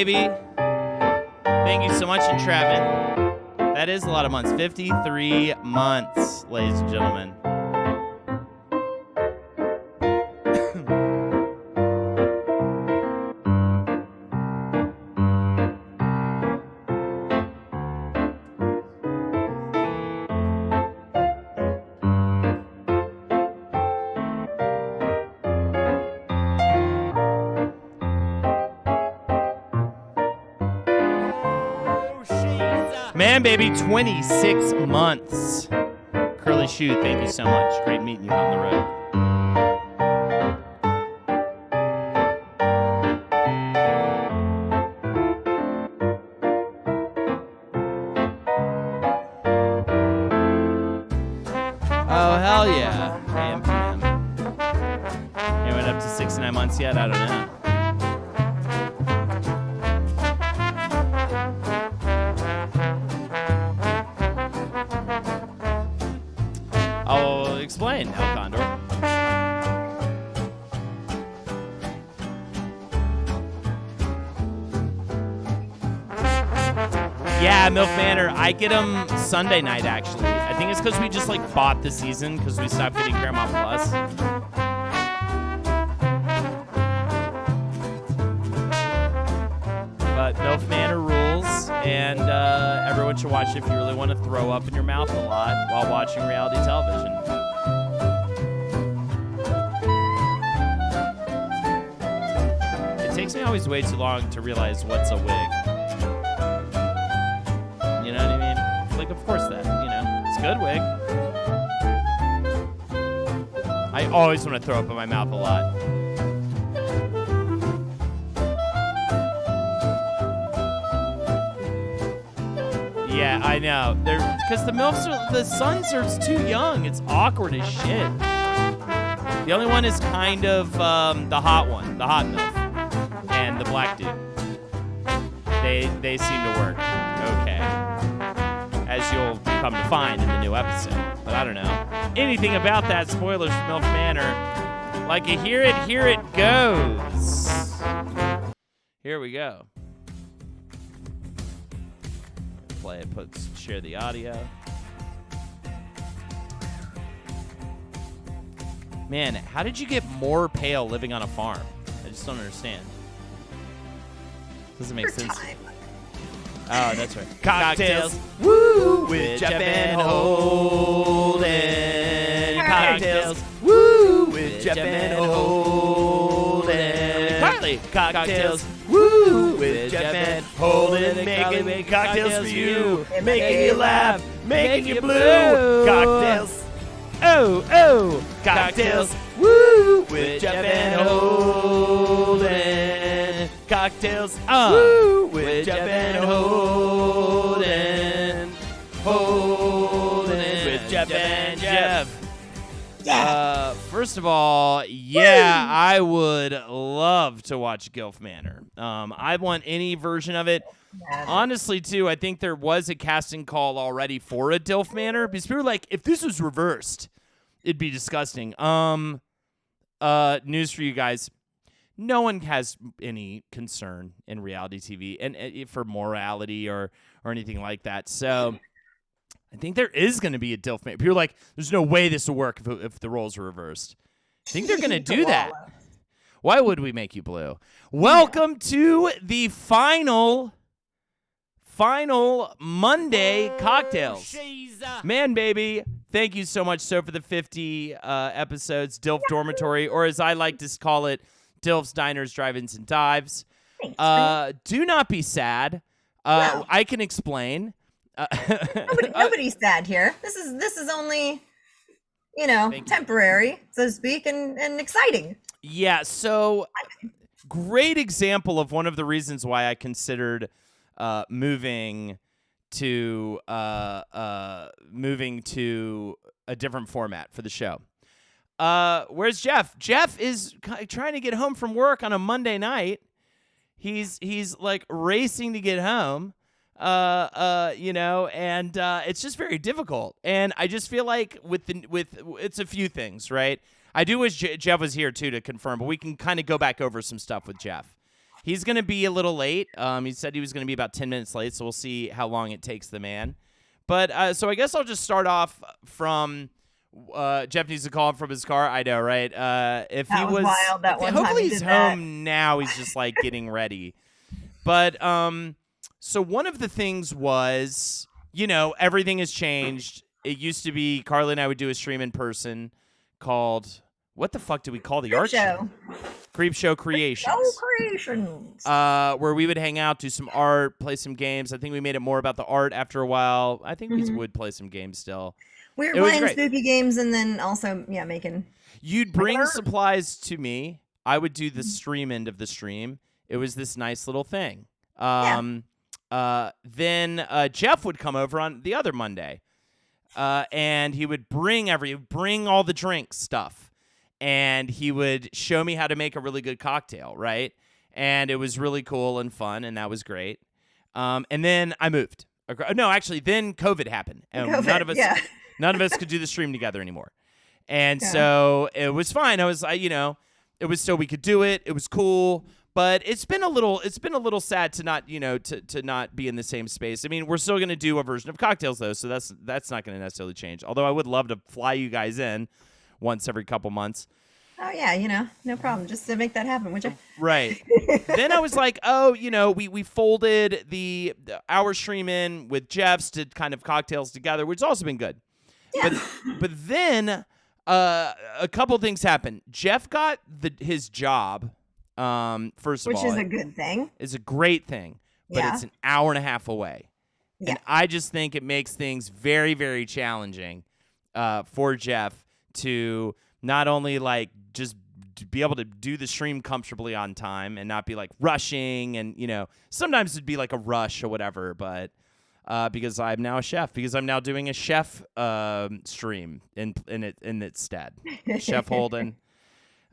baby. Thank you so much, Entrapment. That is a lot of months. 53 months, ladies and gentlemen. Man, baby, 26 months. Curly Shoe, thank you so much. Great meeting you on the road. Oh, hell yeah. AM, PM. You went up to 6 to 9 months yet? I don't know. I'll explain, El Condor. Yeah, MILF Manor. I get them Sunday night, actually. I think it's because we just, bought the season because we stopped getting Paramount Plus. But MILF Manor rules, and everyone should watch it if you really want to throw up in your mouth a lot while watching reality television. It takes me always way too long to realize what's a wig. You know what I mean? Of course that, it's a good wig. I always want to throw up in my mouth a lot. Yeah, I know. Because the sons are too young. It's awkward as shit. The only one is kind of the hot one, the hot MILF, and the black dude. They seem to work okay, as you'll come to find in the new episode. But I don't know anything about that. Spoilers for MILF Manor. Like you hear it, here it goes. Here we go. Play it, share the audio. Man, how did you get more pale living on a farm? I just don't understand. Doesn't make sense. Time. Oh, that's right. Cocktails, woo, with Jeff and Holden. Cocktails, woo, with Jeff and Holden. Carly, cocktails, woo, with Jeff and Holden. Making cocktails for you, making you laugh, making you blue. Cocktails, oh, cocktails, woo, with Jeff and Holden. Cocktails, woo, with Jeff and Holden. Holden with Jeff and Jeff. Yeah. First of all, yeah, woo! I would love to watch Gilf Manor. I want any version of it. Honestly, too, I think there was a casting call already for a Dilf Manor because people were like, if this was reversed, it'd be disgusting. News for you guys. No one has any concern in reality TV and for morality or anything like that. So I think there is going to be a Dilf Manor. People are like, there's no way this will work if the roles are reversed. I think they're going to do that. Why would we make you blue? Welcome to the final Monday cocktails. Man, baby, thank you so much, for the 50 episodes, Dilf Dormitory, or as I like to call it, Dilf's Diners, Drive-Ins, and Dives. Do not be sad. No. I can explain. Nobody's sad here. This is only, temporary, so to speak, and exciting. Yeah, so great example of one of the reasons why I considered moving to a different format for the show. Where's Jeff? Jeff is trying to get home from work on a Monday night. He's like racing to get home. And it's just very difficult. And I just feel like with it's a few things, right? I do wish Jeff was here too to confirm, but we can kind of go back over some stuff with Jeff. He's going to be a little late. He said he was going to be about 10 minutes late, so we'll see how long it takes the man. But so I guess I'll just start off from Jeff needs to call him from his car. I know, right? If that he was wild that one hopefully time he's did home now. He's just like getting ready. But so one of the things was, everything has changed. It used to be Carly and I would do a stream in person called, what the fuck do we call the art show? Creep Show Creations. Where we would hang out, do some art, play some games. I think we made it more about the art after a while. I think we would play some games still. We were playing spooky games and then also, making. You'd bring supplies to me. I would do the stream end of the stream. It was this nice little thing. Then Jeff would come over on the other Monday, and he would bring all the drink stuff, and he would show me how to make a really good cocktail, right? And it was really cool and fun, and that was great. And then I moved. No, actually, then COVID happened, and none of us could do the stream together anymore. And so it was fine. It was still, we could do it. It was cool. But it's been a little sad to not, to not be in the same space. I mean, we're still going to do a version of cocktails though, so that's not going to necessarily change. Although I would love to fly you guys in once every couple months. Oh yeah, no problem. Just to make that happen, would you? Right. Then I was like, we folded our stream in with Jeff's to kind of cocktails together, which has also been good. Yeah. But then a couple things happened. Jeff got his job. First of all, which is a good thing. It's a great thing, but it's an hour and a half away. Yeah. And I just think it makes things very, very challenging for Jeff to not only like just be able to do the stream comfortably on time and not be like rushing and, sometimes it'd be like a rush or whatever, but because I'm now a chef, because I'm now doing a chef stream in its stead. Chef Holden.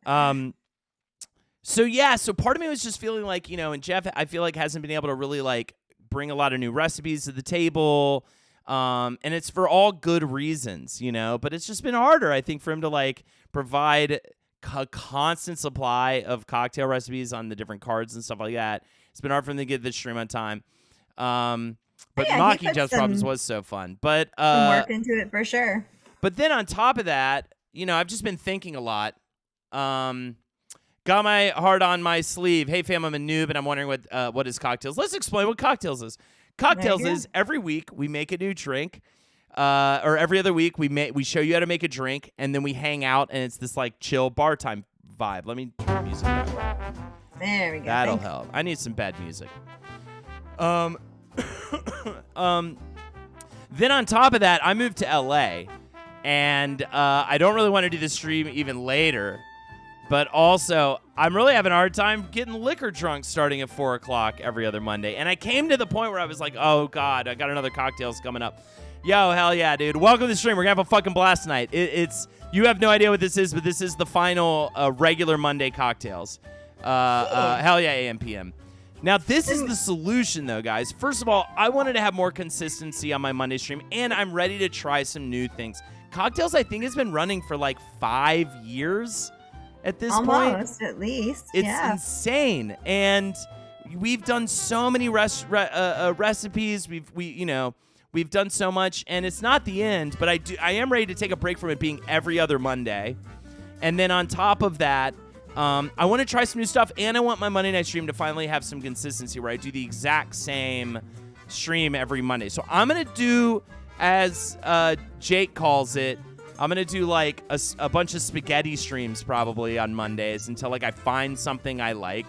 So part of me was just feeling like, and Jeff, I feel like hasn't been able to really like bring a lot of new recipes to the table. And it's for all good reasons, but it's just been harder, I think, for him to like provide a constant supply of cocktail recipes on the different cards and stuff like that. It's been hard for him to get this stream on time. But mocking Jeff's problems was so fun. But some work into it for sure. But then on top of that, I've just been thinking a lot. Got my heart on my sleeve. Hey, fam, I'm a noob, and I'm wondering what is cocktails. Let's explain what cocktails is. Cocktails is every week we make a new drink, or every other week we show you how to make a drink, and then we hang out, and it's this like chill bar time vibe. Let me turn the music down. There we go. That'll help. I need some bad music. Then on top of that, I moved to LA, and I don't really want to do the stream even later. But also, I'm really having a hard time getting liquor drunk starting at 4 o'clock every other Monday. And I came to the point where I was like, oh, God, I got another cocktails coming up. Yo, hell yeah, dude. Welcome to the stream. We're going to have a fucking blast tonight. You have no idea what this is, but this is the final regular Monday cocktails. Hell yeah, AM, PM. Now, this is the solution, though, guys. First of all, I wanted to have more consistency on my Monday stream, and I'm ready to try some new things. Cocktails, I think, has been running for like 5 years. At this point, almost at least, it's insane, and we've done so many recipes. We've done so much, and it's not the end. But I am ready to take a break from it being every other Monday, and then on top of that, I want to try some new stuff, and I want my Monday night stream to finally have some consistency where I do the exact same stream every Monday. So I'm gonna do, as Jake calls it, I'm going to do like a bunch of spaghetti streams probably on Mondays until like I find something I like.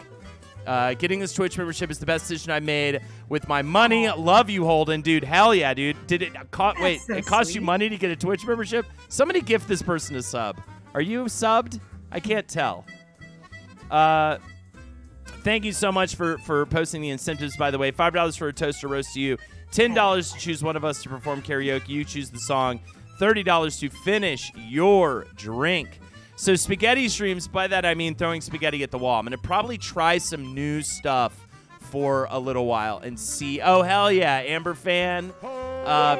Getting this Twitch membership is the best decision I made with my money. Love you, Holden. Dude, hell yeah, dude. Did it it cost you money to get a Twitch membership? Somebody gift this person a sub. Are you subbed? I can't tell. Thank you so much for posting the incentives, by the way. $5 for a toaster roast to you. $10 to choose one of us to perform karaoke. You choose the song. $30 to finish your drink. So spaghetti streams, by that I mean throwing spaghetti at the wall. I'm going to probably try some new stuff for a little while and see. Oh, hell yeah, Amber fan.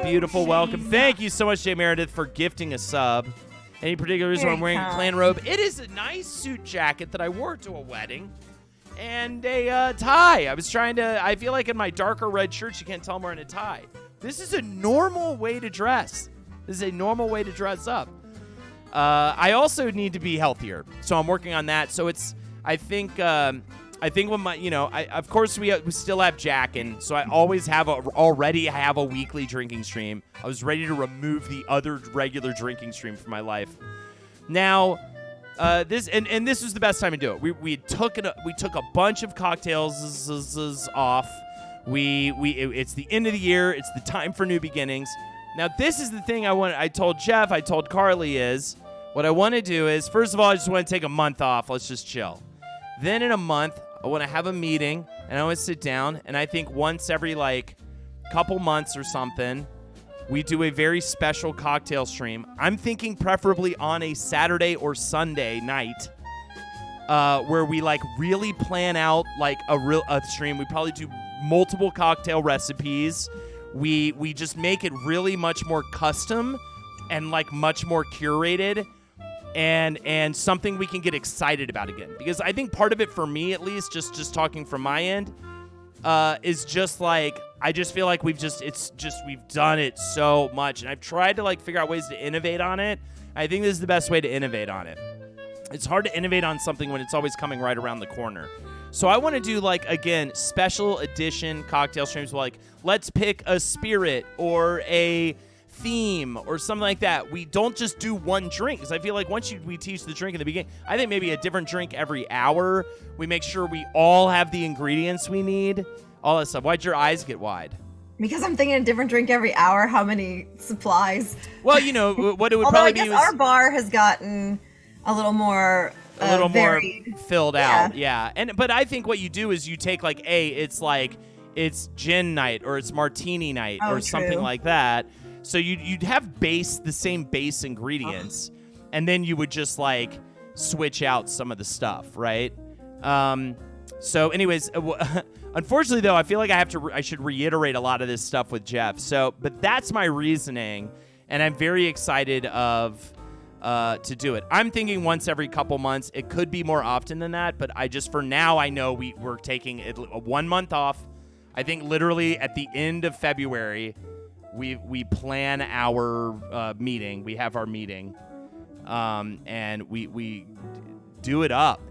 Beautiful, welcome. Thank you so much, Jay Meredith, for gifting a sub. Any particular reason why I'm wearing a clan robe? It is a nice suit jacket that I wore to a wedding. and a tie. I feel like in my darker red shirt, you can't tell I'm wearing a tie. This is a normal way to dress. This is a normal way to dress up. I also need to be healthier, so I'm working on that. So I think when of course we still have Jack, and so I always already have a weekly drinking stream. I was ready to remove the other regular drinking stream from my life. Now, this was the best time to do it. We took a bunch of cocktails off. It's the end of the year. It's the time for new beginnings. Now, this is the thing I told Jeff, I told Carly is, what I want to do is, first of all, I just want to take a month off. Let's just chill. Then in a month, I want to have a meeting, and I want to sit down, and I think once every, couple months or something, we do a very special cocktail stream. I'm thinking preferably on a Saturday or Sunday night, where we, really plan out, a stream. We probably do multiple cocktail recipes. We just make it really much more custom and, much more curated. And something we can get excited about again. Because I think part of it, for me at least, just talking from my end, is just I just feel like we've done it so much. And I've tried to figure out ways to innovate on it. I think this is the best way to innovate on it. It's hard to innovate on something when it's always coming right around the corner. So I want to do, again, special edition cocktail streams where, let's pick a spirit or a theme or something like that. We don't just do one drink, because I feel like once we teach the drink in the beginning, I think maybe a different drink every hour. We make sure we all have the ingredients we need, all that stuff. Why'd your eyes get wide? Because I'm thinking a different drink every hour. How many supplies? Well, what it would probably be. I guess our bar has gotten a little more more filled out. Yeah. But I think what you do is you take it's gin night or it's martini night or something like that. So you'd have the same base ingredients, and then you would just switch out some of the stuff, right? So anyways, unfortunately though, I feel like I should reiterate a lot of this stuff with Jeff. But that's my reasoning, and I'm very excited to do it. I'm thinking once every couple months. It could be more often than that, but for now I know we're taking 1 month off. I think literally at the end of February, we plan our meeting. We have our meeting, and we do it up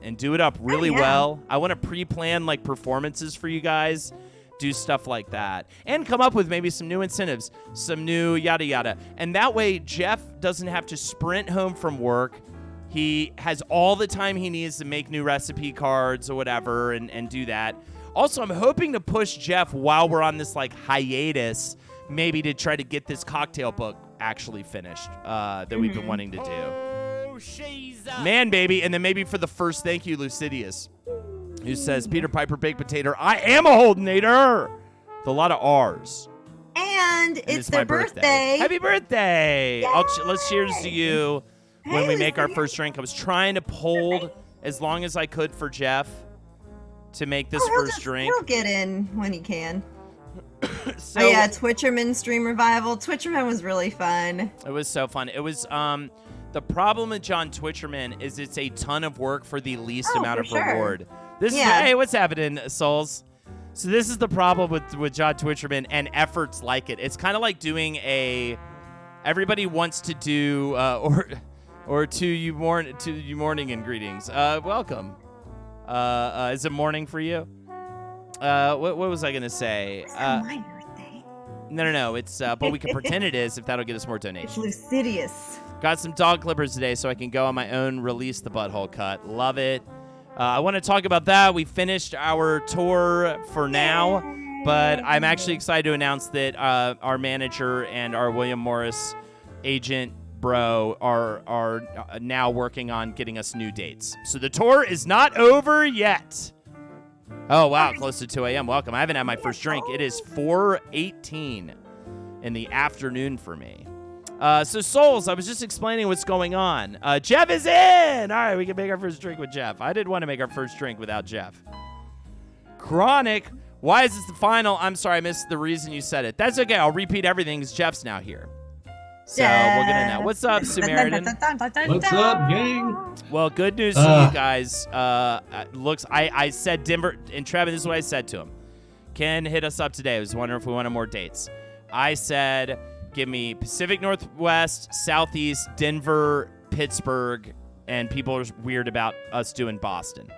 really well. I want to pre-plan performances for you guys, do stuff like that, and come up with maybe some new incentives, some new yada yada. And that way, Jeff doesn't have to sprint home from work. He has all the time he needs to make new recipe cards or whatever, and do that. Also, I'm hoping to push Jeff while we're on this hiatus, maybe to try to get this cocktail book actually finished that we've been wanting to do. Man, baby. And then maybe for the first thank you, Lucidius, who says, Peter Piper Baked Potato, I am a Holdenator, with a lot of R's. And it's their birthday. Happy birthday. Let's cheers to you when we make our first drink. I was trying to hold as long as I could for Jeff to make this first drink. He'll get in when he can. Twitcherman stream revival. Twitcherman was really fun. It was so fun. It was the problem with John Twitcherman is it's a ton of work for the least amount of reward. Hey, what's happening, souls? So this is the problem with John Twitcherman and efforts like it. It's kind of like doing everybody wants to do or to you morning and greetings. Welcome. Is it morning for you? What was I gonna say? It's not my birthday. No. It's but we can pretend it is if that'll get us more donations. It's Lucidius. Got some dog clippers today, so I can go on my own release the butthole cut. Love it. I want to talk about that. We finished our tour for now, but I'm actually excited to announce that our manager and our William Morris agent bro are now working on getting us new dates. So the tour is not over yet. Oh, wow, close to 2 a.m. Welcome. I haven't had my first drink. It is 4:18 in the afternoon for me. So, Souls, I was just explaining what's going on. Jeff is in! All right, we can make our first drink with Jeff. I didn't want to make our first drink without Jeff. Chronic, why is this the final? I'm sorry, I missed the reason you said it. That's okay. I'll repeat everything because Jeff's now here. So we'll get in that. What's up, Samaritan? What's up, gang? Well, good news to you guys. I said Denver, and Trevin, this is what I said to him. Ken hit us up today. I was wondering if we wanted more dates. I said, give me Pacific Northwest, Southeast, Denver, Pittsburgh, and people are weird about us doing Boston.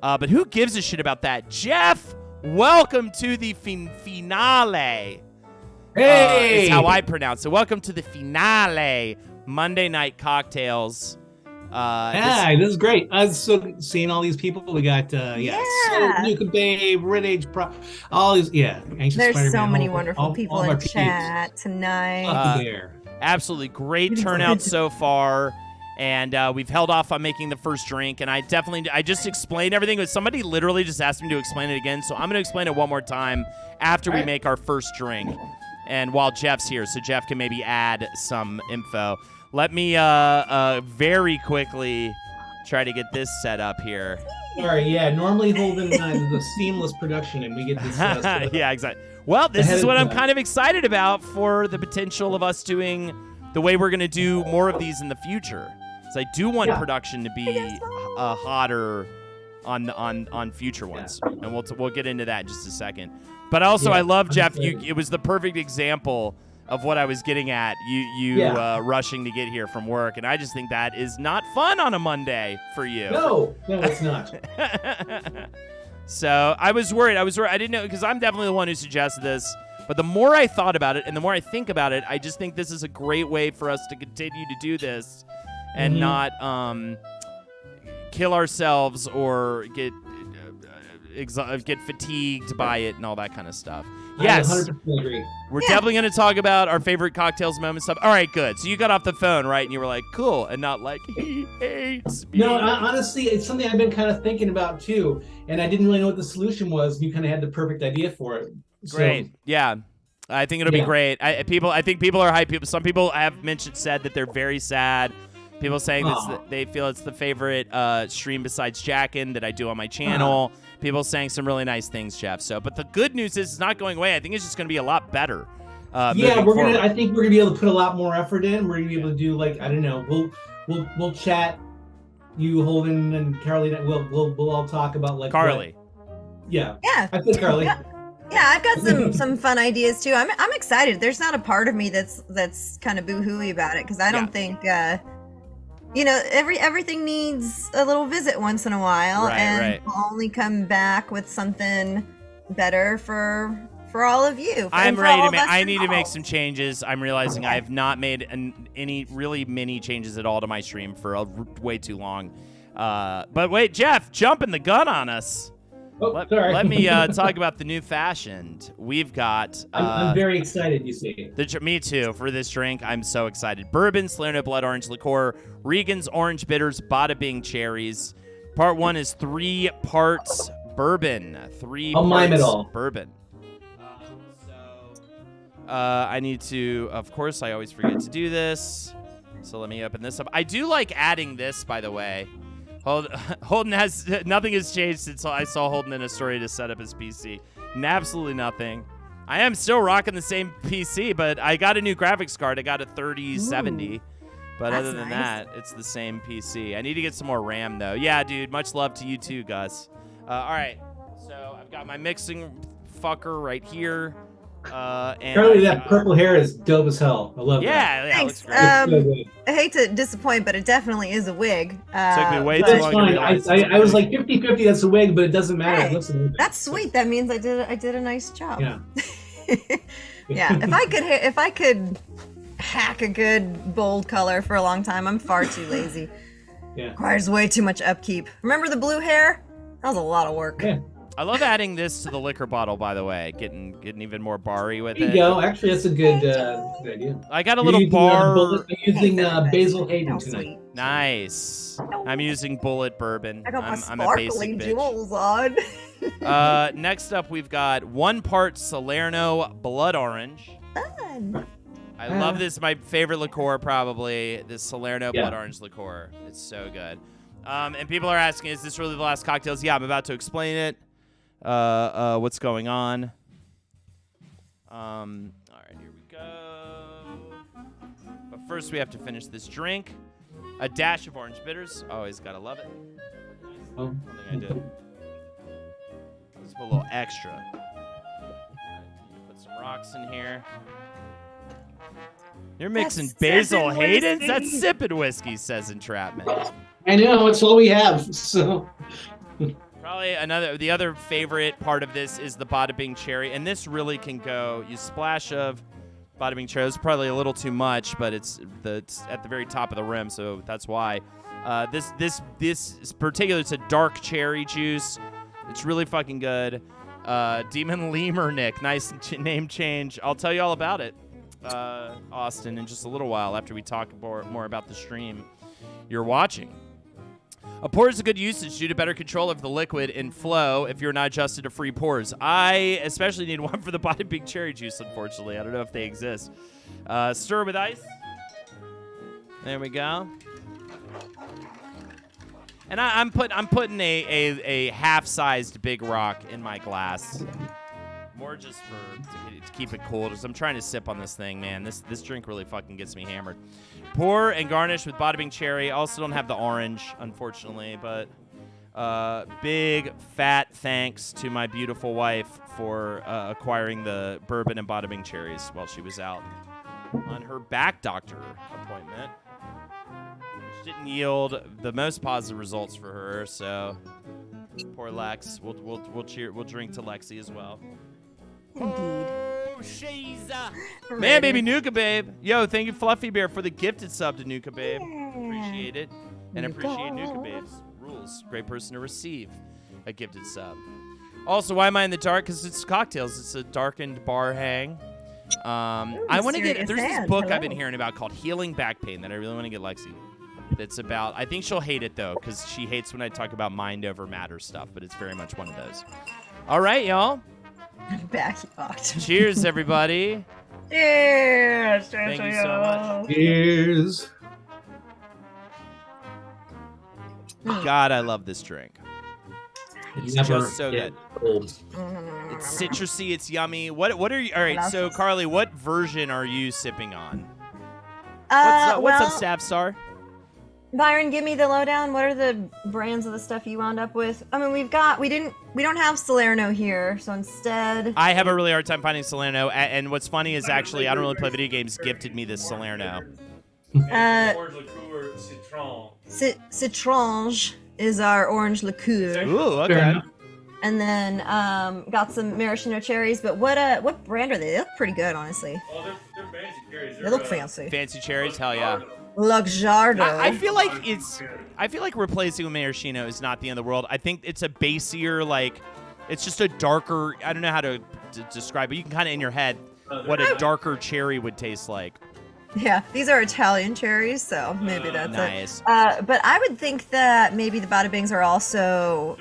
But who gives a shit about that? Jeff, welcome to the finale. Hey! Is how I pronounce it. Welcome to the finale, Monday Night Cocktails. This is great. I was seeing all these people. We got Nuka Babe, Red Age Pro, all these. Yeah, There's Spider-Man, so many wonderful people in chat tonight. Absolutely great turnout so far, and we've held off on making the first drink. And I just explained everything, but somebody literally just asked me to explain it again, so I'm going to explain it one more time after we make our first drink, and while Jeff's here, so Jeff can maybe add some info. Let me very quickly try to get this set up here. Sorry, yeah. Normally Holden is a seamless production, and we get this. Yeah, exactly. Well, this is what I'm kind of excited about for the potential of us doing the way we're going to do more of these in the future. So I do want production to be hotter on future ones, and we'll get into that in just a second. But also, I love Jeff. It was the perfect example of what I was getting at, you rushing to get here from work. And I just think that is not fun on a Monday for you. No, it's not. So I was worried. I didn't know, because I'm definitely the one who suggested this. But the more I thought about it and the more I think about it, I just think this is a great way for us to continue to do this and not kill ourselves or get fatigued by it and all that kind of stuff. Yes, I 100% agree. We're definitely going to talk about our favorite cocktails, moment stuff. All right, good. So you got off the phone, right? And you were like, cool, and not like, he hates me. No, honestly, it's something I've been kind of thinking about too, and I didn't really know what the solution was. You kind of had the perfect idea for it. Great. Yeah. I think it'll be great. I think people are hyped. Some people have said that they're very sad. People saying they feel it's the favorite stream besides Jackin' that I do on my channel. People saying some really nice things, Jeff. So, but the good news is it's not going away. I think it's just going to be a lot better. I think we're gonna be able to put a lot more effort in. We're gonna be able to do, like, I don't know. We'll chat. You, Holden, and Carly. We'll all talk about, like, Carly. Yeah. I think Carly. Yeah, I've got some fun ideas too. I'm excited. There's not a part of me that's kind of boo-hooey about it, because I don't think everything needs a little visit once in a while, and we'll only come back with something better for all of you. I'm ready to I need to make some changes. I'm realizing I have not made any really many changes at all to my stream for way too long. But wait, Jeff, jumping the gun on us. Sorry. Let me talk about the new fashioned. We've got. I'm very excited. You see. Me too. For this drink, I'm so excited. Bourbon, Salerno Blood Orange Liqueur, Regan's Orange Bitters, Bada Bing Cherries. Part 1 is 3 parts bourbon. 3 I'll parts mime it all. Bourbon. I need to. Of course, I always forget to do this. So let me open this up. I do like adding this, by the way. Holden has nothing has changed since I saw Holden in a story to set up his PC. Absolutely nothing. I am still rocking the same PC, but I got a new graphics card. I got a 3070. But other than that, it's the same PC. I need to get some more RAM though. Yeah, dude. Much love to you too, Gus. All right. So I've got my mixing fucker right here. And Carly, that purple hair is dope as hell. I love that. Yeah, thanks. I hate to disappoint, but it definitely is a wig. Took me way too That's long. fine. I was like 50-50. That's a wig, but it doesn't matter. Hey, Listen, that's sweet. That means I did a nice job. Yeah. Yeah. If I could hack a good bold color for a long time, I'm far too lazy. Yeah. Requires way too much upkeep. Remember the blue hair? That was a lot of work. Yeah. I love adding this to the liquor bottle, by the way. Getting even more bar-y with There it. you go. Actually, that's a good idea. I got a little bar. I'm using Basil Hayden tonight. Nice. I'm using Bullet Bourbon. I got my I'm a basic sparkling bitch. jewels on. Next up, we've got 1 part Salerno Blood Orange. Fun. I love this. My favorite liqueur, probably. This Salerno Blood Orange liqueur. It's so good. And people are asking, is this really the last cocktails? Yeah, I'm about to explain it. What's going on? All right, here we go. But first we have to finish this drink. A dash of orange bitters. Always gotta love it. Oh. Something I did. Let's put a little extra. Put some rocks in here. You're mixing Basil Hayden's? That's sipping whiskey, says Entrapment. I know, it's all we have, so... Probably the other favorite part of this is the Bada Bing Cherry, and this really can go, you splash of Bada Bing Cherry. It's probably a little too much, but it's at the very top of the rim, so that's why. This is particular, it's a dark cherry juice. It's really fucking good. Demon Lemur Nick, nice name change. I'll tell you all about it, Austin, in just a little while after we talk more about the stream you're watching. A pour is a good usage due to better control of the liquid and flow if you're not adjusted to free pours. I especially need one for the Bada Bing Cherry juice, unfortunately. I don't know if they exist. Stir with ice. There we go. And I'm putting a half-sized Big Rock in my glass. More just to keep it cool, because I'm trying to sip on this thing, man. This drink really fucking gets me hammered. Pour and garnish with Bada Bing Cherry. Also don't have the orange, unfortunately, but big fat thanks to my beautiful wife for acquiring the bourbon and Bada Bing cherries while she was out on her back doctor appointment, which didn't yield the most positive results for her. So poor Lex. We'll drink to Lexi as well. Indeed. Oh, she's man, baby Nuka Babe. Yo, thank you, Fluffy Bear, for the gifted sub to Nuka Babe. Appreciate it. And appreciate Nuka Babe's rules. Great person to receive a gifted sub. Also, why am I in the dark? Because it's cocktails. It's a darkened bar hang. I want to get, there's this book I've been hearing about called Healing Back Pain that I really want to get Lexi. It's about, I think she'll hate it though, because she hates when I talk about mind over matter stuff, but it's very much one of those. All right, y'all. Back locked. Cheers, everybody. Cheers. Thank you so much. Cheers. God, I love this drink. It's just so good. It's citrusy. It's yummy. What are you? All right, so Carly, what version are you sipping on? What's up, Staff Star? Byron, give me the lowdown. What are the brands of the stuff you wound up with? I mean, we don't have Salerno here, so instead... I have a really hard time finding Salerno, and what's funny is actually, I don't really play video games, gifted me this Salerno. Orange liqueur citron. Citrange is our orange liqueur. Ooh, okay. And then got some maraschino cherries, but what brand are they? They look pretty good, honestly. Oh, they're fancy cherries. They look fancy. Fancy cherries, hell yeah. Luxardo. I feel like replacing with maraschino is not the end of the world. I think it's a basier, like, it's just a darker, I don't know how to describe it. You can kind of in your head what a darker cherry would taste like. Yeah, these are Italian cherries, so maybe that's nice. it. But I would think that maybe the Bada Bings are also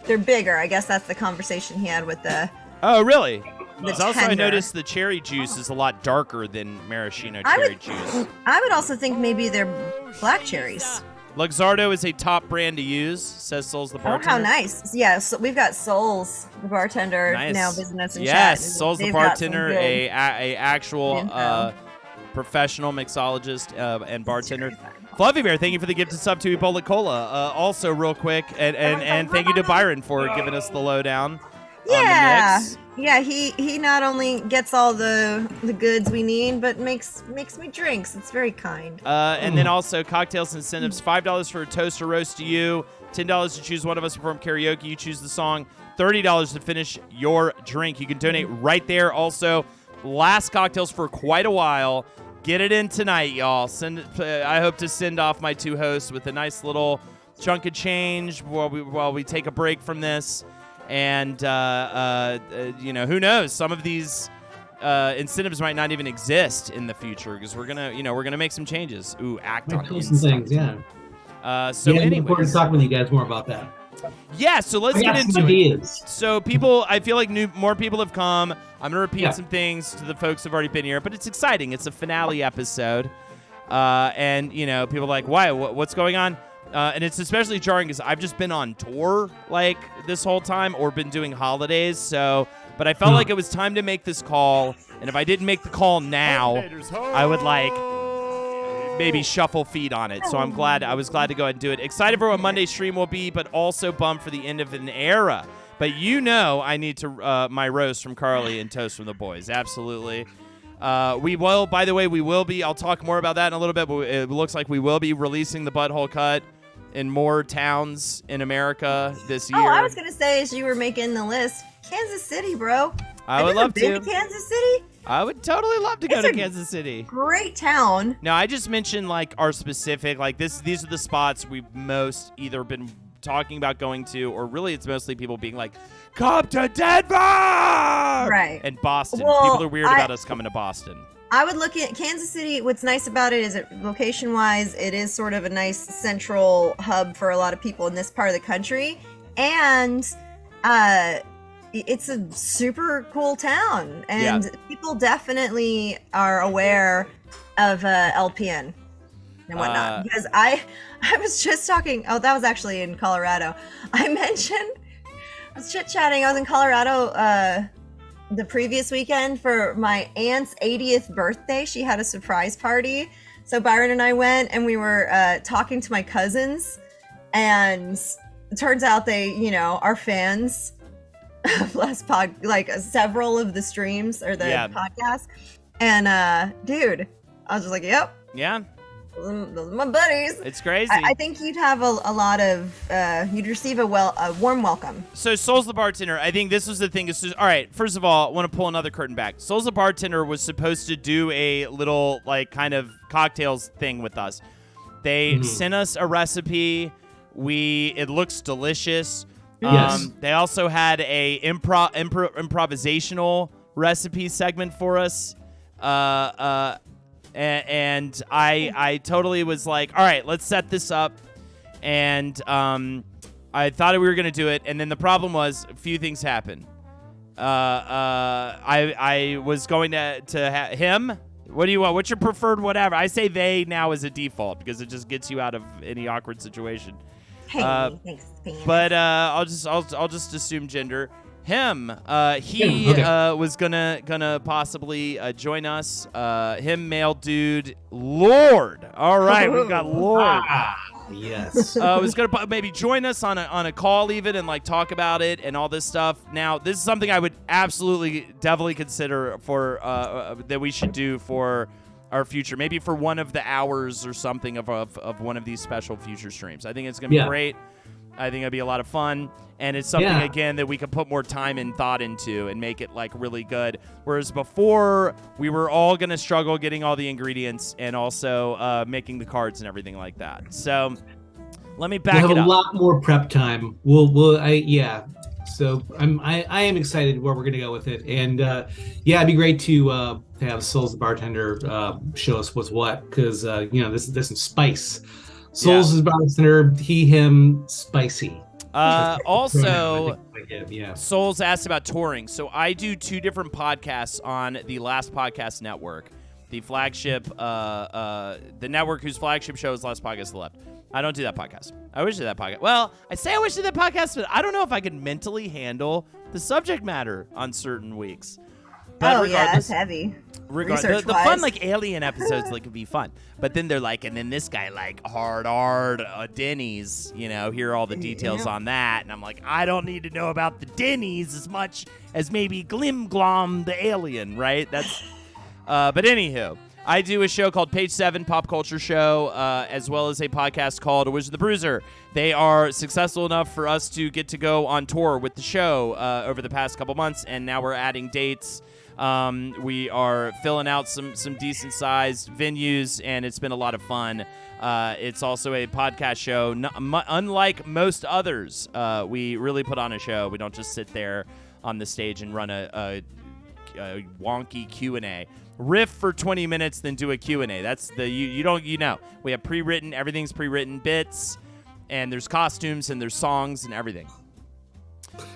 they're bigger. I guess that's the conversation he had with the. Oh, really? The also, I noticed the cherry juice is a lot darker than maraschino juice. I would also think maybe they're black cherries. Luxardo is a top brand to use, says Souls the bartender. Oh, how nice. Yeah, so we've got Souls, the bartender, now visiting us in chat. Yes, Souls the bartender, a actual professional mixologist and bartender. Fluffy Bear, thank you for the gifted sub to Ebola Cola. Also, real quick, and thank you to Byron for giving us the lowdown. Yeah, yeah. He not only gets all the goods we need, but makes me drinks. It's very kind. And then also cocktails incentives: $5 for a toast or roast to you, $10 to choose one of us to perform karaoke. You choose the song, $30 to finish your drink. You can donate right there. Also, last cocktails for quite a while. Get it in tonight, y'all. I hope to send off my two hosts with a nice little chunk of change while we take a break from this. And, who knows? Some of these incentives might not even exist in the future because we're gonna make some changes. Ooh, act on some things, yeah. Anyways, we're gonna talk with you guys more about that. Yeah, so let's get into it. So I feel like more people have come. I'm gonna repeat some things to the folks who've already been here, but it's exciting. It's a finale episode, and people are like, why? What's going on? And it's especially jarring because I've just been on tour like this whole time or been doing holidays. So but I felt like it was time to make this call. And if I didn't make the call now, I would like maybe shuffle feet on it. So I was glad to go ahead and do it. Excited for what Monday's stream will be, but also bummed for the end of an era. But I need to my roast from Carly and toast from the boys. Absolutely. We will, by the way, I'll talk more about that in a little bit, but it looks like we will be releasing the Butthole Cut in more towns in America this year. Oh, I was going to say, as you were making the list, Kansas City, bro. I would love to. Kansas City? I would totally love to go to Kansas City. Great town. No, I just mentioned like our specific, like these are the spots we've most either been talking about going to, or really it's mostly people being like, come to Denver! Right. And Boston. Well, people are weird about us coming to Boston. I would look at Kansas City. What's nice about it is location-wise, it is sort of a nice central hub for a lot of people in this part of the country. And it's a super cool town. And people definitely are aware of LPN and whatnot. Because I was just talking, that was actually in Colorado. I was chit-chatting. I was in Colorado the previous weekend for my aunt's 80th birthday. She had a surprise party. So Byron and I went, and we were talking to my cousins, and it turns out they, are fans of several of the streams or the podcasts. And dude, I was just like, yep. Yeah. Those are my buddies. It's crazy. I think you'd have a lot of you'd receive a warm welcome. So Souls the Bartender, I think this was the thing. All right, first of all, I want to pull another curtain back. Souls the Bartender was supposed to do a little like kind of cocktails thing with us. They sent us a recipe. It looks delicious. Yes. They also had a improvisational recipe segment for us. And I totally was like, all right, let's set this up. And I thought we were going to do it. And then the problem was a few things happened. I was going to him. What do you want? What's your preferred whatever? I say they now as a default because it just gets you out of any awkward situation. Hey, thanks, but I'll just assume gender. Him, he was gonna possibly join us. Male dude, Lord. All right, we've got Lord. Yes. Was gonna maybe join us on a call even and like talk about it and all this stuff. Now, this is something I would definitely consider for that we should do for our future, maybe for one of the hours or something of one of these special future streams. I think it's gonna be great. I think it'll be a lot of fun, and it's something again that we can put more time and thought into and make it like really good. Whereas before, we were all gonna struggle getting all the ingredients and also making the cards and everything like that. So let me back it up. We'll have a lot more prep time. So I am excited where we're gonna go with it, and it'd be great to have Souls the Bartender show us what's what, because this is spice. Souls is bartender, he, him, spicy. Also, Souls asked about touring. So I do 2 different podcasts on the Last Podcast Network. The flagship, the network whose flagship show is Last Podcast Left. I don't do that podcast. I wish I did that podcast. Well, I say I wish I did that podcast, but I don't know if I can mentally handle the subject matter on certain weeks. But it's heavy. The fun like alien episodes like would be fun, but then they're like, and then this guy like hard Denny's, hear all the details on that, and I'm like, I don't need to know about the Denny's as much as maybe Glim Glom the alien, right? That's, but anywho, I do a show called Page 7 Pop Culture Show, as well as a podcast called A Wizard the Bruiser. They are successful enough for us to get to go on tour with the show over the past couple months, and now we're adding dates. We are filling out some decent sized venues, and it's been a lot of fun. It's also a podcast show. Unlike most others, we really put on a show. We don't just sit there on the stage and run a wonky Q&A. Riff for 20 minutes, then do a Q&A. That's we have pre-written, everything's pre-written bits, and there's costumes and there's songs and everything.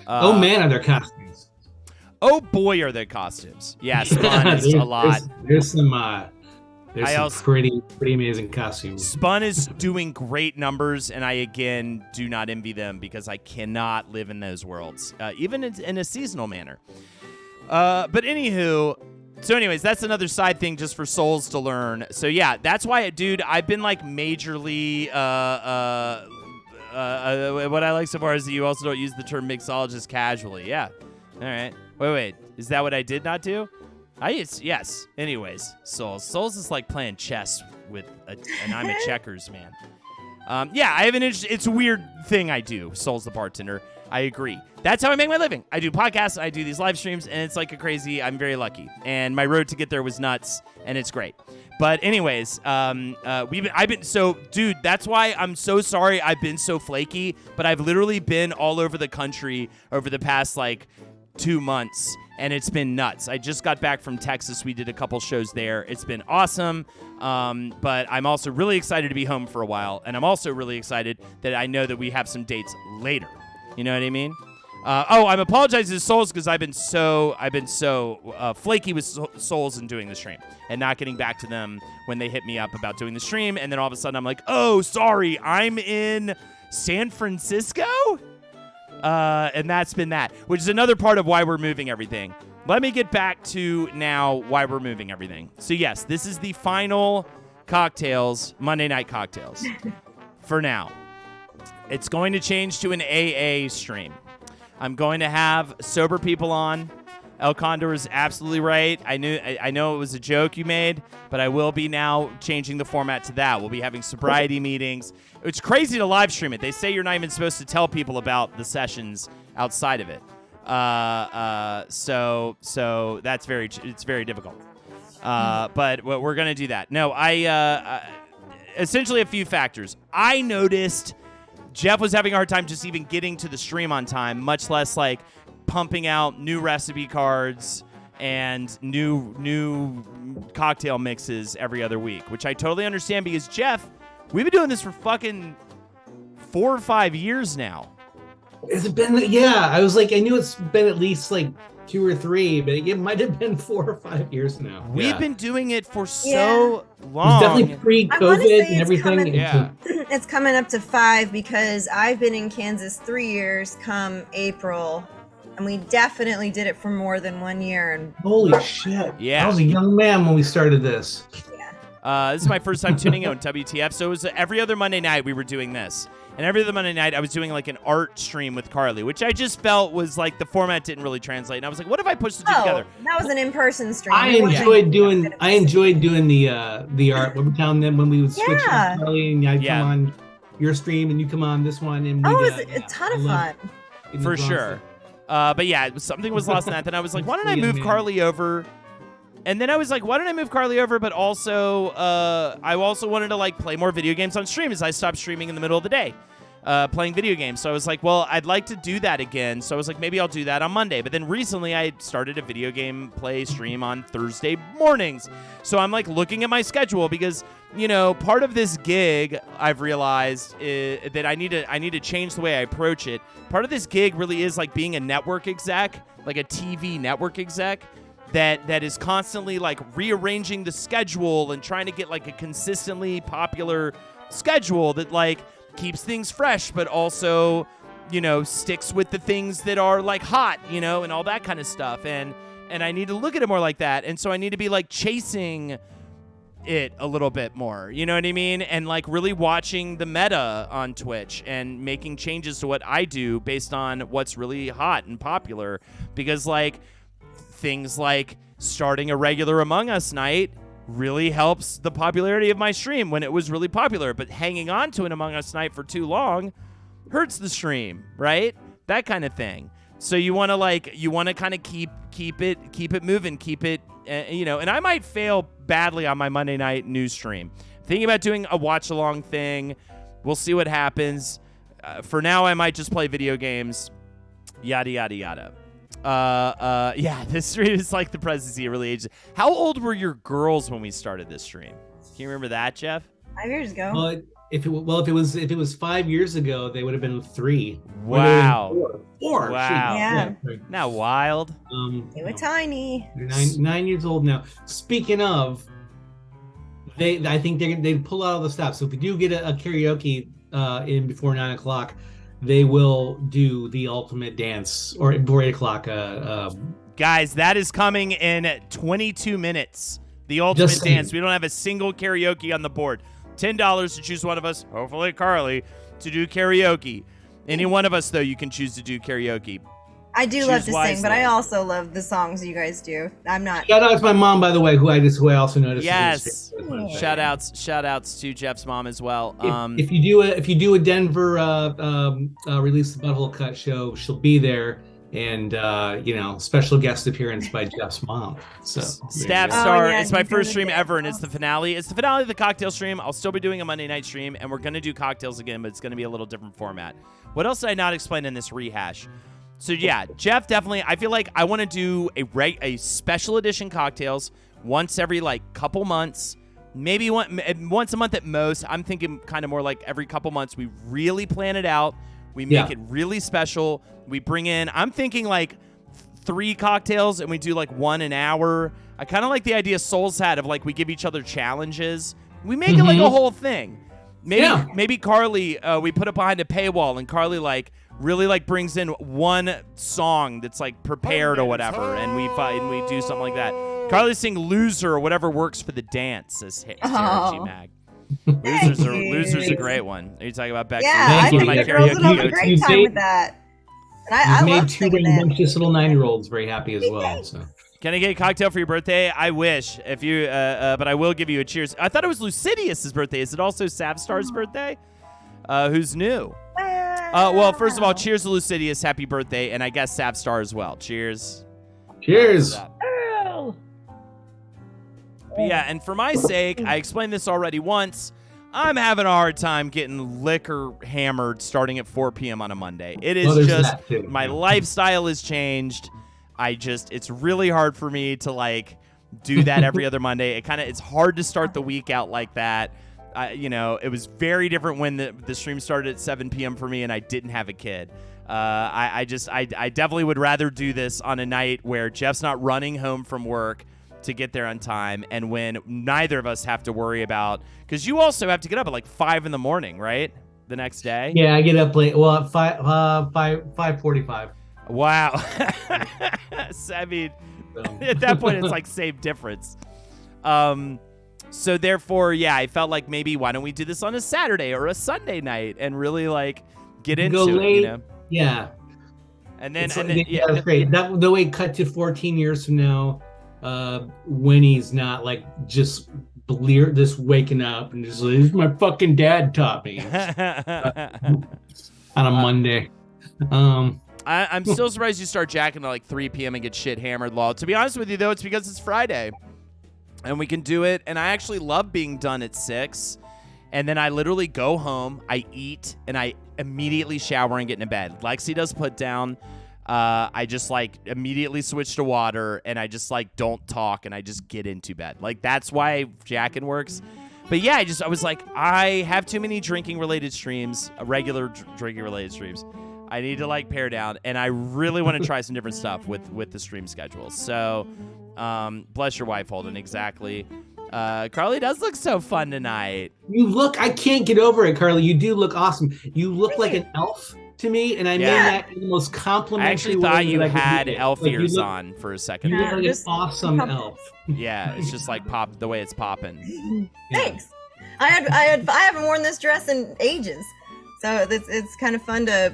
Oh man, are there costumes? Oh boy, are there costumes. Yeah, Spun is a lot. There's some pretty amazing costumes. Spun is doing great numbers, and I again do not envy them because I cannot live in those worlds, even in a seasonal manner. But anywho, so anyways, that's another side thing just for souls to learn. So yeah, that's why, dude, I've been like majorly what I like so far is that you also don't use the term mixologist casually. Yeah. All right. Wait. Is that what I did not do? Yes. Anyways, Souls is like playing chess with and I'm a checkers man. Yeah, I have it's a weird thing I do, Souls the bartender. I agree. That's how I make my living. I do podcasts, I do these live streams, and it's like a crazy, I'm very lucky. And my road to get there was nuts, and it's great. But anyways, dude, that's why I'm so sorry I've been so flaky, but I've literally been all over the country over the past, 2 months, and it's been nuts. I just got back from Texas. We did a couple shows there. It's been awesome, but I'm also really excited to be home for a while, and I'm also really excited that I know that we have some dates later. You know what I mean? I'm apologizing to Souls because I've been so flaky with Souls in doing the stream and not getting back to them when they hit me up about doing the stream, and then all of a sudden I'm like, oh, sorry, I'm in San Francisco? And that's been that, which is another part of why we're moving everything. Let me get back to now why we're moving everything. So yes, this is the final cocktails, Monday Night Cocktails for now. It's going to change to an AA stream. I'm going to have sober people on. El Condor is absolutely right. I know it was a joke you made, but I will be now changing the format to that. We'll be having sobriety meetings. It's crazy to live stream it. They say you're not even supposed to tell people about the sessions outside of it. So that's it's very difficult. But we're going to do that. No, essentially a few factors. I noticed Jeff was having a hard time just even getting to the stream on time, much less pumping out new recipe cards and new cocktail mixes every other week, which I totally understand because Jeff, we've been doing this for fucking 4 or 5 years now. Has it been? Yeah, I was I knew it's been at least 2 or 3, but it might have been 4 or 5 years now. We've been doing it for so long. It was definitely pre-COVID and everything. It's coming up to 5 because I've been in Kansas 3 years come April, and we definitely did it for more than 1 year. And holy shit. Yeah. I was a young man when we started this. This is my first time tuning in on WTF, so it was every other Monday night we were doing this. And every other Monday night I was doing an art stream with Carly, which I just felt was the format didn't really translate. And I was like, what if I pushed the two together? That was an in-person stream. I enjoyed doing the art. When we would switch with Carly and I'd come on your stream and you come on this one. And it was a ton of fun. For sure. But yeah, something was lost in that. Then I was like, why don't I move Carly over? And then I was like, why don't I move Carly over? But also, I also wanted to play more video games on stream as I stopped streaming in the middle of the day, playing video games. So I was like, well, I'd like to do that again. So I was like, maybe I'll do that on Monday. But then recently I started a video game play stream on Thursday mornings. So I'm looking at my schedule because, part of this gig I've realized is that I need to change the way I approach it. Part of this gig really is being a network exec, a TV network exec. That is constantly rearranging the schedule and trying to get a consistently popular schedule that keeps things fresh, but also, sticks with the things that are hot, and all that kind of stuff. And I need to look at it more like that. And so I need to be chasing it a little bit more, you know what I mean? And really watching the meta on Twitch and making changes to what I do based on what's really hot and popular, because things like starting a regular Among Us night really helps the popularity of my stream when it was really popular, but hanging on to an Among Us night for too long hurts the stream, right? That kind of thing. So you want to kind of keep it moving, keep it, and I might fail badly on my Monday night news stream. Thinking about doing a watch along thing. We'll see what happens. For now, I might just play video games. Yada, yada, yada. Yeah, this stream is the presidency. It really aged. How old were your girls when we started this stream? Can you remember that, Jeff? 5 years ago. Well, if it was 5 years ago, they would have been 3. Wow. 4. Wow. Yeah. Isn't that wild? They were tiny. They're 9 years old now. Speaking of, I think they pull out all the stops. So if we do get a karaoke in before 9 o'clock. They will do the ultimate dance, or before 8 o'clock, Guys, that is coming in 22 minutes. The ultimate Just saying. dance. We don't have a single karaoke on the board. $10 to choose one of us, hopefully Carly, to do karaoke. Any one of us, though, you can choose to do karaoke. I do Choose love to sing, but wisely. I also love the songs you guys do. I'm not. Shout out to my mom, by the way, who I also noticed. Yes. is- Shout outs to Jeff's mom as well. If you do a Denver release the Butthole Cut show, she'll be there, and special guest appearance by Jeff's mom. So Staff Oh, Star, yeah, it's my you first did stream it. ever, and it's the finale. It's the finale of the cocktail stream. I'll still be doing a Monday night stream, and we're going to do cocktails again, but it's going to be a little different format. What else did I not explain in this rehash? So, yeah, Jeff, definitely, I feel like I want to do a special edition cocktails once every, couple months. Maybe once a month at most. I'm thinking kind of more like every couple months. We really plan it out. We make it really special. We bring in, I'm thinking 3 cocktails and we do one an hour. I kind of like the idea Souls had of we give each other challenges. We make it like a whole thing. Maybe Carly, we put it behind a paywall and Carly really brings in one song that's prepared or whatever, and we do something like that. Carly sing "Loser" or whatever works for the dance, says Sarah G. Mag. Loser's a great one. Are you talking about Becky? Yeah, I Thank you. think My the girls would have a karaoke great time with that. And I You've love made 2 singing that. rambunctious little 9-year-olds very happy as well. So Can I get a cocktail for your birthday? I wish. If you, but I will give you a cheers. I thought it was Lucidius's birthday. Is it also Savstar's birthday? Who's new? Well, first of all, cheers to Lucidius. Happy birthday, and I guess Savstar as well. Cheers. cheers. But yeah, and for my sake, I explained this already once. I'm having a hard time getting liquor hammered starting at 4 p.m. on a Monday. It is There's just that, too. my lifestyle has changed. It's really hard for me to do that every other Monday. It's hard to start the week out like that. It was very different when the stream started at 7 p.m. for me and I didn't have a kid. I definitely would rather do this on a night where Jeff's not running home from work to get there on time, and when neither of us have to worry about, because you also have to get up at 5 in the morning, right? The next day. Yeah, I get up late. Well, at 5:45. Wow. So, I mean, at that point, it's same difference. So therefore, yeah, I felt like maybe why don't we do this on a Saturday or a Sunday night and really get into Go it, late. Yeah. And then, yeah, that's great. That the way it cut to 14 years from now, when he's not just waking up and just this is my fucking dad taught me on a Monday. I'm still surprised you start jacking at 3 p.m. and get shit hammered, Law. To be honest with you, though, it's because it's Friday. And we can do it. And I actually love being done at 6. And then I literally go home, I eat, and I immediately shower and get into bed. Lexi does put down. I just immediately switch to water, and I just don't talk, and I just get into bed. That's why jacking works. But yeah, I was I have too many drinking related streams, regular drinking related streams. I need to pare down, and I really want to try some different stuff with the stream schedule. So, bless your wife, Holden. Exactly. Carly does look so fun tonight. I can't get over it, Carly. You do look awesome. You look like an elf to me, and I mean that in the most complimentary I actually way thought you that I could had do it. elf You ears look- on for a second. You look like an Just awesome elf. Yeah, it's just pop the way it's popping. Thanks. I haven't worn this dress in ages, so it's kind of fun to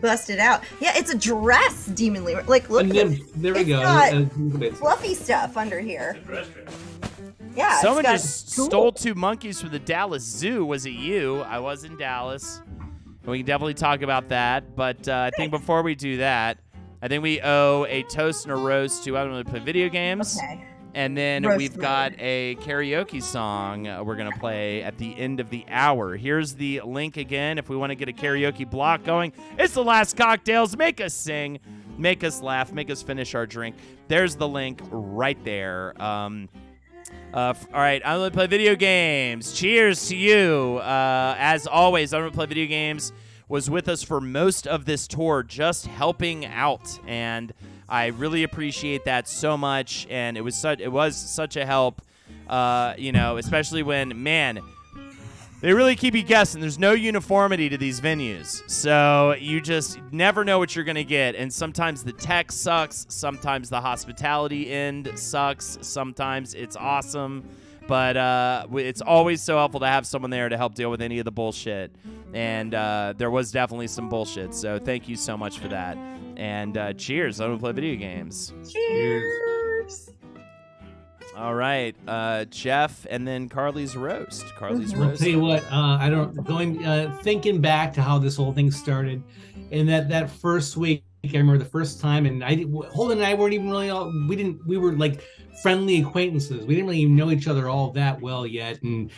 bust it out. Yeah, it's a dress, Demon Lee. Look, And at then, there we it's go. got fluffy stuff under here. Yeah, Someone it's got, just stole 2 monkeys from the Dallas Zoo. Was it you? I was in Dallas. And we can definitely talk about that. But I think before we do that, I think we owe a toast and a roast to I don't really play video games. Okay. And then Roast we've got a karaoke song we're going to play at the end of the hour. Here's the link again if we want to get a karaoke block going. It's the last cocktails. Make us sing. Make us laugh. Make us finish our drink. There's the link right there. All right, I'm going to play video games. Cheers to you. As always, I'm going to play video games was with us for most of this tour, just helping out. And I really appreciate that so much. And it was such a help, especially when, man, They really keep you guessing. There's no uniformity to these venues. So you just never know what you're going to get. And sometimes the tech sucks. Sometimes the hospitality end sucks. Sometimes it's awesome. But it's always so helpful to have someone there to help deal with any of the bullshit. And there was definitely some bullshit. So thank you so much for that. And cheers. I don't play video games. Cheers. All right, Jeff, and then Carly's roast. Carly's I'll roast. tell you what, thinking back to how this whole thing started, and that first week, I remember the first time, and Holden and I weren't even really we were like friendly acquaintances. We didn't really even know each other all that well yet, I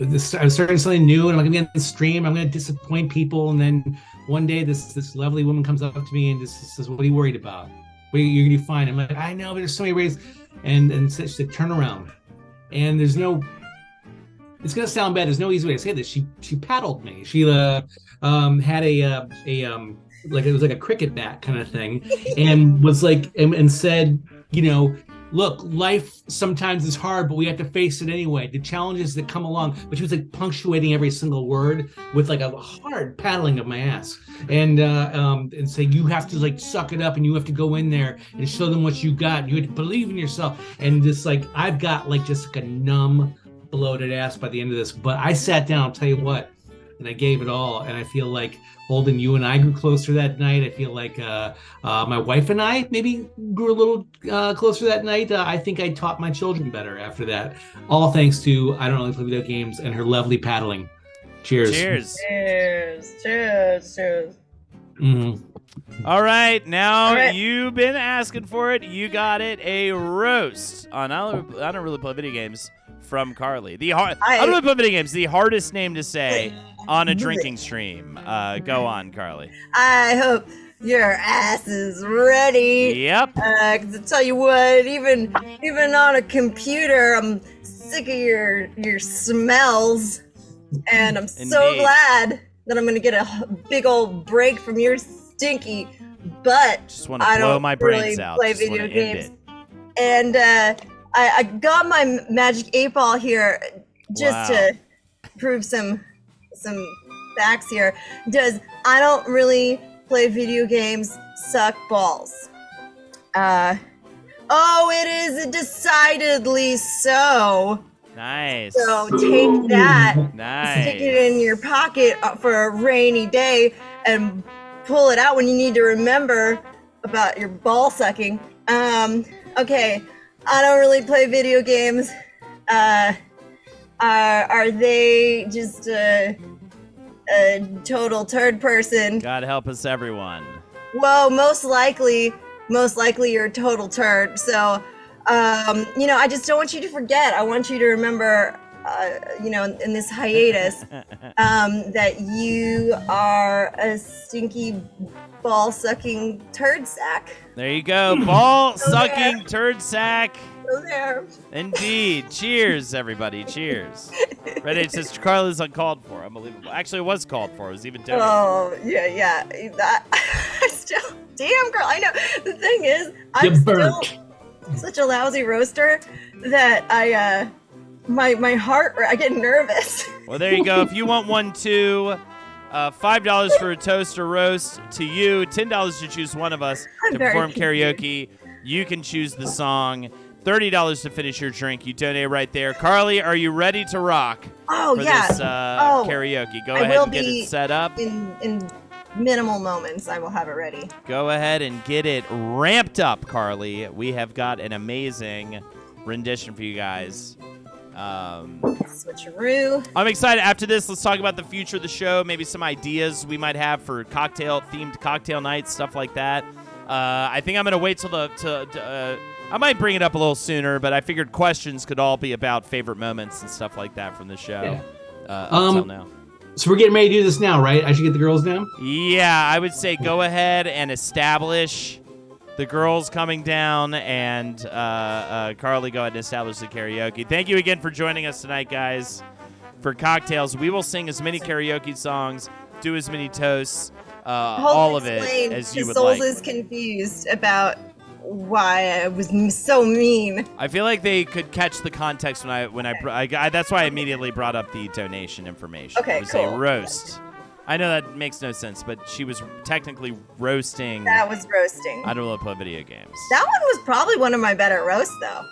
was starting something new, and I'm gonna be on the stream. I'm gonna disappoint people, and then one day this lovely woman comes up to me and just says, "What are you worried about? You're gonna be fine." I'm like, "I know, but there's so many ways." And she said, "Turn around." And there's no. It's gonna sound bad. There's no easy way to say this. She paddled me. She had a like it was like a cricket bat kind of thing, and was like and said, look, life sometimes is hard, but we have to face it anyway. The challenges that come along. But she was like punctuating every single word with like a hard paddling of my ass, and say you have to like suck it up, and you have to go in there and show them what you got. You have to believe in yourself, and just like I've got like just like a numb, bloated ass by the end of this. But I sat down. I'll tell you what, and I gave it all, and I feel like Holden, you and I grew closer that night. I feel like my wife and I maybe grew a little closer that night. I think I taught my children better after that. All thanks to I Don't Really Play Video Games and her lovely paddling. Cheers. Cheers. Cheers. Cheers. Cheers. Mm-hmm. All right, now you've been asking for it. You got it. A roast on I Don't Really Play Video Games from Carly. I Don't Really Play Video Games, the hardest name to say on a drinking stream. Go on, Carly. I hope your ass is ready. Yep. 'Cause I tell you what, even on a computer, I'm sick of your smells, and I'm so Indeed. glad that I'm gonna get a big old break from your stinky butt. Just want to blow my brains out. Play Just video wanna end games, it. and I got my magic 8-ball here just to prove some facts here. Does I Don't Really Play Video Games suck balls? It is decidedly so. Nice. So take that, Nice. stick it in your pocket for a rainy day, and pull it out when you need to remember about your ball sucking. Okay, I don't really play video games. Are they just a total turd person? God help us, everyone. Well, most likely you're a total turd. So, I just don't want you to forget. I want you to remember, in this hiatus, that you are a stinky ball-sucking turd sack. There you go. Ball-sucking turd sack. So there. Indeed. Cheers, everybody. Cheers. Ready? It says Carly's uncalled for. Unbelievable. Actually, it was called for. It was even donated. Oh, yeah. Damn, girl. I know. The thing is, I'm still such a lousy roaster that my heart, I get nervous. Well, there you go. If you want one too, $5 for a toast or roast to you, $10 to choose one of us to perform karaoke. You can choose the song. $30 to finish your drink. You donate right there. Carly, are you ready to rock for this karaoke? Go ahead and get it set up. In minimal moments, I will have it ready. Go ahead and get it ramped up, Carly. We have got an amazing rendition for you guys. Switcheroo. I'm excited. After this, let's talk about the future of the show, maybe some ideas we might have for themed cocktail nights, stuff like that. I think I'm going to wait till I might bring it up a little sooner, but I figured questions could all be about favorite moments and stuff like that from the show until now. So we're getting ready to do this now, right? I should get the girls down? Yeah, I would say go ahead and establish the girls coming down, and Carly, go ahead and establish the karaoke. Thank you again for joining us tonight, guys, for Cocktails. We will sing as many karaoke songs, do as many toasts, all of it as you would like. Souls is confused about why I was so mean. I feel like they could catch the context when I that's why I immediately brought up the donation information. Okay, It was cool. a roast. I know that makes no sense, but she was technically roasting. That was roasting. I don't really play video games. That one was probably one of my better roasts, though.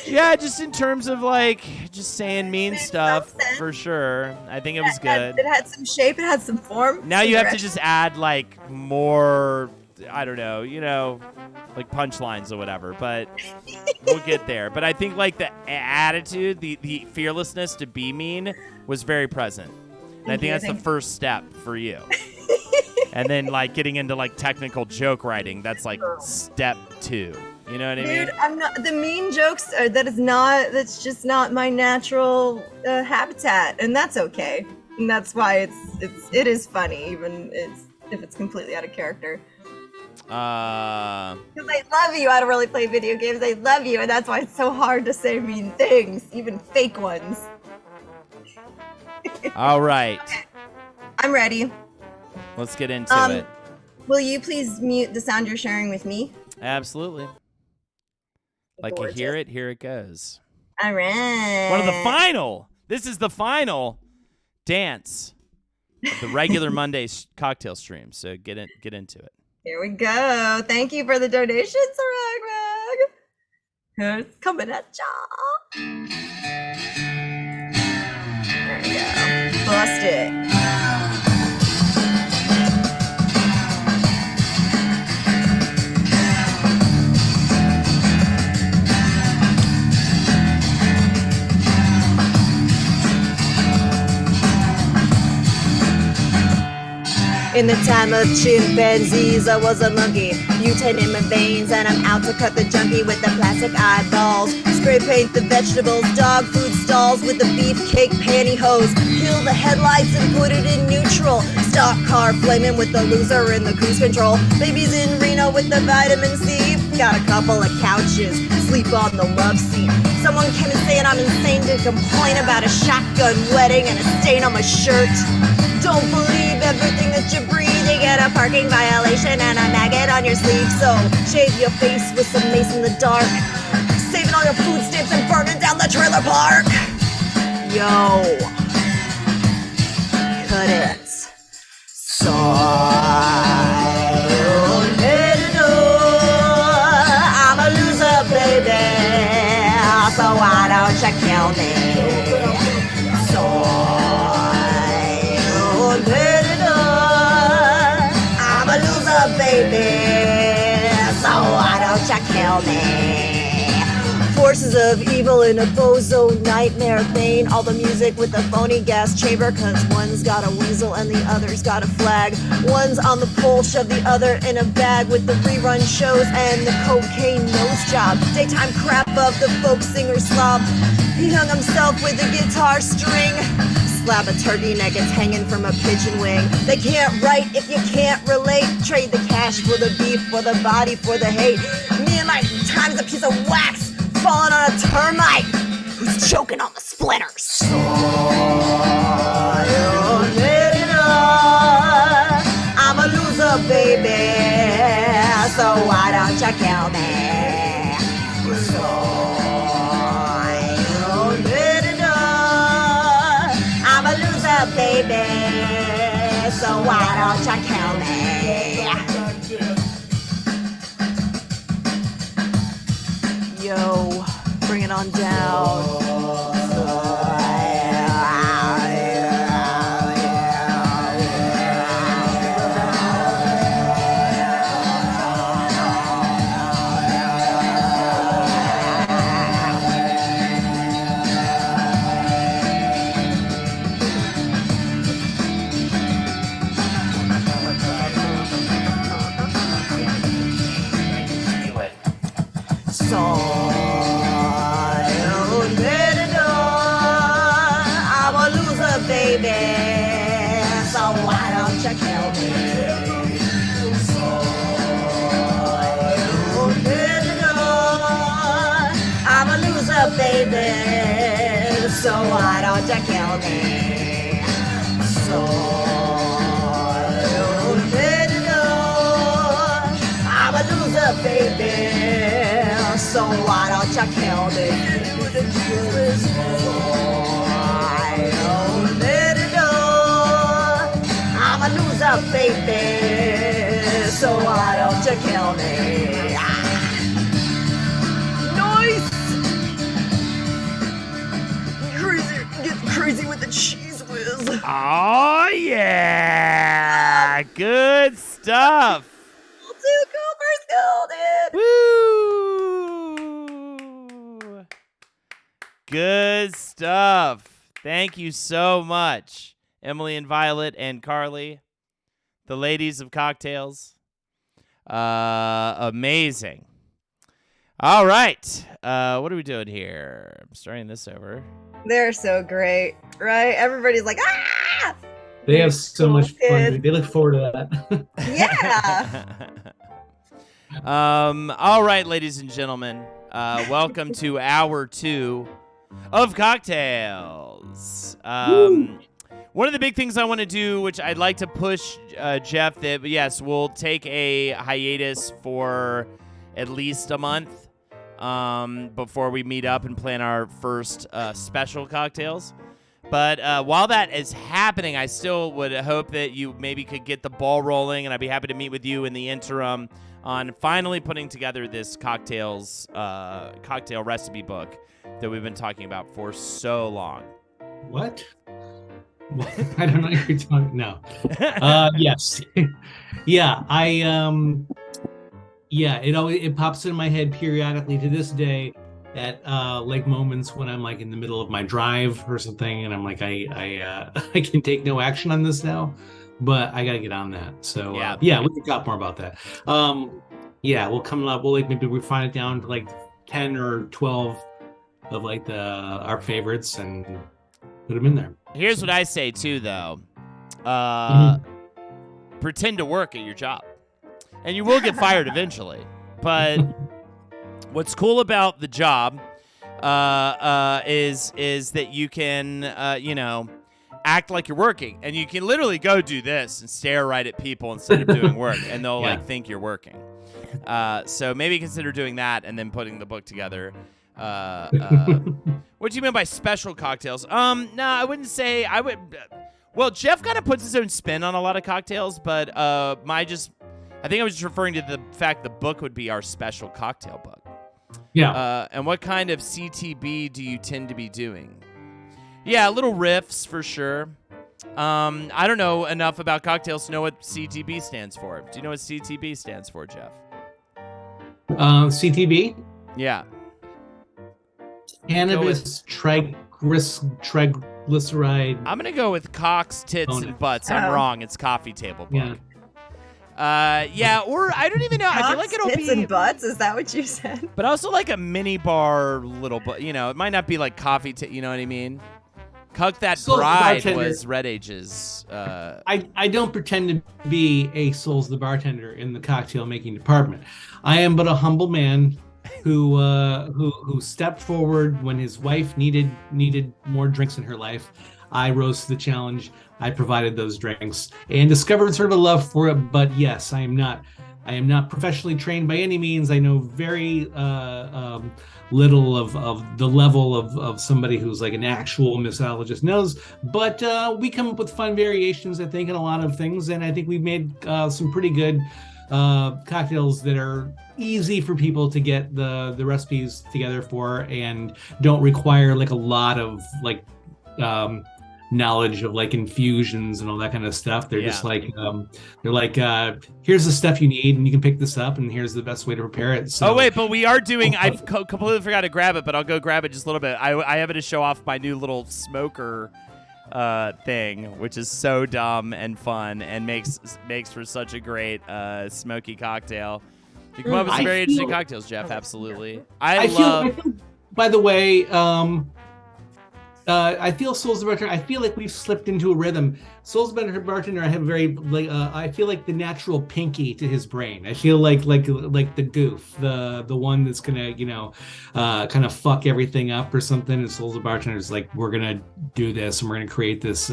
Yeah, just in terms of like just saying mean Made stuff some sense. for sure. I think it was good. It had some shape. It had some form. Now some you have to direction. just add like more, I don't know, like punchlines or whatever, but we'll get there. But I think like the attitude, the fearlessness to be mean was very present. And I think that's the first step for you. And then like getting into like technical joke writing, that's like step 2. You know what I mean? Dude, I'm not. The mean jokes are that's just not my natural habitat, and that's okay. And that's why it is funny, even if it's completely out of character. Because I love you. I don't really play video games. I love you, and that's why it's so hard to say mean things, even fake ones. All right. I'm ready. Let's get into it. Will you please mute the sound you're sharing with me? Absolutely. Like you hear it, here it goes. All right. One of the final. This is the final dance of the regular Monday cocktail stream. So get into it. Here we go. Thank you for the donations, Ragmag. It's coming at ya. There we go. Bust it. In the time of chimpanzees, I was a monkey. Butane in my veins, and I'm out to cut the junkie with the plastic eyeballs. Spray paint the vegetables, dog food stalls with the beefcake pantyhose. Kill the headlights and put it in neutral. Stock car flaming with the loser in the cruise control. Babies in Reno with the vitamin C. Got a couple of couches, sleep on the love seat. Someone came and saying I'm insane to complain about a shotgun wedding and a stain on my shirt. Don't believe everything that you breathe. You get a parking violation and a maggot on your sleeve. So shave your face with some mace in the dark. Saving all your food stamps and burning down the trailer park. Yo. Cut it. So I'm a loser, baby. So why don't you kill me? So I'm a loser, baby. So why don't you kill me? Forces of evil in a bozo nightmare bane. All the music with the phony gas chamber, cause one's got a weasel and the other's got a flag. One's on the pole, shove the other in a bag with the rerun shows and the cocaine nose job. Daytime crap of the folk singer slob. He hung himself with a guitar string. Slab of turkey nuggets hanging from a pigeon wing. They can't write if you can't relate. Trade the cash for the beef, for the body, for the hate. Me and my time's a piece of wax falling on a termite who's choking on the splinters. I'm a loser, baby. So why don't you kill me? I'm a loser, baby. So why don't you kill me? Yo, bring it on down. I'm a loser, baby. So why don't you kill me? I'm a loser, baby. So why don't you kill me? I'm a loser, baby. So why don't you kill me with a cheese whiz? I don't let it go. I'm a loser, baby. So why don't you kill me? Nice. Get crazy with the cheese whiz. Oh yeah, good stuff. Two Coopers golden. Woo! Good stuff. Thank you so much, Emily and Violet and Carly, the ladies of cocktails. Amazing. All right. What are we doing here? I'm starting this over. They're so great, right? Everybody's like, ah! They have so much fun. They look forward to that. Yeah. All right, ladies and gentlemen. Welcome to hour 2 of Cocktails. One of the big things I want to do, which I'd like to push, Jeff, that yes, we'll take a hiatus for at least a month before we meet up and plan our first special cocktails. But while that is happening, I still would hope that you maybe could get the ball rolling, and I'd be happy to meet with you in the interim on finally putting together this cocktail recipe book that we've been talking about for so long. What? I don't know what you're talking. No. Yes. Yeah. It pops in my head periodically to this day at like moments when I'm like in the middle of my drive or something, and I'm like, I can take no action on this now, but I gotta get on that. So we can talk more about that. We'll like maybe refine it down to like 10 or 12 of like our favorites and put them in there. Here's what I say too, though. Pretend to work at your job, and you will get fired eventually. But what's cool about the job is that you can act like you're working, and you can literally go do this and stare right at people instead of doing work, and they'll like think you're working. So maybe consider doing that and then putting the book together. What do you mean by special cocktails? No, I wouldn't say I would. Well, Jeff kind of puts his own spin on a lot of cocktails, but I think I was just referring to the fact the book would be our special cocktail book. Yeah. And what kind of CTB do you tend to be doing? Yeah, little riffs for sure. I don't know enough about cocktails to know what CTB stands for. Do you know what CTB stands for, Jeff? CTB? Yeah. Cannabis triglyceride. I'm going to go with cocks, tits, and butts. I'm wrong. It's coffee table book. Or I don't even know. I feel like it'll tits be and butts. Is that what you said? But also like a mini bar little, it might not be like coffee. You know what I mean? Cuck That Bride was Red Age's. I don't pretend to be a Souls the Bartender in the cocktail making department. I am but a humble man who stepped forward when his wife needed more drinks in her life. I rose to the challenge. I provided those drinks and discovered sort of a love for it. But yes, I am not professionally trained by any means. I know very little of the level of somebody who's like an actual mixologist knows. But we come up with fun variations, I think, in a lot of things. And I think we've made some pretty good cocktails that are easy for people to get the recipes together for and don't require like a lot of like knowledge of like infusions and all that kind of stuff. They're just like here's the stuff you need and you can pick this up and here's the best way to prepare it. So, oh wait, but we are doing I've completely forgot to grab it, but I'll go grab it just a little bit. I have it to show off my new little smoker thing, which is so dumb and fun and makes for such a great smoky cocktail. You come up with some very interesting cocktails, Jeff. Absolutely. I feel, by the way, I feel Souls of Bartender. I feel like we've slipped into a rhythm Soul's Bartender, I have very like I feel like the natural Pinky to his brain. I feel like the goof, the one that's gonna kind of fuck everything up or something. And Soul's Bartender is like, we're gonna do this and we're gonna create this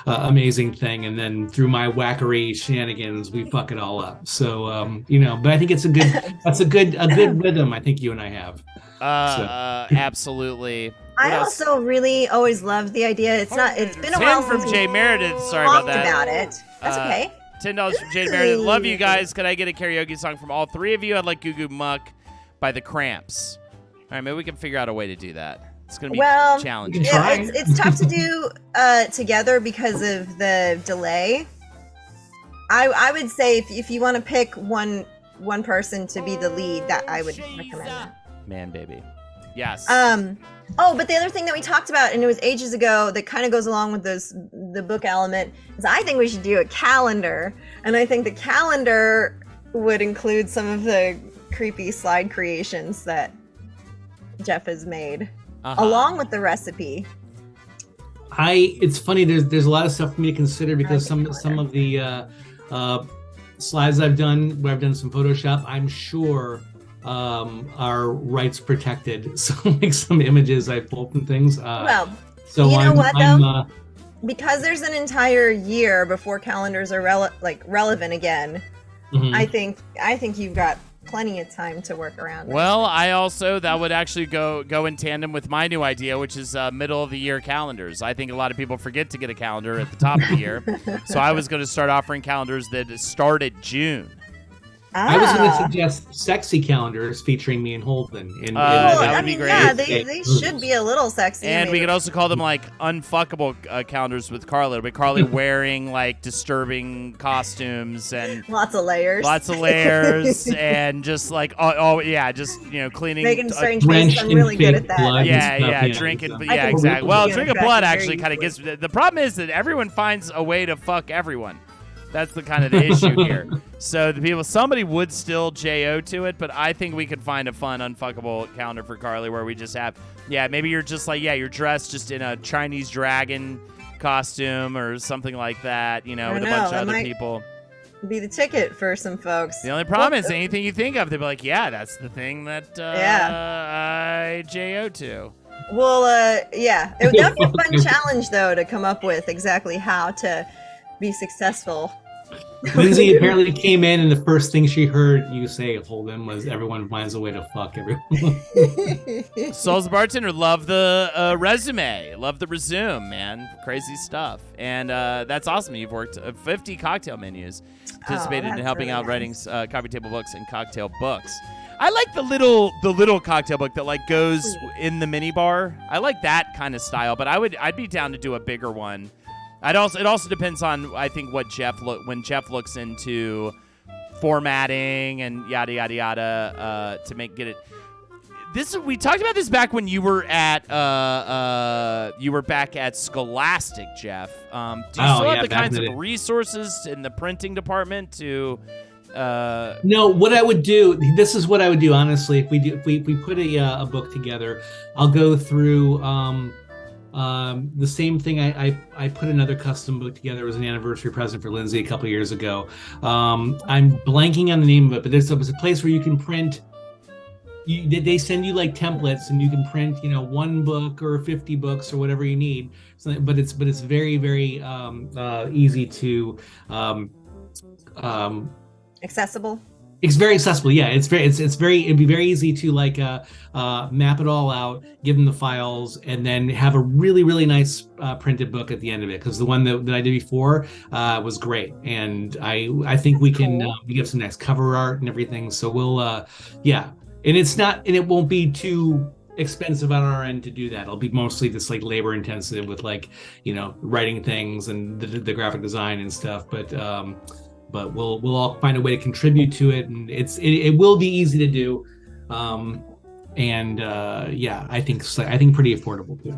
amazing thing, and then through my wackery shenanigans we fuck it all up. So but I think it's a good rhythm. I think you and I have. Absolutely. I also really always loved the idea. It's been a while from since Jay we Meredith. Sorry talked about that. About it. That's okay. $10 from Jay Meredith. Love you guys. Could I get a karaoke song from all three of you? I'd like Goo Goo Muck by the Cramps. All right, maybe we can figure out a way to do that. It's going to be challenging. Yeah, it's tough to do together because of the delay. I would say if you want to pick one person to be the lead, that I would recommend that. Man, baby. Yes. But the other thing that we talked about, and it was ages ago, that kind of goes along with the book element, is I think we should do a calendar, and I think the calendar would include some of the creepy slide creations that Jeff has made, along with the recipe. It's funny. There's a lot of stuff for me to consider because some of the slides I've done, where I've done some Photoshop, I'm sure are rights protected. So like some images I pulled from things. So you know what though? Because there's an entire year before calendars are relevant again. Mm-hmm. I think you've got plenty of time to work around. Well, that would actually go in tandem with my new idea, which is middle of the year calendars. I think a lot of people forget to get a calendar at the top of the year. So I was going to start offering calendars that start at June. I was going to suggest sexy calendars featuring me and Holden. That would be great. Yeah, they should be a little sexy. And we could also call them like unfuckable calendars with Carly. It'll be Carly wearing like disturbing costumes and lots of layers, and just like cleaning, making strange faces. I'm really good at that. Drinking. Yeah, exactly. Well, drinking blood actually kind of gets. The problem is that everyone finds a way to fuck everyone. That's the kind of the issue here. So somebody would still JO to it, but I think we could find a fun, unfuckable calendar for Carly where we just have, maybe you're just like, you're dressed just in a Chinese dragon costume or something like that, with a bunch of other people. Be the ticket for some folks. The only problem is anything you think of, they'll be like, that's the thing that I JO to. Well, that would be a fun challenge, though, to come up with exactly how to be successful. Lindsay apparently came in, and the first thing she heard you say, Holden, was everyone finds a way to fuck everyone. Soul's the Bartender, love the resume, love the resume, man, crazy stuff, and that's awesome. You've worked 50 cocktail menus, participated in helping out writing coffee table books and cocktail books. I like the little cocktail book that like goes in the mini bar. I like that kind of style, but I'd be down to do a bigger one. It also depends on, I think, what when Jeff looks into formatting and yada yada yada to get it. We talked about this back when you were back at Scholastic, Jeff. Do you still have the kinds of resources in the printing department to? No, what I would do. This is what I would do, honestly. If we put a book together, I'll go through. The same thing. I put another custom book together. It was an anniversary present for Lindsay a couple of years ago. I'm blanking on the name of it, but there's a place where you can print. They send you like templates, and you can print, one book or 50 books or whatever you need. So, but it's very very easy to accessible. It's very accessible. Yeah, it'd be very easy to like map it all out, give them the files, and then have a really, really nice printed book at the end of it. Because the one that I did before was great, and I think we can we get some nice cover art and everything. So we'll and it won't be too expensive on our end to do that. It'll be mostly just like labor intensive with like writing things and the graphic design and stuff, but we'll all find a way to contribute to it, and it will be easy to do, I think pretty affordable too.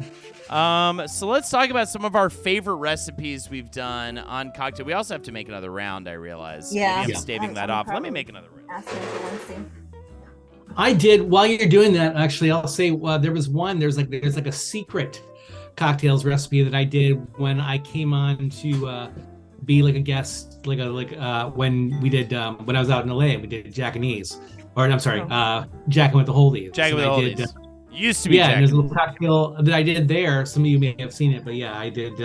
So let's talk about some of our favorite recipes we've done on Cocktail. We also have to make another round, I realize. Yeah. Maybe I'm staving that off. Let me make another round. I did. While you're doing that, actually, I'll say there's like a secret cocktails recipe that I did when I came on to be like a guest, when we did when I was out in LA. We did Jackanese, or I'm sorry, Jackin' with the Holdies. Jackin' with the Holdies. Used to be and there's a Jackin'. little cocktail that I did there. Some of you may have seen it, but yeah, I did.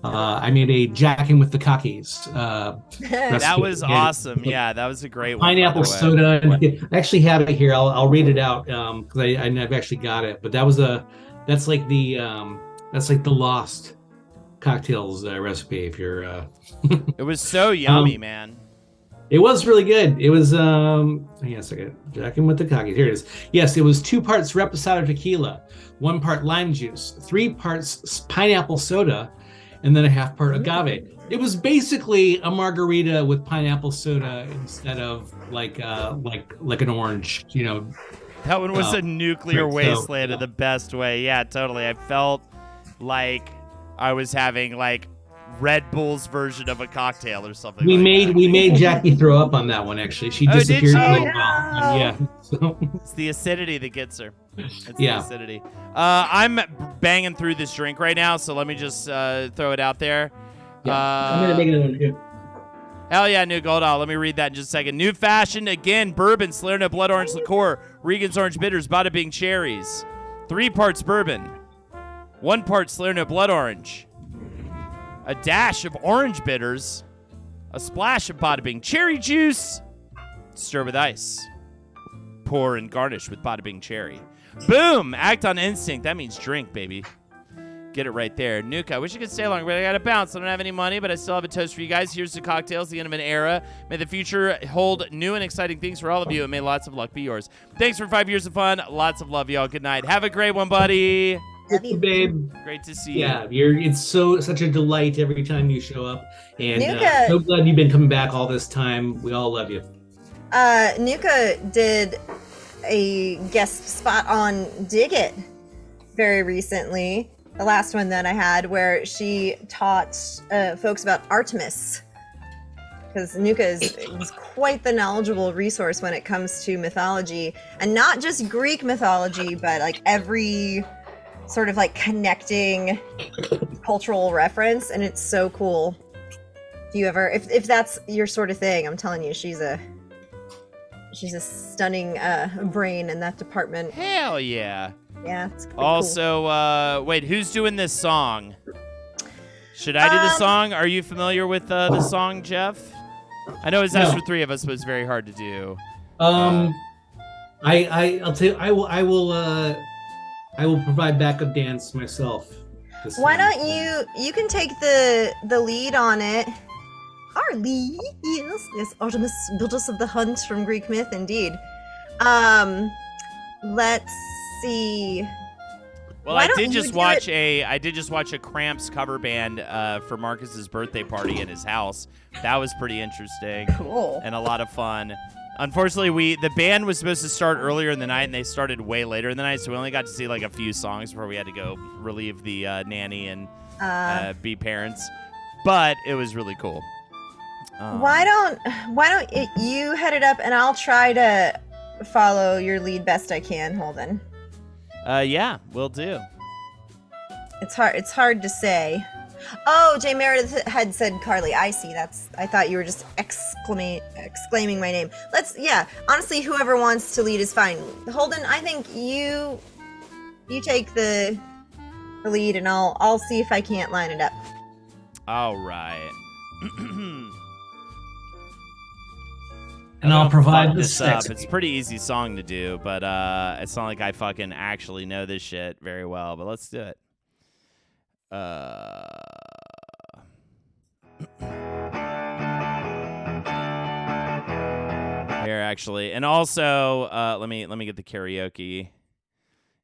I made a Jackin' with the Cockies. That was awesome. Yeah, that was a great one. Pineapple soda. I actually have it here. I'll read it out because I've actually got it. But that's like the Lost cocktails recipe. If you're, it was so yummy, man. It was really good. It was hang on a second. Jackin' with the Cockies. Here it is. Yes, it was 2 parts reposado tequila, 1 part lime juice, 3 parts pineapple soda, and then a half part agave. It was basically a margarita with pineapple soda instead of like an orange, That one was a nuclear so, wasteland in the best way. Yeah, totally. I felt like I was having like Red Bull's version of a cocktail or something. We that. made Jackie throw up on that one. Actually, she disappeared. Did she? For a while. Yeah. So. It's the acidity that gets her. It's Yeah. the acidity. I'm banging through this drink right now, so let me just throw it out there. Yeah. I'm gonna make another one too. Hell yeah, Nuke. Hold on. Let me read that in just a second. New fashion, again, bourbon, Salerno Blood Orange Liqueur, Regan's Orange Bitters, Bada Bing Cherries. 3 parts bourbon, 1 part Salerno Blood Orange, a dash of orange bitters, a splash of Bada Bing Cherry Juice, stir with ice, pour and garnish with Bada Bing Cherry. Boom! Act on instinct. That means drink, baby. Get it right there. Nuke, I wish I could stay longer, but I gotta bounce. I don't have any money, but I still have a toast for you guys. Here's the cocktails, the end of an era. May the future hold new and exciting things for all of you, and may lots of luck be yours. Thanks for 5 years of fun. Lots of love, y'all. Good night. Have a great one, buddy. Love you. Babe. Great to see you. Yeah, it's such a delight every time you show up, and Nuka. so glad you've been coming back all this time. We all love you. Nuka did a guest spot on Dig It very recently. The last one that I had, where she taught folks about Artemis, because Nuka is quite the knowledgeable resource when it comes to mythology, and not just Greek mythology, but like every sort of like connecting cultural reference, and it's so cool. If you ever, if that's your sort of thing, I'm telling you, she's a stunning brain in that department. Hell yeah. Yeah. It's pretty Also, wait, who's doing this song? Should I do the song? Are you familiar with the song, Jeff? I know it's asked for 3 of us, but it's very hard to do. I'll tell you, I will provide backup dance myself. Why don't you can take the lead on it. Our lead, yes, Artemis, goddess of the hunt from Greek myth, indeed. Let's see. Well, I did just watch a Cramps cover band for Marcus's birthday party at his house. That was pretty interesting. Cool. And a lot of fun. Unfortunately, the band was supposed to start earlier in the night, and they started way later in the night, so we only got to see like a few songs before we had to go relieve the nanny and be parents. But it was really cool. Why don't you head it up, and I'll try to follow your lead best I can, Holden. Yeah, will do. It's hard to say. Oh, Jay Meredith had said Carly. I see. I thought you were just exclaiming my name. Honestly, whoever wants to lead is fine. Holden, I think you take the lead, and I'll see if I can't line it up. All right. And I'll provide this up. It's a pretty easy song to do, but it's not like I fucking actually know this shit very well. But let's do it. Here, actually, and also, let me get the karaoke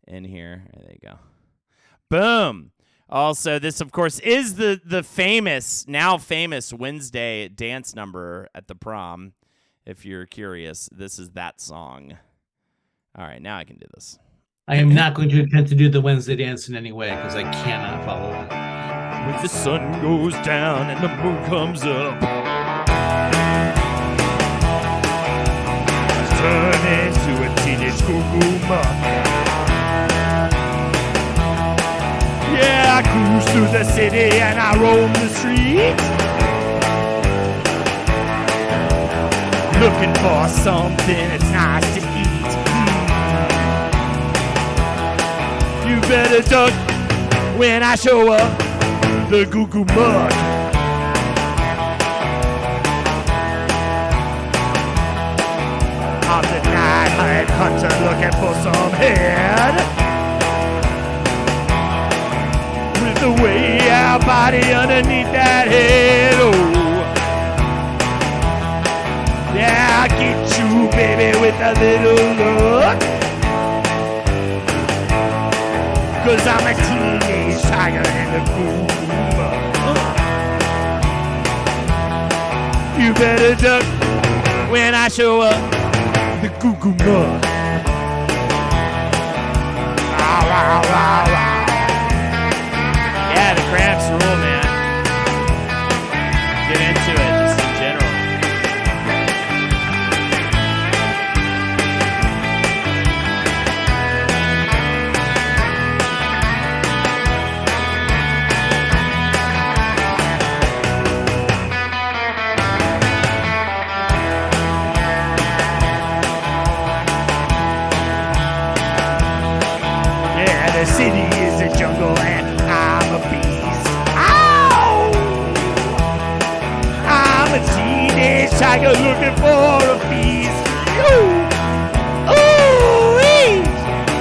in here. There you go. Boom. Also, this, of course, is the now famous Wednesday dance number at the prom. If you're curious, this is that song. All right, now I can do this. I am not going to attempt to do the Wednesday dance in any way because I cannot follow that. When the sun goes down and the moon comes up, turn into a teenage cuckoo moth. Yeah, cruise through the city and I roam the streets, looking for something that's nice to eat. You better duck when I show up, the Goo Goo Mug. I'm the night hunter looking for some head. With the way our body underneath that head, oh. Yeah, I'll get you, baby, with a little look. 'Cause I'm a teenage tiger in the groove. You better duck when I show up, the Goo Goo Mug. Yeah, the Cramps rule, man. Get into it, just in general. Yeah, the city is a jungle and I'm a beast. Ow! I'm a teenage tiger looking for a feast. Ooh-wee!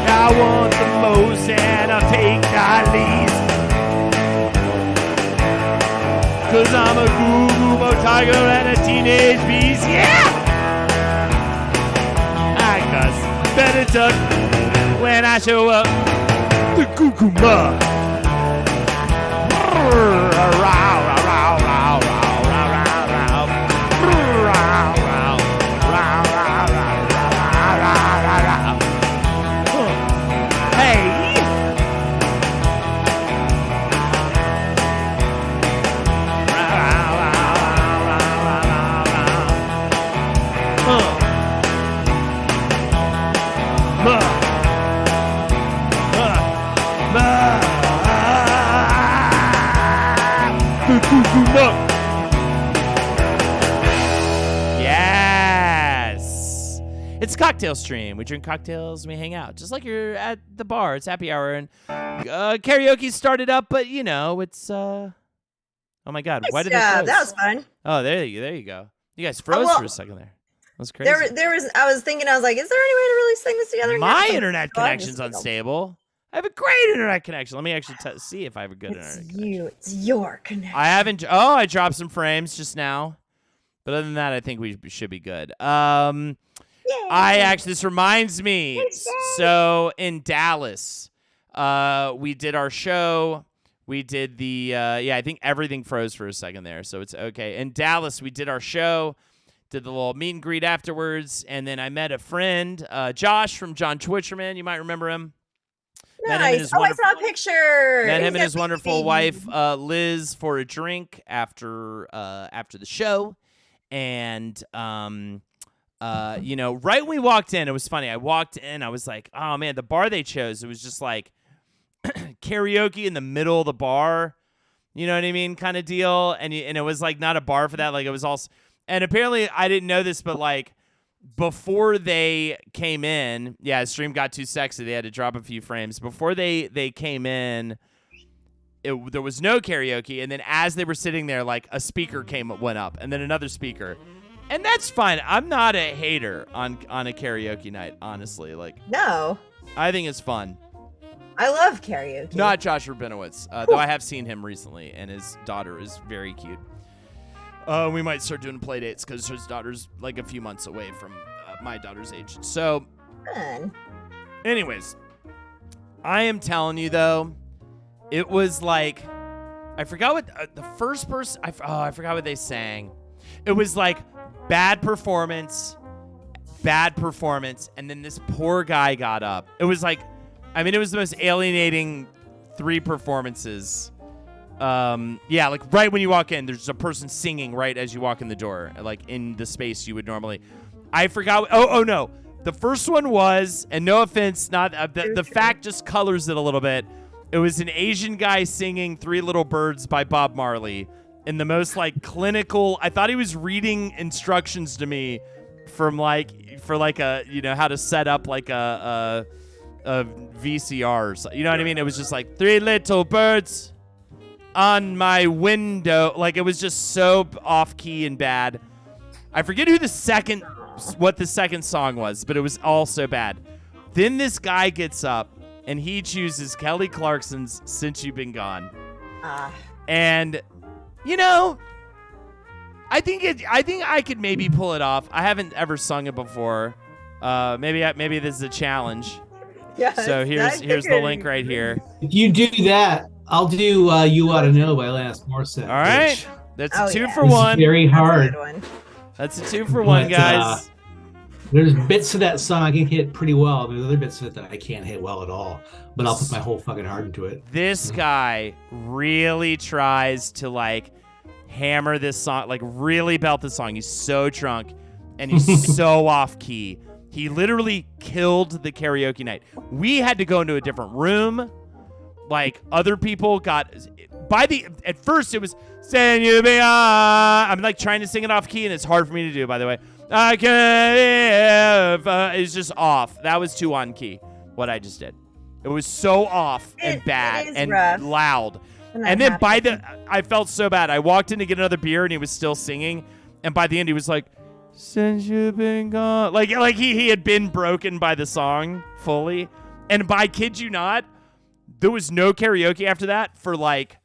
I want the most and I'll take the least. 'Cause I'm a Goo Goo Mo tiger and a teenage beast. Yeah! I cuss. Better duck when I show up, the Goo Goo Mug. Hey! Yes! It's Cocktail Stream. We drink cocktails and we hang out. Just like you're at the bar. It's happy hour. And karaoke started up, but you know, it's oh my god. Why did Yeah, froze? that was fun. Oh, there you go. You guys froze well, for a second there. That was crazy. There was. I was thinking. I was like, is there any way to really sing this together? My Like, internet oh, I connection's just- unstable. I have a great internet connection. Let me actually see if I have a good internet connection. It's your connection. I haven't. Oh, I dropped some frames just now. But other than that, I think we should be good. I actually, this reminds me. So in Dallas, we did our show. We did the, I think everything froze for a second there. So it's okay. In Dallas, we did our show, did the little meet and greet afterwards. And then I met a friend, Josh from John Twitcherman. You might remember him. Nice. Oh, I saw a picture. Met him and his wonderful wife, Liz, for a drink after the show. And, right when we walked in, it was funny. I walked in, I was like, oh, man, the bar they chose, it was just like karaoke in the middle of the bar. You know what I mean? Kind of deal. And it was like not a bar for that. Like it was all. And apparently I didn't know this, but like before they came in, the stream got too sexy. They had to drop a few frames. Before they came in, there was no karaoke. And then as they were sitting there, like a speaker went up and then another speaker. And that's fine. I'm not a hater on a karaoke night, honestly. Like, No. I think it's fun. I love karaoke. Not Josh Rabinowitz, though I have seen him recently, and his daughter is very cute. We might start doing play dates because his daughter's like a few months away from my daughter's age. So, Fun. anyways, I am telling you though, it was like I forgot what the first person. I forgot what they sang. It was like bad performance, and then this poor guy got up. It was like, I mean, it was the most alienating 3 performances. Like right when you walk in, there's a person singing right as you walk in the door, like in the space you would normally. I forgot. Oh no, the first one was, and no offense, not the fact just colors it a little bit. It was an Asian guy singing Three Little Birds by Bob Marley in the most like clinical. I thought he was reading instructions to me for like a, you know, how to set up like a VCR or so, you know what I mean? It was just like three little birds on my window. Like it was just so off key and bad. I forget what the second song was, but it was all so bad. Then this guy gets up and he chooses Kelly Clarkson's Since You've Been Gone. And you know, I think I could maybe pull it off. I haven't ever sung it before. Maybe this is a challenge. Yeah. So here's the link right here. If you do that, I'll do "You Ought to Know" by Alanis Morissette. All right, that's a 2 for It's 1. very hard. That's a 2 for 1, guys. There's bits of that song I can hit pretty well. There's other bits of it that I can't hit well at all. But I'll put my whole fucking heart into it. This guy really tries to like hammer this song, like really belt the song. He's so drunk and he's so off key. He literally killed the karaoke night. We had to go into a different room. Like other people got at first it was saying you be I'm like trying to sing it off key and it's hard for me to do, by the way. I can't it's just off. That was too on key, what I just did. It was so off and bad and rough. loud. And then I felt so bad. I walked in to get another beer and he was still singing. And by the end he was like, since you've been gone. Like he had been broken by the song fully. And by kid you not, there was no karaoke after that for like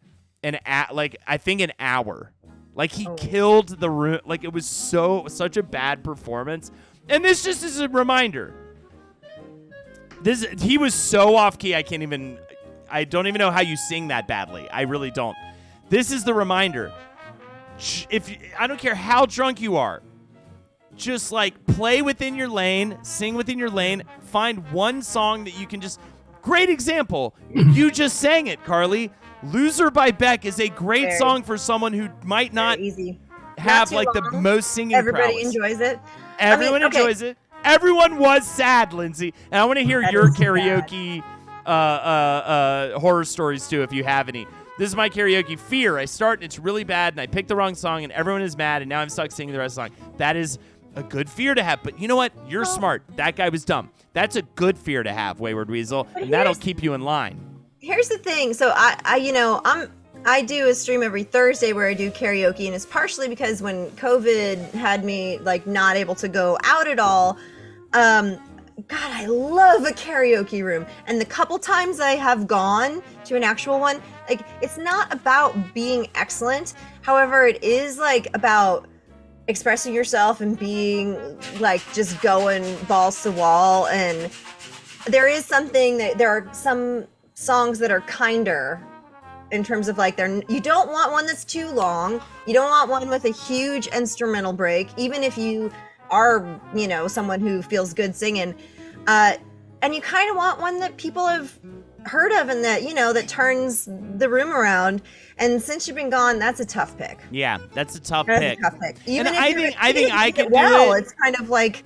I think an hour. Like he killed the room. Like it was such a bad performance. And this just is a reminder. He was so off key. I don't even know how you sing that badly. I really don't. This is the reminder. I don't care how drunk you are. Just like play within your lane, sing within your lane, find one song that you can just. Great example. You just sang it, Carly. Loser by Beck is a great song for someone who might not have like the most singing Everybody prowess. enjoys it. Everyone enjoys it. Everyone was sad, Lindsay. And I want to hear your karaoke horror stories too, if you have any. This is my karaoke fear. I start and it's really bad and I pick the wrong song and everyone is mad and now I'm stuck singing the rest of the song. That is a good fear to have. But you know what? You're smart. That guy was dumb. That's a good fear to have, Wayward Weasel, and that'll keep you in line. Here's the thing. So I do a stream every Thursday where I do karaoke, and it's partially because when COVID had me like not able to go out at all, God, I love a karaoke room. And the couple times I have gone to an actual one, like it's not about being excellent. However, it is like about expressing yourself and being like just going balls to wall. And there is something that there are some songs that are kinder in terms of like you don't want one that's too long. You don't want one with a huge instrumental break, even if you are, someone who feels good singing. And you kind of want one that people have heard of and that, that turns the room around. And Since You've Been Gone, that's a tough pick. Yeah, that's a tough pick. Even and if I think I could do it. It's kind of like,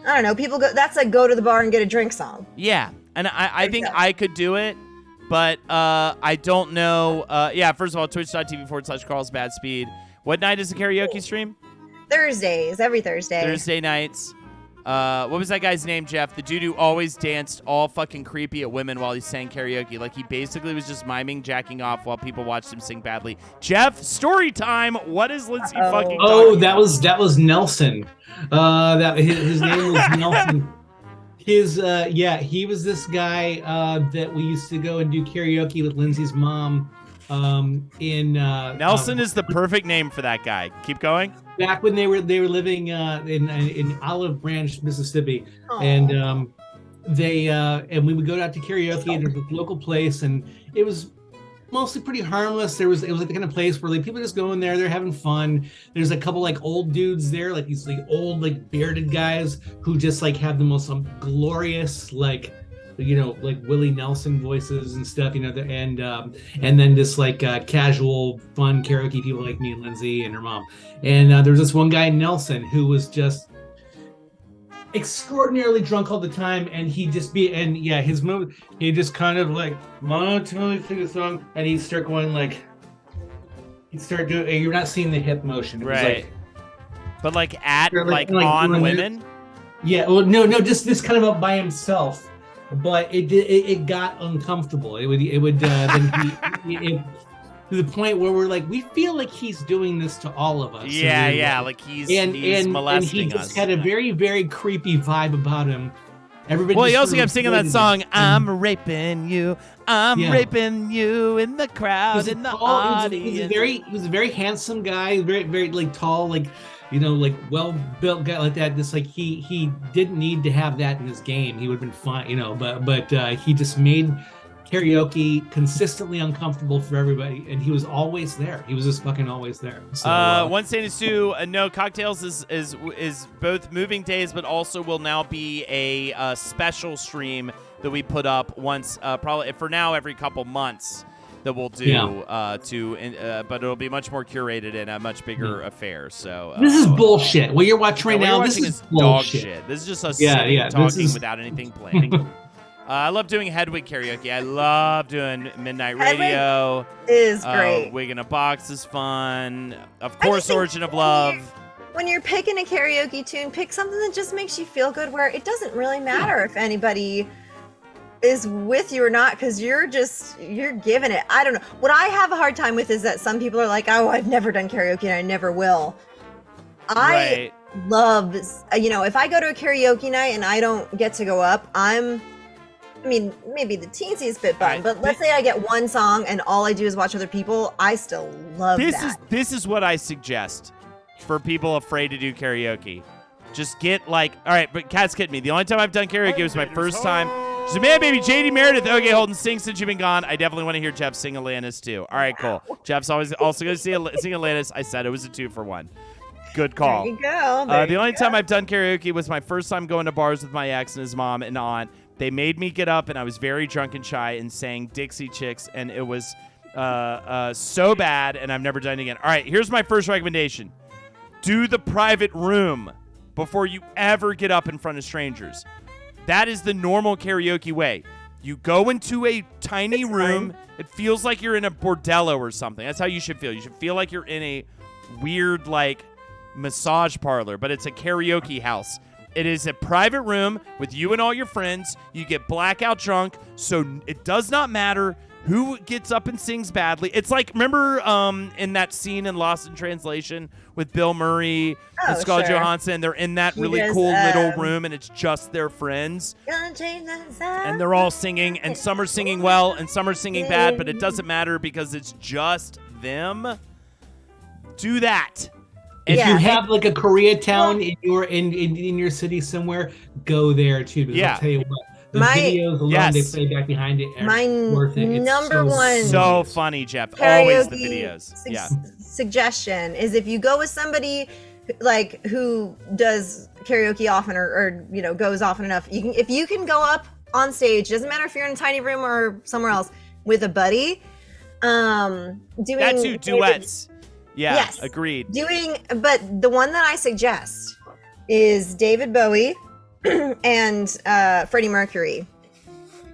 I don't know, people go, that's like go to the bar and get a drink song. Yeah, and I think I could do it, but I don't know. First of all, twitch.tv/CarlsBadSpeed. What night is the karaoke stream? Thursdays, every Thursday. Thursday nights. What was that guy's name, Jeff? The dude who always danced all fucking creepy at women while he sang karaoke. Like he basically was just miming jacking off while people watched him sing badly. Jeff, story time. What is Lindsay fucking talking that was Nelson. His name was Nelson. He was this guy that we used to go and do karaoke with Lindsay's mom. Nelson is the perfect name for that guy. Keep going. Back when they were living in Olive Branch, Mississippi. Aww. And we would go out to karaoke at a local place, and it was mostly pretty harmless. It was like the kind of place where like people just go in there, they're having fun. There's a couple like old dudes there, like these like old like bearded guys who just like have the most glorious like Willie Nelson voices and stuff, and then just like casual fun karaoke people like me and Lindsay and her mom. And there was this one guy, Nelson, who was just extraordinarily drunk all the time, and his move, he just kind of like monotonely sing a song, and he'd start going like, you're not seeing the hip motion. It was Right. like, But like like on doing women. yeah, well, no, just this kind of up by himself, but it got uncomfortable. It would then to the point where we're like, we feel like he's doing this to all of us. Yeah, like he's molesting and he just us. had a very, very creepy vibe about him. Everybody. Well, he just also sort of kept singing that avoided song, him. I'm raping you, I'm raping you in the He crowd, was in the he audience. was a very handsome guy, very, very like tall, like, like well-built guy like that. Just like he didn't need to have that in his game. He would have been fine, but he just made karaoke consistently uncomfortable for everybody, and he was always there. He was just fucking always there. So, One Saint Stu, no, Cocktails is both moving days, but also will now be a special stream that we put up once, probably for now every couple months that we'll do but it'll be much more curated and a much bigger affair. So this is bullshit. What you're watching right now, this is dog bullshit. shit. This is just us sitting and this talking is- without anything planned. I love doing Hedwig karaoke. I love doing Midnight Radio. Is great. Wig in a Box is fun. Of I course, just think Origin of Love. When you're picking a karaoke tune, pick something that just makes you feel good, where it doesn't really matter if anybody is with you or not, because you're giving it. I don't know. What I have a hard time with is that some people are like, oh, I've never done karaoke and I never will. I love, if I go to a karaoke night and I don't get to go up, maybe the teensiest bit bummed, but let's say I get one song and all I do is watch other people, I still love that. This is what I suggest for people afraid to do karaoke. Just get all right, but Cat's kidding me. The only time I've done karaoke was my first time. So, man, baby, JD Meredith. Okay, Holden, sing Since You've Been Gone. I definitely want to hear Jeff sing Atlantis, too. All right, cool. Jeff's also going to sing Atlantis. I said it was a 2-for-1. Good call. There you go. The only time I've done karaoke was my first time going to bars with my ex and his mom and aunt. They made me get up, and I was very drunk and shy and sang Dixie Chicks, and it was so bad, and I've never done it again. All right, here's my first recommendation. Do the private room before you ever get up in front of strangers. That is the normal karaoke way. You go into a tiny room. It feels like you're in a bordello or something. That's how you should feel. You should feel like you're in a weird, massage parlor, but it's a karaoke house. It is a private room with you and all your friends. You get blackout drunk, so it does not matter who gets up and sings badly. It's like, remember in that scene in Lost in Translation with Bill Murray and Scarlett Johansson? They're in that really cool little room, and it's just their friends. And they're all singing, and some are singing well, and some are singing bad, but it doesn't matter because it's just them. Do that. If you have a Koreatown in your city somewhere, go there too. Because I'll tell you what, the videos alone they play back behind it are worth it. It's number one so funny, Jeff. Always the videos. Suggestion is, if you go with somebody who does karaoke often or goes often enough, if you can go up on stage, doesn't matter if you're in a tiny room or somewhere else, with a buddy, doing that too, duets. Yeah, yes, agreed. But the one that I suggest is David Bowie and Freddie Mercury,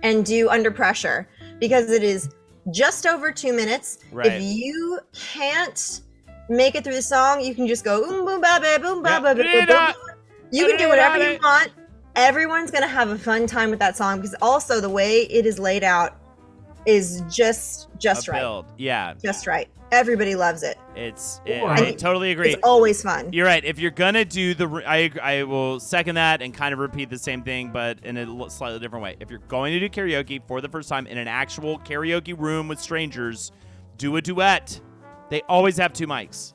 and do Under Pressure, because it is just over 2 minutes. Right. If you can't make it through the song, you can just go boom ba ba boom ba ba ba boom. You can do whatever you want. Everyone's gonna have a fun time with that song, because also the way it is laid out is just right. Build. Yeah, just right. Everybody loves it. I totally agree. It's always fun. You're right. If you're gonna do I will second that and kind of repeat the same thing, but in a slightly different way. If you're going to do karaoke for the first time in an actual karaoke room with strangers, do a duet. They always have 2 mics,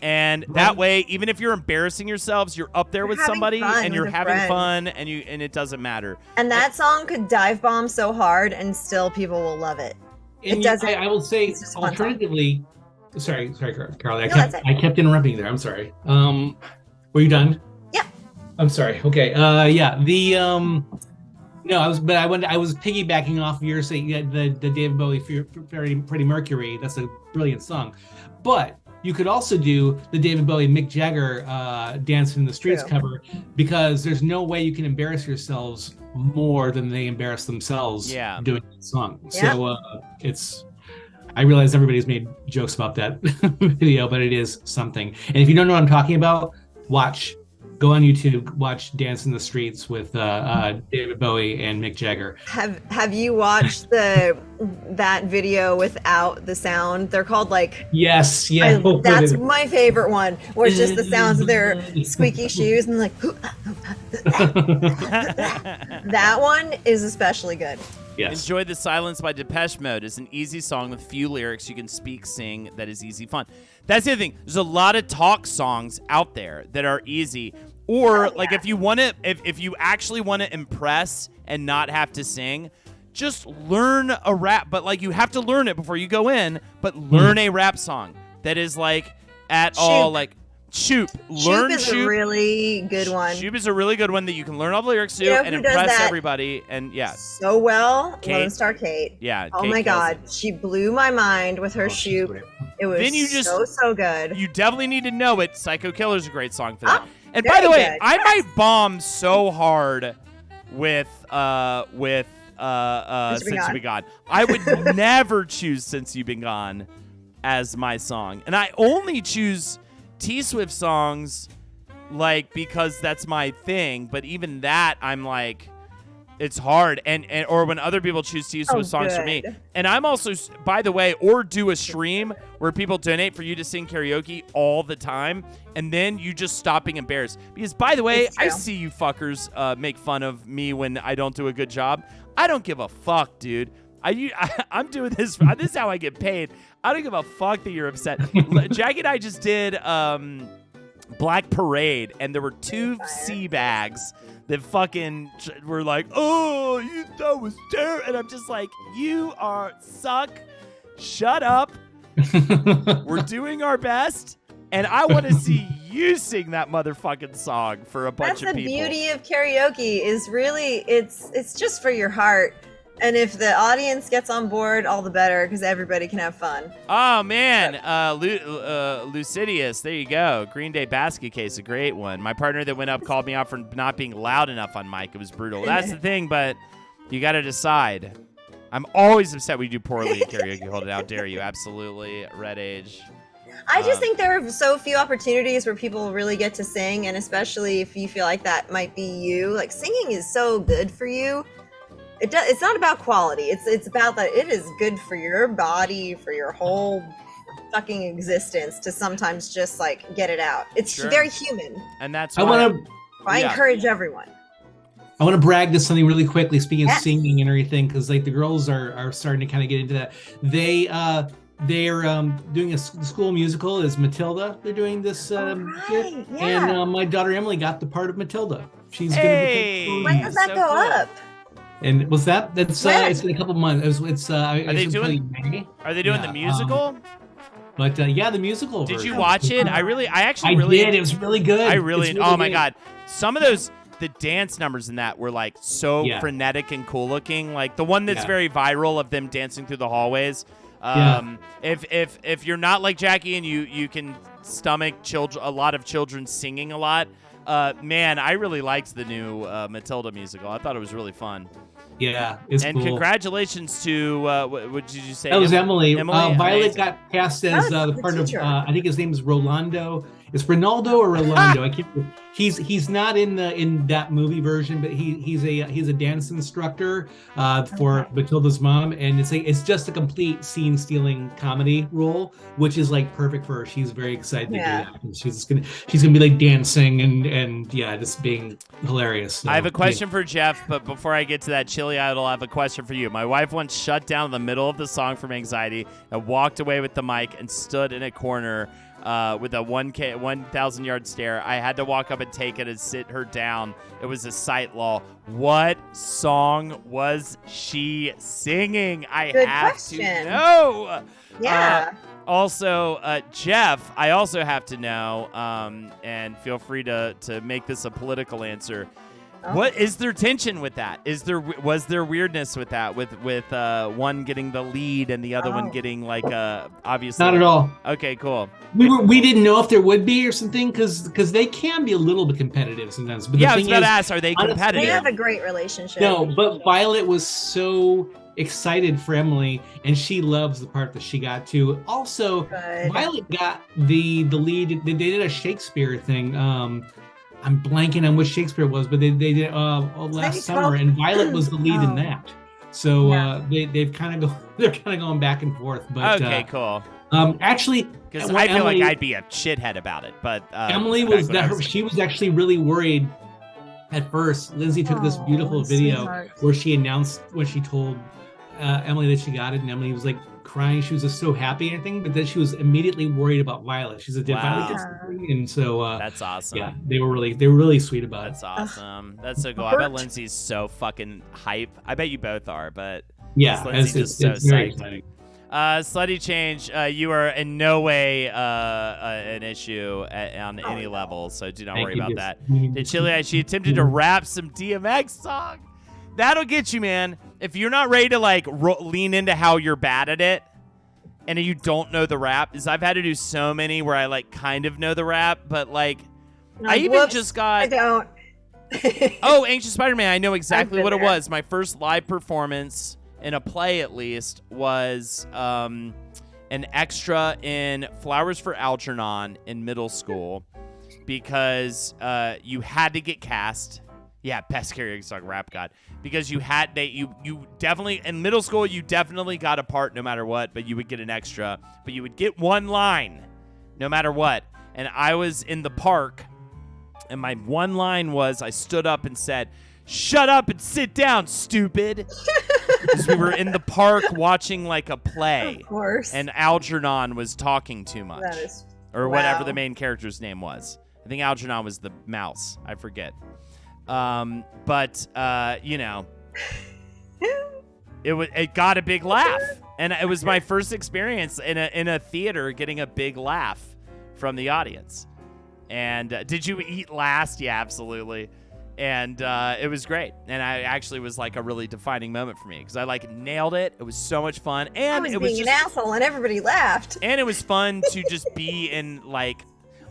and that way, even if you're embarrassing yourselves, you're up there with somebody and you're having fun, and it doesn't matter. And that song could dive bomb so hard, and still people will love it. It doesn't. I will say, alternatively. Sorry, Carl. I kept interrupting there. I'm sorry. Were you done? Yeah. I'm sorry. Okay. Yeah. No, I was piggybacking off of your saying the David Bowie Freddie Mercury. That's a brilliant song, but you could also do the David Bowie Mick Jagger Dancing in the Streets cover, because there's no way you can embarrass yourselves more than they embarrass themselves doing the song. So I realize everybody's made jokes about that video, but it is something. And if you don't know what I'm talking about, go on YouTube, watch Dance in the Streets with David Bowie and Mick Jagger. Have you watched that video without the sound? They're called like... Yes, yeah. That's my favorite one, where it's just the sounds of their squeaky shoes and like... That one is especially good. Yes. Enjoy the Silence by Depeche Mode. It's an easy song with few lyrics you can speak, sing, that is easy fun. That's the other thing. There's a lot of talk songs out there that are easy. Or like if you actually want to impress and not have to sing, just learn a rap. But like you have to learn it before you go in. But learn a rap song that is like all like Shoop. Learn Shoop is a really good one. Shoop is a really good one that you can learn all the lyrics to and impress everybody. And so well, Kate. Lone Star Kate. Yeah. Oh Kate my God, she blew my mind with her Shoop. It was so good. You definitely need to know it. Psycho Killer's a great song for that. And by the way, I might bomb so hard with Since You've Been Gone. I would never choose Since You've Been Gone as my song, and I only choose T-Swift songs like because that's my thing. But even that, I'm like, it's hard, and or when other people choose T-Swift songs for me. And I'm also, by the way, or do a stream where people donate for you to sing karaoke all the time, and then you just stop being embarrassed. Because, by the way, I see you fuckers make fun of me when I don't do a good job. I don't give a fuck, dude. I'm doing this. This is how I get paid. I don't give a fuck that you're upset. Jackie and I just did Black Parade, and there were 2 sea bags that fucking were like, oh, you thought was terrible. And I'm just like, you suck. Shut up. We're doing our best. And I want to see you sing that motherfucking song for a bunch of people. That's the beauty of karaoke is really, it's just for your heart. And if the audience gets on board, all the better, because everybody can have fun. Oh, man. Lucidius, there you go. Green Day Basket Case, a great one. My partner that went up called me out for not being loud enough on mic. It was brutal. That's the thing, but you got to decide. I'm always upset when you do poorly at karaoke. Hold it out, dare you. Absolutely. Red Age. I just think there are so few opportunities where people really get to sing, and especially if you feel like that might be you. Like, singing is so good for you. It's not about quality. It's about that it is good for your body, for your whole fucking existence to sometimes just like get it out. It's very human. And that's why I encourage everyone. I want to brag to something really quickly. Speaking of singing and everything, because like the girls are starting to kind of get into that. They're doing a school musical is Matilda. They're doing this and my daughter Emily got the part of Matilda. She's gonna when does that go up? And was that's it's in a couple months. Are they doing the musical? But the musical. Did version. You watch it? I did. It was really good. Oh my God, some of the dance numbers in that were like so frenetic and cool looking. Like the one that's very viral of them dancing through the hallways. If you're not like Jackie and you can stomach a lot of children singing a lot. Man, I really liked the new Matilda musical. I thought it was really fun. Yeah, it's and cool. Congratulations to what did you say? That was Emily. Emily? Violet got cast as the part of. I think his name is Rolando. It's Ronaldo or Rolando. I can't. He's not in that movie version, but he's a dance instructor for Matilda's mom, and it's just a complete scene stealing comedy role, which is like perfect for her. She's very excited to do that. And she's gonna be like dancing and just being hilarious. So, I have a question for Jeff, but before I get to that, Chili Idol, I have a question for you. My wife once shut down in the middle of the song from anxiety and walked away with the mic and stood in a corner. With a 1,000-yard stare. I had to walk up and take it and sit her down. It was a sight law. What song was she singing? Good have question. to know. Yeah. Also, Jeff, I also have to know, and feel free to make this a political answer. What is there tension with that? Was there weirdness with that? With one getting the lead and the other one getting like obviously not at all. Okay, cool. We didn't know if there would be or something because they can be a little bit competitive sometimes. But yeah, the I was thing about is, to ask, are they competitive? They have a great relationship. No, but Violet was so excited for Emily, and she loves the part that she got to. Also, Good. Violet got the lead. They did a Shakespeare thing. I'm blanking on which Shakespeare it was, but they did last summer, and Violet was the lead in that. So they're kind of going back and forth. But okay, cool. Actually, because I feel like I'd be a shithead about it, but Emily she was actually really worried at first. Lindsay took this beautiful video where she announced when she told Emily that she got it, and Emily was like crying. She was just so happy and everything, but then she was immediately worried about Violet. She said, "Did Violet get something?" And so that's awesome. Yeah, they were really sweet about it. That's awesome. That's so cool. I bet Lindsay's so fucking hype. I bet you both are, but yeah, Lindsay it's so very psyched. exciting. Slutty Change, you are in no way an issue on any level, so do not worry about that. Did Chili, she attempted to rap some DMX song. That'll get you, man. If you're not ready to like lean into how you're bad at it, and you don't know the rap, is I've had to do so many where I like kind of know the rap, but like I even just got. I don't. Oh, Anxious Spider-Man! I know exactly what it was. My first live performance in a play, at least, was an extra in Flowers for Algernon in middle school because you had to get cast. Yeah, best karaoke song, Rap God. Because you definitely, in middle school, you definitely got a part no matter what, but you would get an extra. But you would get one line no matter what. And I was in the park, and my one line was, I stood up and said, "Shut up and sit down, stupid." Because we were in the park watching like a play. Of course. And Algernon was talking too much. That is, or whatever the main character's name was. I think Algernon was the mouse. I forget. But you know, it got a big laugh, and it was my first experience in a theater getting a big laugh from the audience. And did you eat last? Yeah, absolutely. And it was great, and I actually was like a really defining moment for me because I like nailed it. It was so much fun, and I was being an asshole, and everybody laughed. And it was fun to just be in like.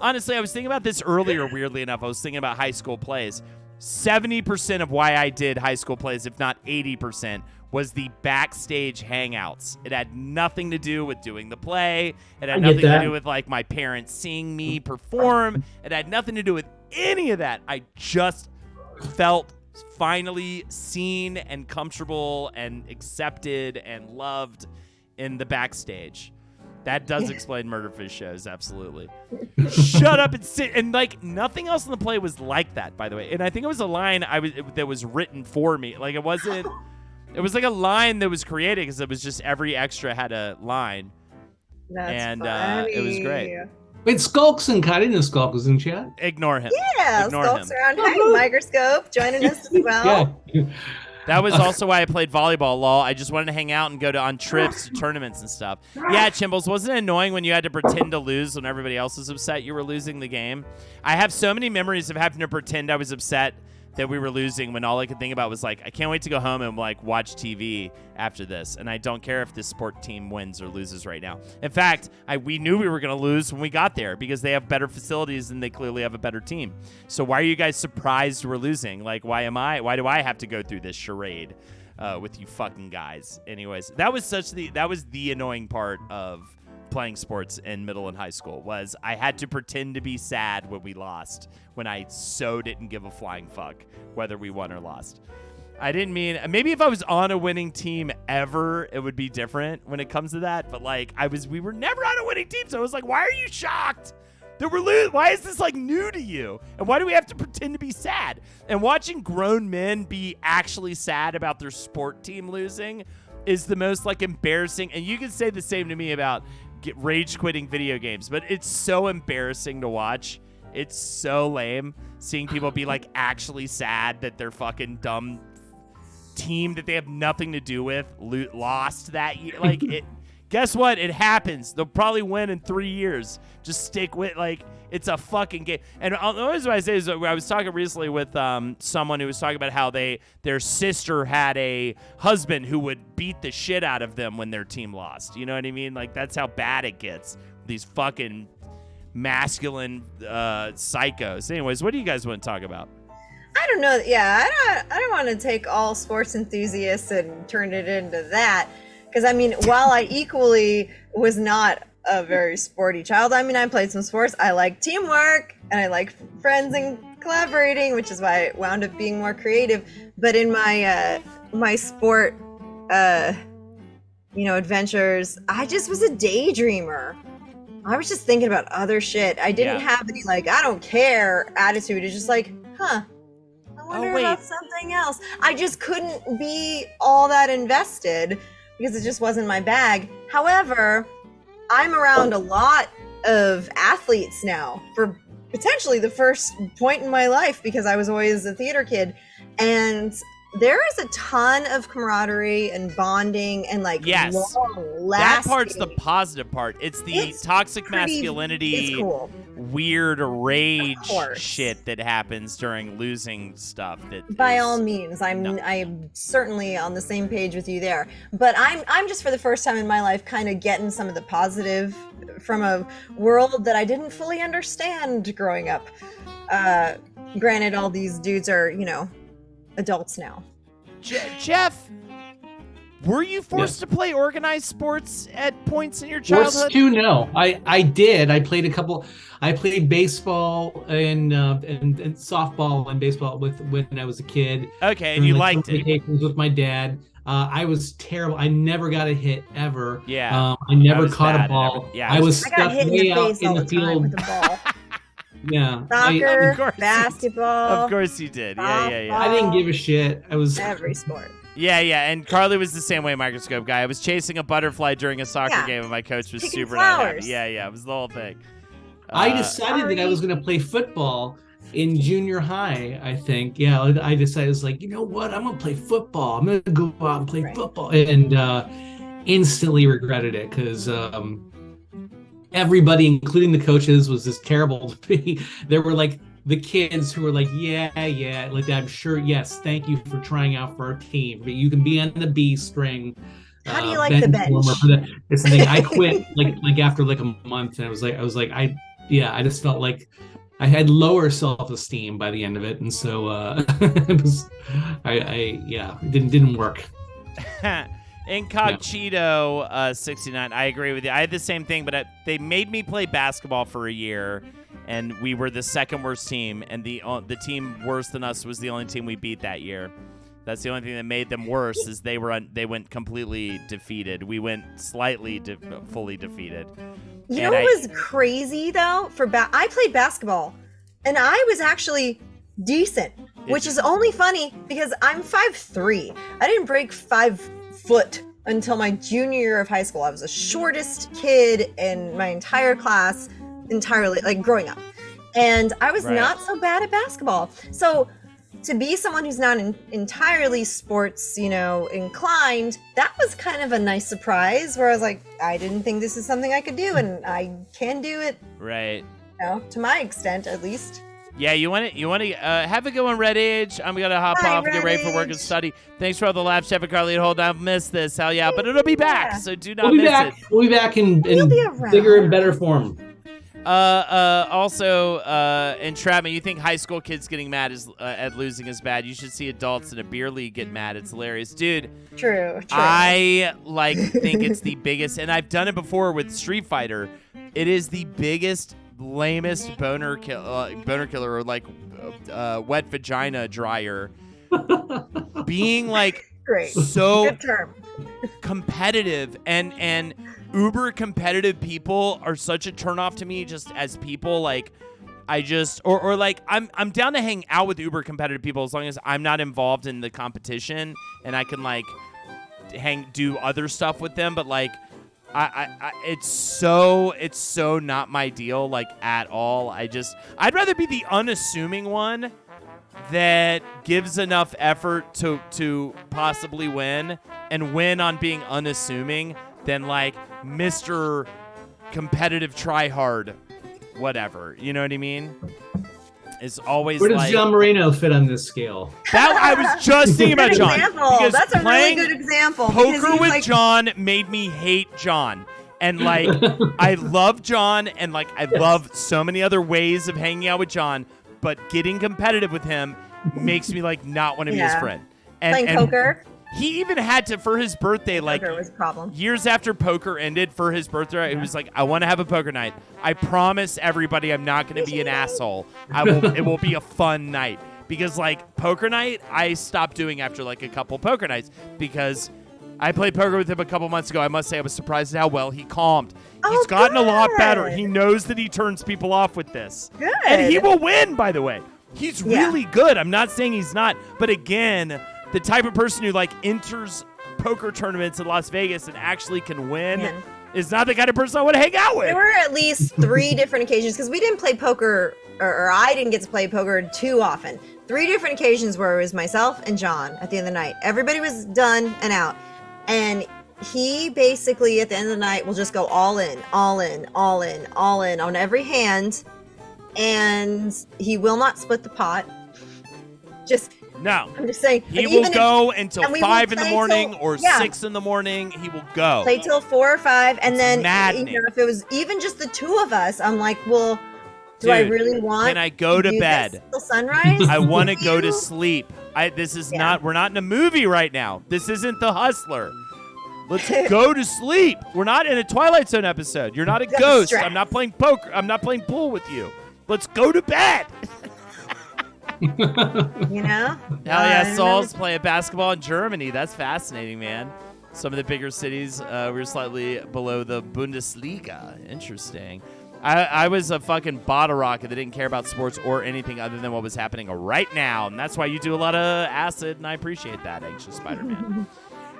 Honestly, I was thinking about this earlier. Weirdly enough, I was thinking about high school plays. 70% of why I did high school plays, if not 80%, was the backstage hangouts. It had nothing to do with doing the play. It had nothing to do with like my parents seeing me perform. It had nothing to do with any of that. I just felt finally seen and comfortable and accepted and loved in the backstage. That does explain Murderfish shows, absolutely. Shut up and sit. And like nothing else in the play was like that, by the way. And I think it was a line that was written for me. Like it wasn't. It was like a line that was created because it was just every extra had a line. That's funny. It was great. Wait, Skulk's in chat. I didn't know Skulk was in chat. Ignore him. Yeah, Ignore Skulk's him. around. Hi, Microscope, joining us as well. Yeah. That was also why I played volleyball, lol. I just wanted to hang out and go on trips to tournaments and stuff. Yeah, Chimbles, wasn't it annoying when you had to pretend to lose when everybody else was upset you were losing the game? I have so many memories of having to pretend I was upset that we were losing when all I could think about was like, I can't wait to go home and like watch TV after this. And I don't care if this sport team wins or loses right now. In fact, we knew we were going to lose when we got there because they have better facilities and they clearly have a better team. So why are you guys surprised we're losing? Like, why do I have to go through this charade with you fucking guys? Anyways, that was the annoying part of playing sports in middle and high school was I had to pretend to be sad when we lost when I so didn't give a flying fuck whether we won or lost. I didn't mean, maybe if I was on a winning team ever, it would be different when it comes to that. But like we were never on a winning team. So I was like, why are you shocked that we're losing? Why is this like new to you? And why do we have to pretend to be sad? And watching grown men be actually sad about their sport team losing is the most like embarrassing. And you can say the same to me about rage quitting video games, but it's so embarrassing to watch. It's so lame seeing people be like actually sad that their fucking dumb team that they have nothing to do with lost that year. Like guess what? It happens. They'll probably win in 3 years. Just stick with, like, it's a fucking game. And the only reason I say is I was talking recently with someone who was talking about how their sister had a husband who would beat the shit out of them when their team lost. You know what I mean? Like, that's how bad it gets. These fucking masculine psychos. Anyways, what do you guys want to talk about? I don't know. Yeah, I don't want to take all sports enthusiasts and turn it into that. Because, I mean, while I equally was not a very sporty child, I mean, I played some sports. I like teamwork and I like friends and collaborating, which is why I wound up being more creative. But in my my sport, adventures, I just was a daydreamer. I was just thinking about other shit. I didn't have any, like, I don't care attitude. It's just like, I wonder about something else. I just couldn't be all that invested because it just wasn't my bag. However, I'm around a lot of athletes now for potentially the first point in my life because I was always a theater kid. And there is a ton of camaraderie and bonding and, like, long-lasting. That part's the positive part. It's the toxic masculinity, cool. weird rage shit that happens during losing stuff. That by all means, I'm certainly on the same page with you there. But I'm just for the first time in my life kind of getting some of the positive from a world that I didn't fully understand growing up. Granted, all these dudes are, adults now. Jeff, were you forced to play organized sports at points in your childhood? Forced to? No, I did. I played I played baseball and softball and baseball when I was a kid. Okay, and you liked it. With my dad. I was terrible. I never got a hit ever. Yeah. I never caught a ball. I was stuck way out in the field. With the ball. Yeah. Soccer, basketball. Of course you did. Yeah. I didn't give a shit. I was every sport. Yeah. And Carly was the same way, microscope guy. I was chasing a butterfly during a soccer game, and my coach was super not happy. Yeah. It was the whole thing. I decided that I was going to play football in junior high, I think. Yeah, I decided, I was like, you know what? I'm going to play football. I'm going to go out and play football. And instantly regretted it because everybody, including the coaches, was just terrible to me. There were, like, the kids who were like, yeah, like, I'm sure, yes, thank you for trying out for our team, but you can be on the B string. How do you like the bench? It's the thing. I quit like after like a month, and I was like, I just felt like I had lower self-esteem by the end of it, and so it didn't work. Incogito 69. I agree with you. I had the same thing, but they made me play basketball for a year, and we were the second worst team, and the team worse than us was the only team we beat that year. That's the only thing that made them worse is they went completely defeated. We went slightly fully defeated. You know what was crazy though? I played basketball, and I was actually decent, which is only funny because I'm 5'3". I didn't break 5 foot until my junior year of high school. I was the shortest kid in my entire class, entirely, like, growing up, and I was not so bad at basketball. So to be someone who's not entirely sports, inclined, that was kind of a nice surprise where I was like, I didn't think this is something I could do, and I can do it. Right. To my extent, at least. Yeah, you want to have a good one, Red Age. I'm going to hop off and get ready for work and study. Thanks for all the laughs, Jeff and Carly. Hold on, missed this. Hell yeah, but it'll be back, so do not miss it. We'll be back in bigger and better form. Also, entrapment. You think high school kids getting mad at losing is bad? You should see adults in a beer league get mad. It's hilarious, dude. True. I think it's the biggest, and I've done it before with Street Fighter. It is the biggest, lamest boner killer, or like wet vagina dryer. Being like great, so good term. Competitive and uber competitive people are such a turnoff to me just as people. Like, I just or like I'm down to hang out with uber competitive people as long as I'm not involved in the competition and I can like do other stuff with them. But like I it's so not my deal, like, at all. I'd rather be the unassuming one that gives enough effort to possibly win and win on being unassuming than like Mr. Competitive Tryhard, whatever. You know what I mean? It's always Where does like John Moreno fit on this scale? that. I was just thinking about Good John. example. Because That's a really playing good example. because Poker he's with like, John made me hate John. And like I love John, and like I love so many other ways of hanging out with John, but getting competitive with him makes me like not want to be his Yeah. friend. And, playing and poker. he even had to, for his birthday, like Poker was a problem. years after poker ended, for his birthday, he was like, I want to have a poker night. I promise everybody I'm not going to be an asshole. It will be a fun night. Because like poker night, I stopped doing after like a couple poker nights because I played poker with him a couple months ago. I must say I was surprised at how well he calmed. He's gotten a lot better. good. He knows that he turns people off with this. Good. And he will win, by the way. He's Yeah. really good. I'm not saying he's not. But again, the type of person who like enters poker tournaments in Las Vegas and actually can win Man. is not the kind of person I want to hang out with. There were at least 3 different occasions because we didn't play poker, or I didn't get to play poker too often. 3 different occasions where it was myself and John at the end of the night. Everybody was done and out. And he basically, at the end of the night, will just go all in, all in, all in, all in on every hand. And he will not split the pot. No. I'm just saying. He like, will even if- go until and we will 5 in the play morning till- or yeah. 6 in the morning. He will go. play till 4 or 5, and It's then maddening. if it was even just the 2 of us, I'm like, well, do I Dude, really want? can I go to do bed? this till sunrise? I want to with go to you? sleep. This is Yeah. not, we're not in a movie right now. This isn't The Hustler. Let's go to sleep. We're not in a Twilight Zone episode. You're not a Got ghost. stressed. I'm not playing poker. I'm not playing pool with you. Let's go to bed. You know? Hell yeah, I Sauls play basketball in Germany. That's fascinating, man. Some of the bigger cities, we're slightly below the Bundesliga. Interesting. I was a fucking bottle rocket that didn't care about sports or anything other than what was happening right now. And that's why you do a lot of acid, and I appreciate that, Anxious Spider-Man.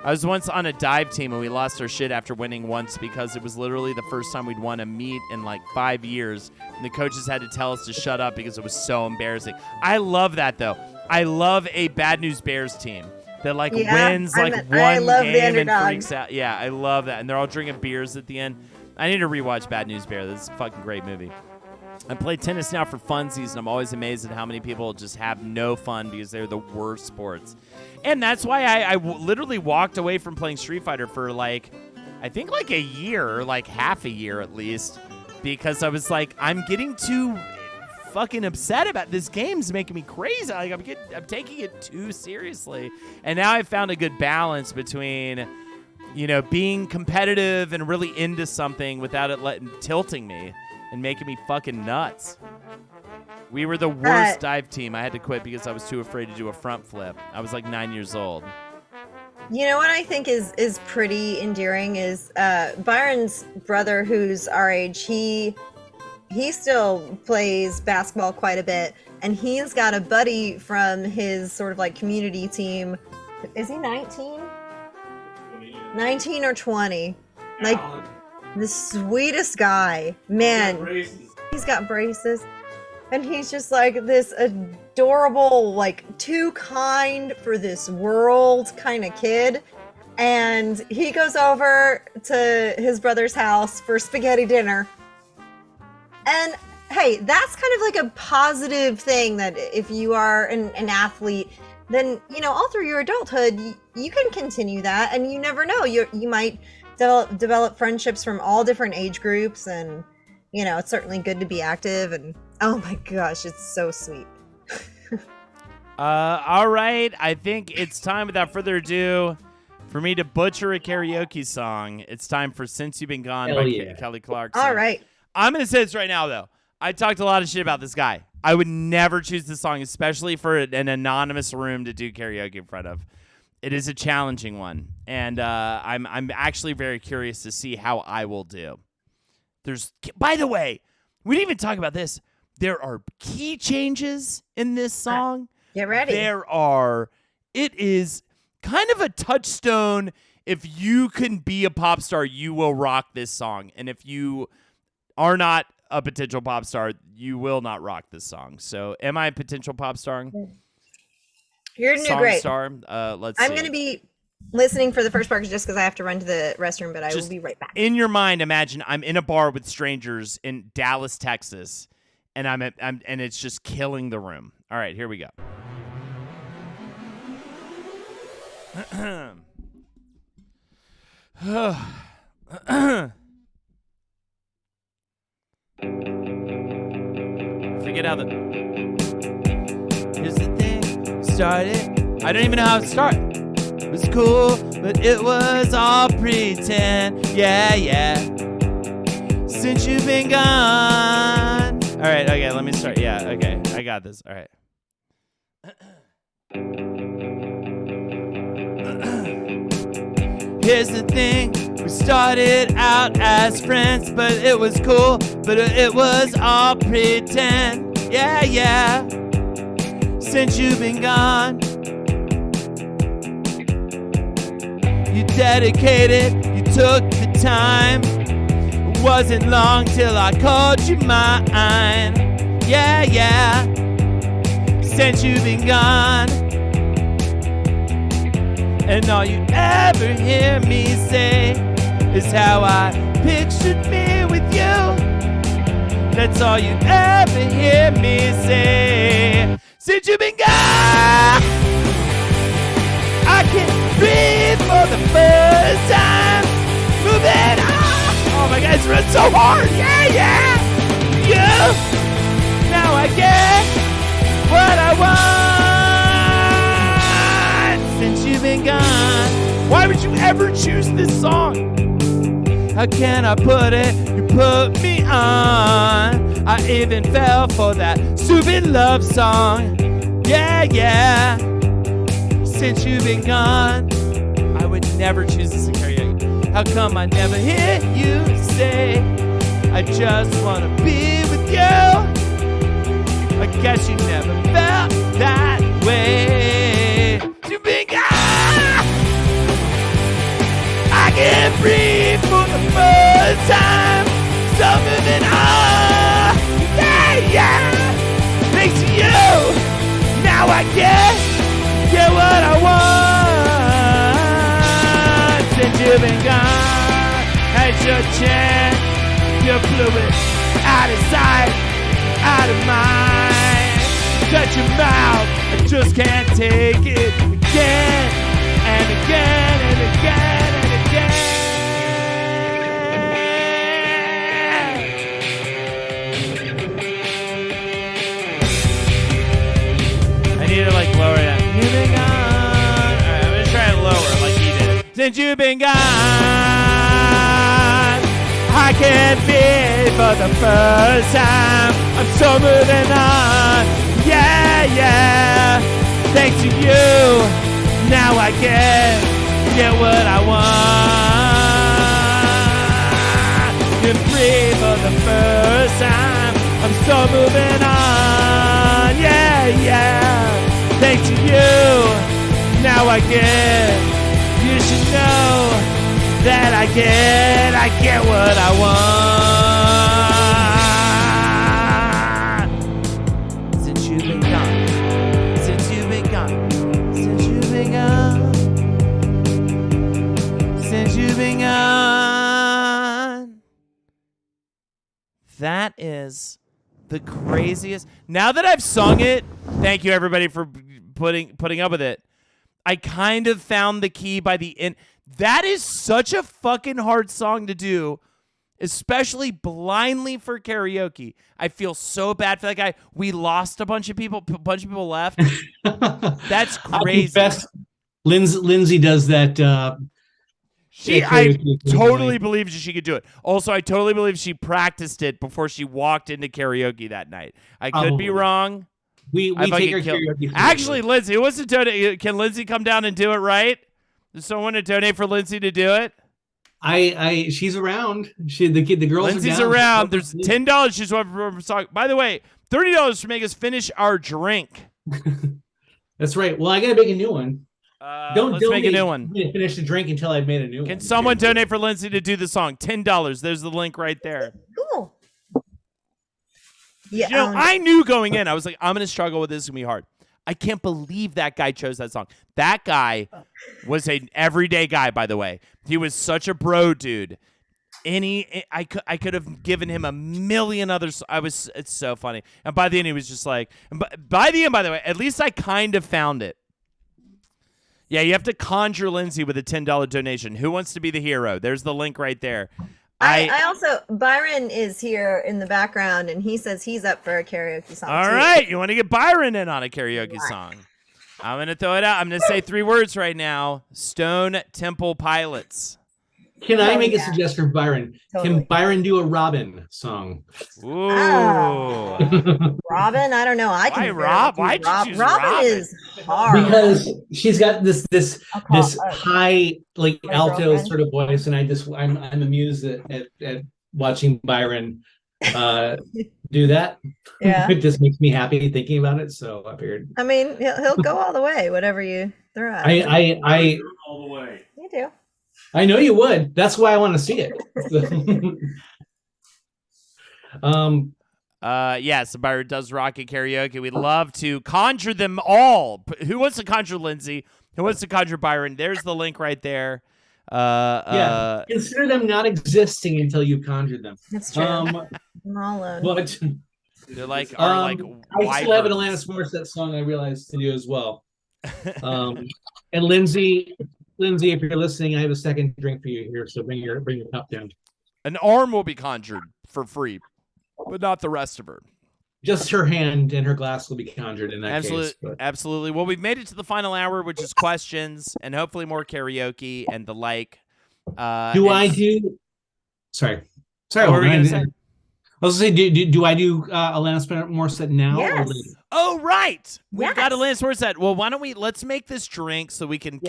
I was once on a dive team, and we lost our shit after winning once because it was literally the first time we'd won a meet in like 5 years. And the coaches had to tell us to shut up because it was so embarrassing. I love that, though. I love a Bad News Bears team that like Yeah, wins I like love one the game and underdog. freaks out. Yeah, I love that. And they're all drinking beers at the end. I need to rewatch Bad News Bear. This is a fucking great movie. I play tennis now for funsies, and I'm always amazed at how many people just have no fun because they're the worst sports. And that's why I literally walked away from playing Street Fighter for like, I think like a year, like half a year at least, because I was like, I'm getting too fucking upset about this game's making me crazy. Like I'm taking it too seriously. And now I've found a good balance between, you know, being competitive and really into something without it tilting me and making me fucking nuts. We were the worst dive team. I had to quit because I was too afraid to do a front flip. I was like 9 years old. You know what I think is pretty endearing is Byron's brother, who's our age. He still plays basketball quite a bit, and he's got a buddy from his sort of like community team. Is he 19? 19 or 20? Like the sweetest guy, man. He's got braces. And he's just like this adorable, like too kind for this world kind of kid. And he goes over to his brother's house for spaghetti dinner. And hey, that's kind of like a positive thing that if you are an athlete, then, you know, all through your adulthood, you can continue that. And you never know, you might develop friendships from all different age groups. And, you know, it's certainly good to be active. And oh my gosh, it's so sweet. All right. I think it's time, without further ado, for me to butcher a karaoke song. It's time for Since You've Been Gone Hell by yeah. Kelly Clarkson. All right. I'm going to say this right now, though. I talked a lot of shit about this guy. I would never choose this song, especially for an anonymous room to do karaoke in front of. It is a challenging one, and I'm actually very curious to see how I will do. By the way, we didn't even talk about this. There are key changes in this song. Get ready. It is kind of a touchstone. If you can be a pop star, you will rock this song. And if you are not a potential pop star, you will not rock this song. So am I a potential pop star? You're doing Song great. star? Let's see. I'm going to be listening for the first part just because I have to run to the restroom, but I will Just be right back. In your mind, imagine I'm in a bar with strangers in Dallas, Texas, and I'm and it's just killing the room. All right, here we go. Forget how the. Here's the thing. Started. I don't even know how it started. It was cool, but it was all pretend. Yeah, yeah. Since you've been gone. All right, okay, let me start. Yeah, okay, I got this. All right. Here's the thing. We started out as friends, but it was cool, but it was all pretend. Yeah, yeah. Since you've been gone. You dedicated, you took the time. It wasn't long till I called you mine. Yeah, yeah. Since you've been gone. And all you ever hear me say is how I pictured me with you. That's all you ever hear me say. Since you've been gone, I can't breathe for the first time. Moving on. Oh my God, it's run so hard. Yeah, yeah. You. Now I get what I want. Since you've been gone. Why would you ever choose this song? How can I put it? You put me on. I even fell for that stupid love song. Yeah, yeah. Since you've been gone, I would never choose this in karaoke. How come I never hear you say, I just want to be with you? I guess you never felt that way. You've been gone. I can't breathe for the first time. So moving on. Yeah, yeah. Thanks to you. Now I get what I want. Since you've been gone, had your chance. You blew it out of sight, out of mind. Shut your mouth, I just can't take it again and again and again and again. I need to like lower that. You've been gone. Alright, I'm gonna try it lower like he did. Since you've been gone, I can't feel for the first time. I'm so moving on. Yeah, yeah. Thanks to you, now I get what I want. Been free for the first time. I'm so moving on. Yeah, yeah. Thanks to you, now I get. You should know that I get what I want. Since you've been gone, since you've been gone, since you've been gone, since you've been gone. That is the craziest. Now that I've sung it, thank you everybody for putting up with it. I kind of found the key by the end. That is such a fucking hard song to do, especially blindly for karaoke. I feel so bad for that guy. We lost a bunch of people. A bunch of people left. That's crazy. Lindsay does that. I totally believe she could do it. Also, I totally believe she practiced it before she walked into karaoke that night. I could be wrong. We take her karaoke. Actually, Lindsay, what's the donate? Can Lindsay come down and do it? Right? Does someone want to donate for Lindsay to do it? She's around. The girls. Lindsay's are down. around. There's $10 she's wanting for a song. By the way, $30 to make us finish our drink. That's right. Well, I gotta make a new one. Let's make a new one. Finish the drink until I've made a new one. Can someone donate for Lindsay to do the song? $10. There's the link right there. Cool. Yeah. You know, I knew going in, I was like, I'm going to struggle with this. It's going to be hard. I can't believe that guy chose that song. That guy was an everyday guy, by the way. He was such a bro dude. I could have given him a million others. It's so funny. And by the end, he was just like, by the end, by the way, at least I kind of found it. Yeah, you have to conjure Lindsay with a $10 donation. Who wants to be the hero? There's the link right there. I also, Byron is here in the background, and he says he's up for a karaoke song. All right, you want to get Byron in on a karaoke song? I'm going to throw it out. I'm going to say 3 words right now. Stone Temple Pilots. Can I make a suggestion for Byron? Totally. Can Byron do a Robin song? Ooh. Robin? I don't know. I can. Why'd you choose Robin? Is hard. Because she's got this high, like alto girlfriend. Sort of voice, and I'm amused at watching Byron do that. Yeah. It just makes me happy thinking about it. So I figured. I mean, he'll go all the way, whatever you throw at. I all the way. You do. I know you would. That's why I want to see it. So Byron does rocket karaoke. We'd love to conjure them all. Who wants to conjure Lindsay? Who wants to conjure Byron? There's the link right there. Consider them not existing until you conjured them. That's true. But they're like, I still have an Alanis Morissette song I realized to do as well. And Lindsay, if you're listening, I have a second drink for you here, so bring your cup down. An arm will be conjured for free, but not the rest of her. Just her hand and her glass will be conjured in that case. Absolutely. Well, we've made it to the final hour, which is questions and hopefully more karaoke and the like. Sorry. What were we going to say? I was going to say, do I do Alanis Morissette now? Yes. Or later? Oh, right. We've got Alanis Morissette. Well, why don't let's make this drink so we can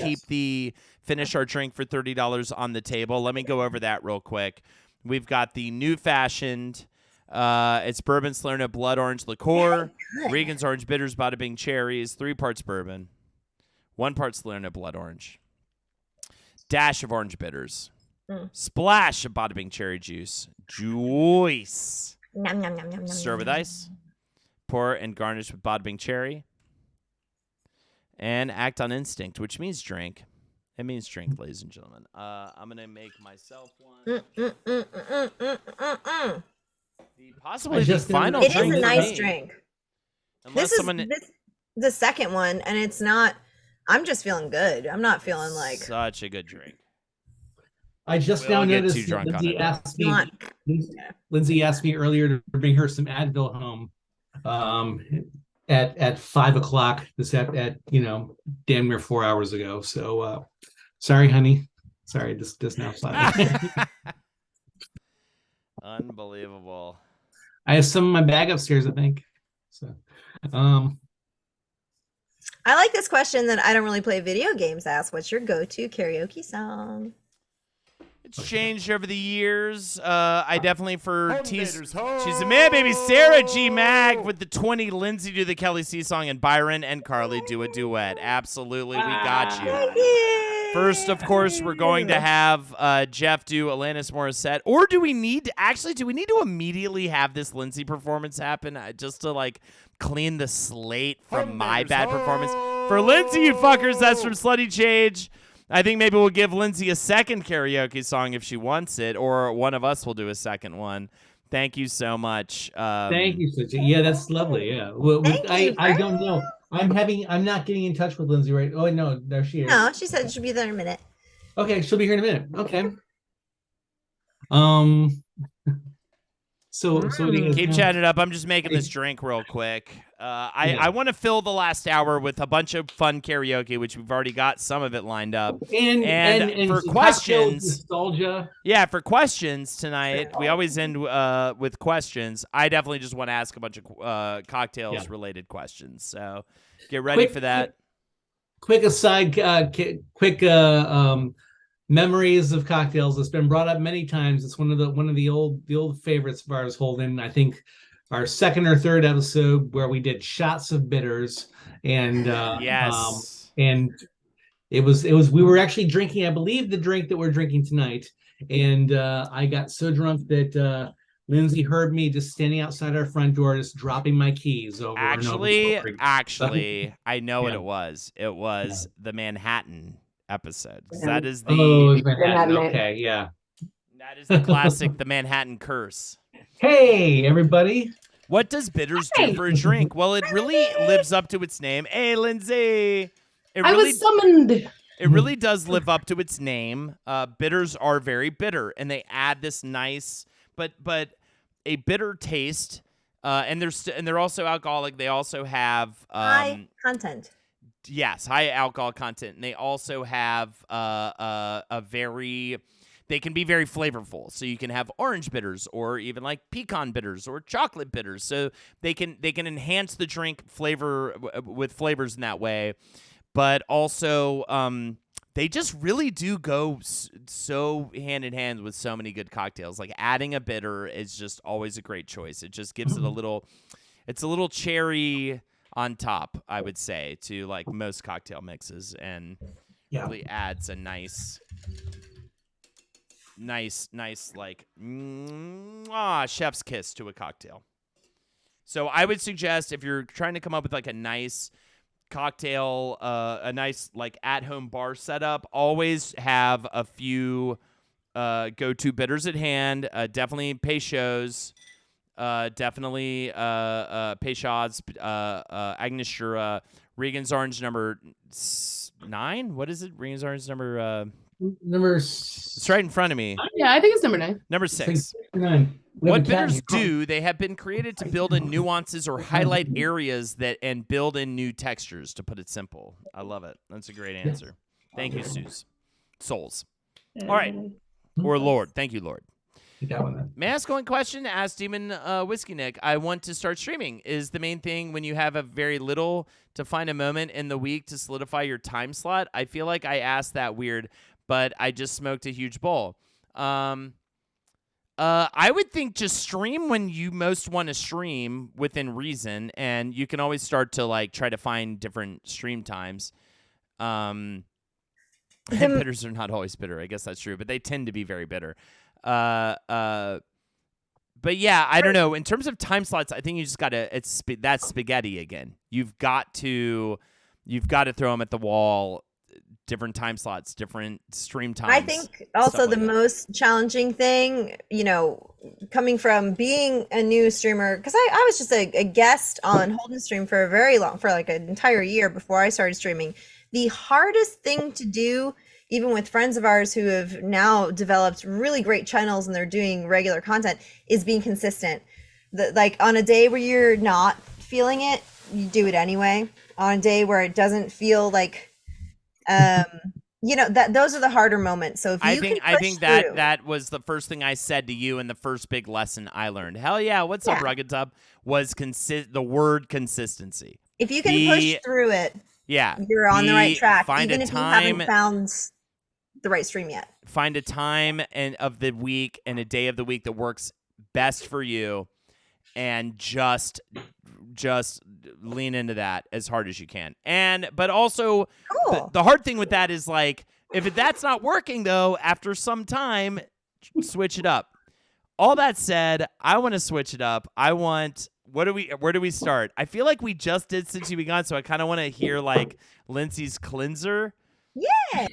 finish our drink for $30 on the table. Let me go over that real quick. We've got the new fashioned, it's bourbon Salerno blood orange liqueur, Regan's orange bitters, Bada Bing cherries, 3 parts bourbon, 1 part Salerno blood orange, dash of orange bitters, splash of Bada Bing cherry juice, stir with ice, pour and garnish with Bada Bing cherry, and act on instinct, which means drink. It means drink, ladies and gentlemen. I'm going to make myself one. Possibly the final drink. It is a nice drink. This is the second one, and it's not. I'm just feeling good. I'm not feeling like such a good drink. I just now noticed Lindsay asked me earlier to bring her some Advil home at 5 o'clock at damn near 4 hours ago. So sorry, honey. Sorry, just now. Unbelievable. I have some in my bag upstairs, I think. So I like this question that I don't really play video games ask. What's your go-to karaoke song? It's changed over the years. I definitely she's a man, baby. Sarah G. Mag with the 20. Lindsay do the Kelly C song, and Byron and Carly do a duet. Absolutely, we got you. First, of course, we're going to have Jeff do Alanis Morissette. Or do we need to immediately have this Lindsay performance happen just to clean the slate from my bad performance? For Lindsay, you fuckers, that's from Slutty Change. I think maybe we'll give Lindsay a second karaoke song if she wants it, or one of us will do a second one. Thank you so much. Thank you, Suchi. Yeah, that's lovely. Yeah, I don't know. I'm not getting in touch with Lindsay right. Oh no, there she is. No, she said she'll be there in a minute. Okay, she'll be here in a minute. Okay. So keep chatting it up. I'm just making this drink real quick. I want to fill the last hour with a bunch of fun karaoke, which we've already got some of it lined up. And for questions, nostalgia. Yeah, for questions tonight, we always end with questions. I definitely just want to ask a bunch of cocktails related questions. So get ready for that. Quick aside, memories of cocktails. It's been brought up many times. It's one of the old favorites of ours, Holden. I think our second or third episode where we did shots of bitters, and and it was we were actually drinking, I believe, the drink that we're drinking tonight, and I got so drunk that Lindsay heard me just standing outside our front door, just dropping my keys over and over. Actually, I know what it was. It was the Manhattan episode. That is it's Manhattan. Okay, yeah. That is the classic, the Manhattan curse. Hey, everybody. What does bitters do for a drink? Well, it really lives up to its name. Hey, Lindsay. I was summoned. It really does live up to its name. Bitters are very bitter, and they add this nice, but a bitter taste. And they're also alcoholic. They also have high content. Yes, high alcohol content, and they also have they can be very flavorful. So you can have orange bitters, or even like pecan bitters, or chocolate bitters. So they can enhance the drink flavor with flavors in that way. But also, they just really do go so hand in hand with so many good cocktails. Like adding a bitter is just always a great choice. It just gives it a little cherry on top, I would say, to like most cocktail mixes, and really adds a nice like chef's kiss to a cocktail. So I would suggest, if you're trying to come up with like a nice cocktail, a nice like at-home bar setup, always have a few go-to bitters at hand. Definitely Peychaud's, definitely Peychaud's, Angostura, Regan's Orange number 9. What is it? Regan's Orange number it's right in front of me. Yeah, I think it's number 9. Number 6. 9. What bitters do, they have been created to build in nuances or highlight areas and build in new textures, to put it simple. I love it. That's a great answer. Thank you, Souls. All right. Or Lord. Thank you, Lord. May I ask one question? Ask Demon Whiskey Nick. I want to start streaming. Is the main thing when you have a very little to find a moment in the week to solidify your time slot? I feel like I asked that weird, but I just smoked a huge bowl. I would think just stream when you most want to stream within reason, and you can always start to like try to find different stream times. Bitters are not always bitter. I guess that's true, but they tend to be very bitter. But yeah, I don't know. In terms of time slots, I think you just gotta. That's spaghetti again. You've got to throw them at the wall. Different time slots, different stream times. I think also the most challenging thing, coming from being a new streamer, because I was just a guest on Holden Stream for like an entire year before I started streaming. The hardest thing to do, even with friends of ours who have now developed really great channels and they're doing regular content, is being consistent. Like on a day where you're not feeling it, you do it anyway. On a day where it doesn't feel like that those are the harder moments. So if I think that was the first thing I said to you, and the first big lesson I learned. Hell yeah, what's up, Rugged Tub? Was the word consistency. If you can push through it, you're on the right track. Even if you haven't found the right stream yet. Find a time of the week and a day of the week that works best for you, and just lean into that as hard as you can. But also the hard thing with that is, like, if that's not working though, after some time, switch it up. All that said, I want to switch it up. Where do we start? I feel like we just did Since You Begun, so I kind of want to hear like Lindsay's cleanser. Yeah.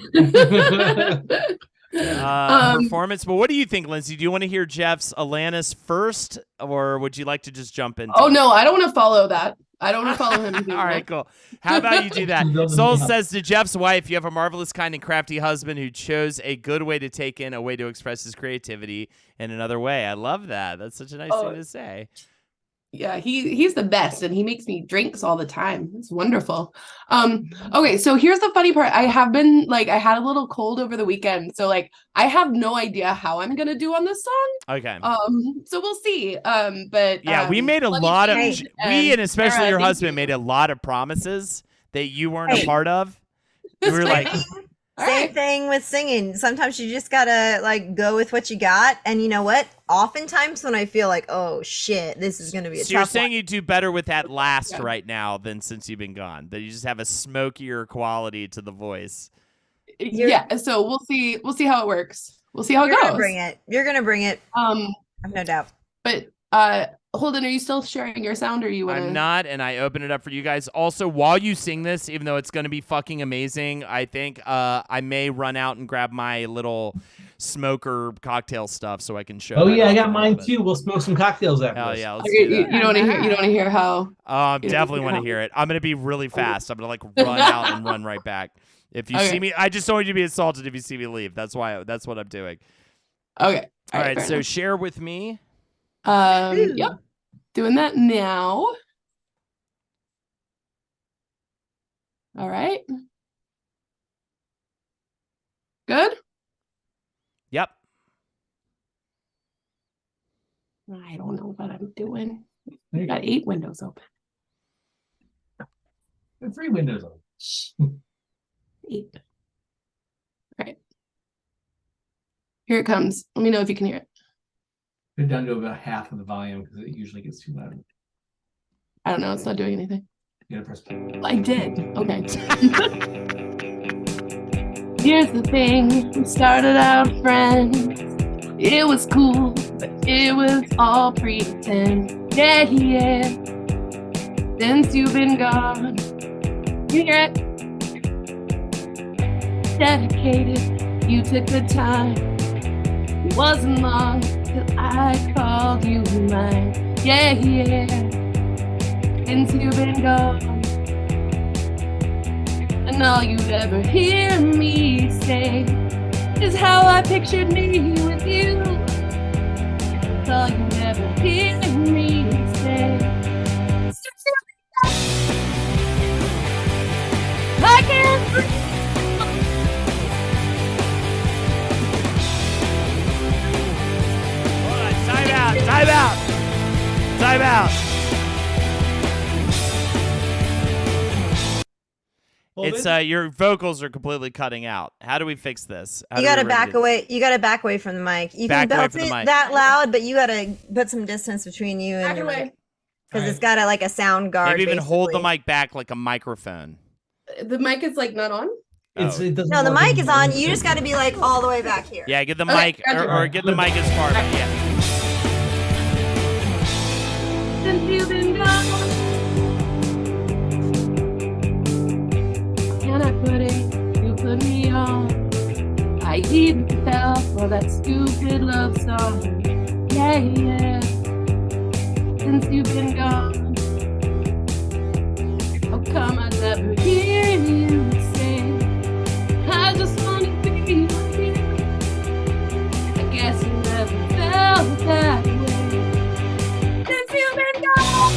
Performance. But what do you think, Lindsay? Do you want to hear Jeff's Alanis first, or would you like to just jump in? Oh no, I don't want to follow that. I don't want to follow him. All right, cool. How about you do that? Soul says to Jeff's wife, "You have a marvelous, kind, and crafty husband who chose a good way to take in, a way to express his creativity in another way." I love that. That's such a nice thing to say. Yeah, he's the best, and he makes me drinks all the time. It's wonderful. Okay, so here's the funny part. I had a little cold over the weekend, so like I have no idea how I'm gonna do on this song. Okay. So we'll see. But yeah, we made a lot of and especially Sarah, your husband made a lot of promises that you weren't a part of. We were like. Same thing with singing. Sometimes you just gotta like go with what you got, and you know what? Oftentimes when I feel like, oh shit, this is gonna be a tough you're saying one. You do better with that last right now than Since You've Been Gone. That you just have a smokier quality to the voice. Yeah. So we'll see how it works. We'll see how it goes. You're gonna bring it. I have no doubt. But Holden, are you still sharing your sound, or you want to? I'm not, and I open it up for you guys. Also, while you sing this, even though it's going to be fucking amazing, I think I may run out and grab my little smoker cocktail stuff so I can show. Oh yeah, I got mine too. We'll smoke some cocktails after. Hell this. yeah, let's Okay, do that. you don't want to hear. You don't want to hear how. Definitely want to hear it. I'm gonna be really fast. I'm gonna like run out and run right back. If you see me, I just don't want you to be assaulted if you see me leave. That's why. That's what I'm doing. Okay. All right. So enough. share with me. Yep. Doing that now. All right. Good. Yep. I don't know what I'm doing. I got 8 windows open. And 3 windows open. 8. All right. Here it comes. Let me know if you can hear it. Put it down to about half of the volume because it usually gets too loud. I don't know. It's not doing anything. You gotta press play. I did. Okay. Here's the thing. We started out friends. It was cool, but it was all pretend. Yeah, yeah. Since you've been gone, you hear it? Dedicated. You took the time. It wasn't long till I called you mine. Yeah, yeah. Since you've been gone, and all you ever hear me say is how I pictured me with you. That's all you ever hear me say. Since you've been gone, I can't breathe. Hold on. Time out. Time out. Time out. It's your vocals are completely cutting out. How do we fix this? You gotta back away. You gotta back away from the mic. You can belt it that loud, but you gotta put some distance between you and the mic because it's got like a sound guard. Maybe even hold the mic back like a microphone. The mic is like not on. No, the mic is on. You just gotta be like all the way back here. Yeah, get the mic or get the mic as far back. Yeah. Since you've been gone. Can I put it? You put me on. I even fell for that stupid love song. Yeah, yeah. Since you've been gone, how come I never hear you say, I just want to be with you. I guess you never felt that way. Since you've been gone.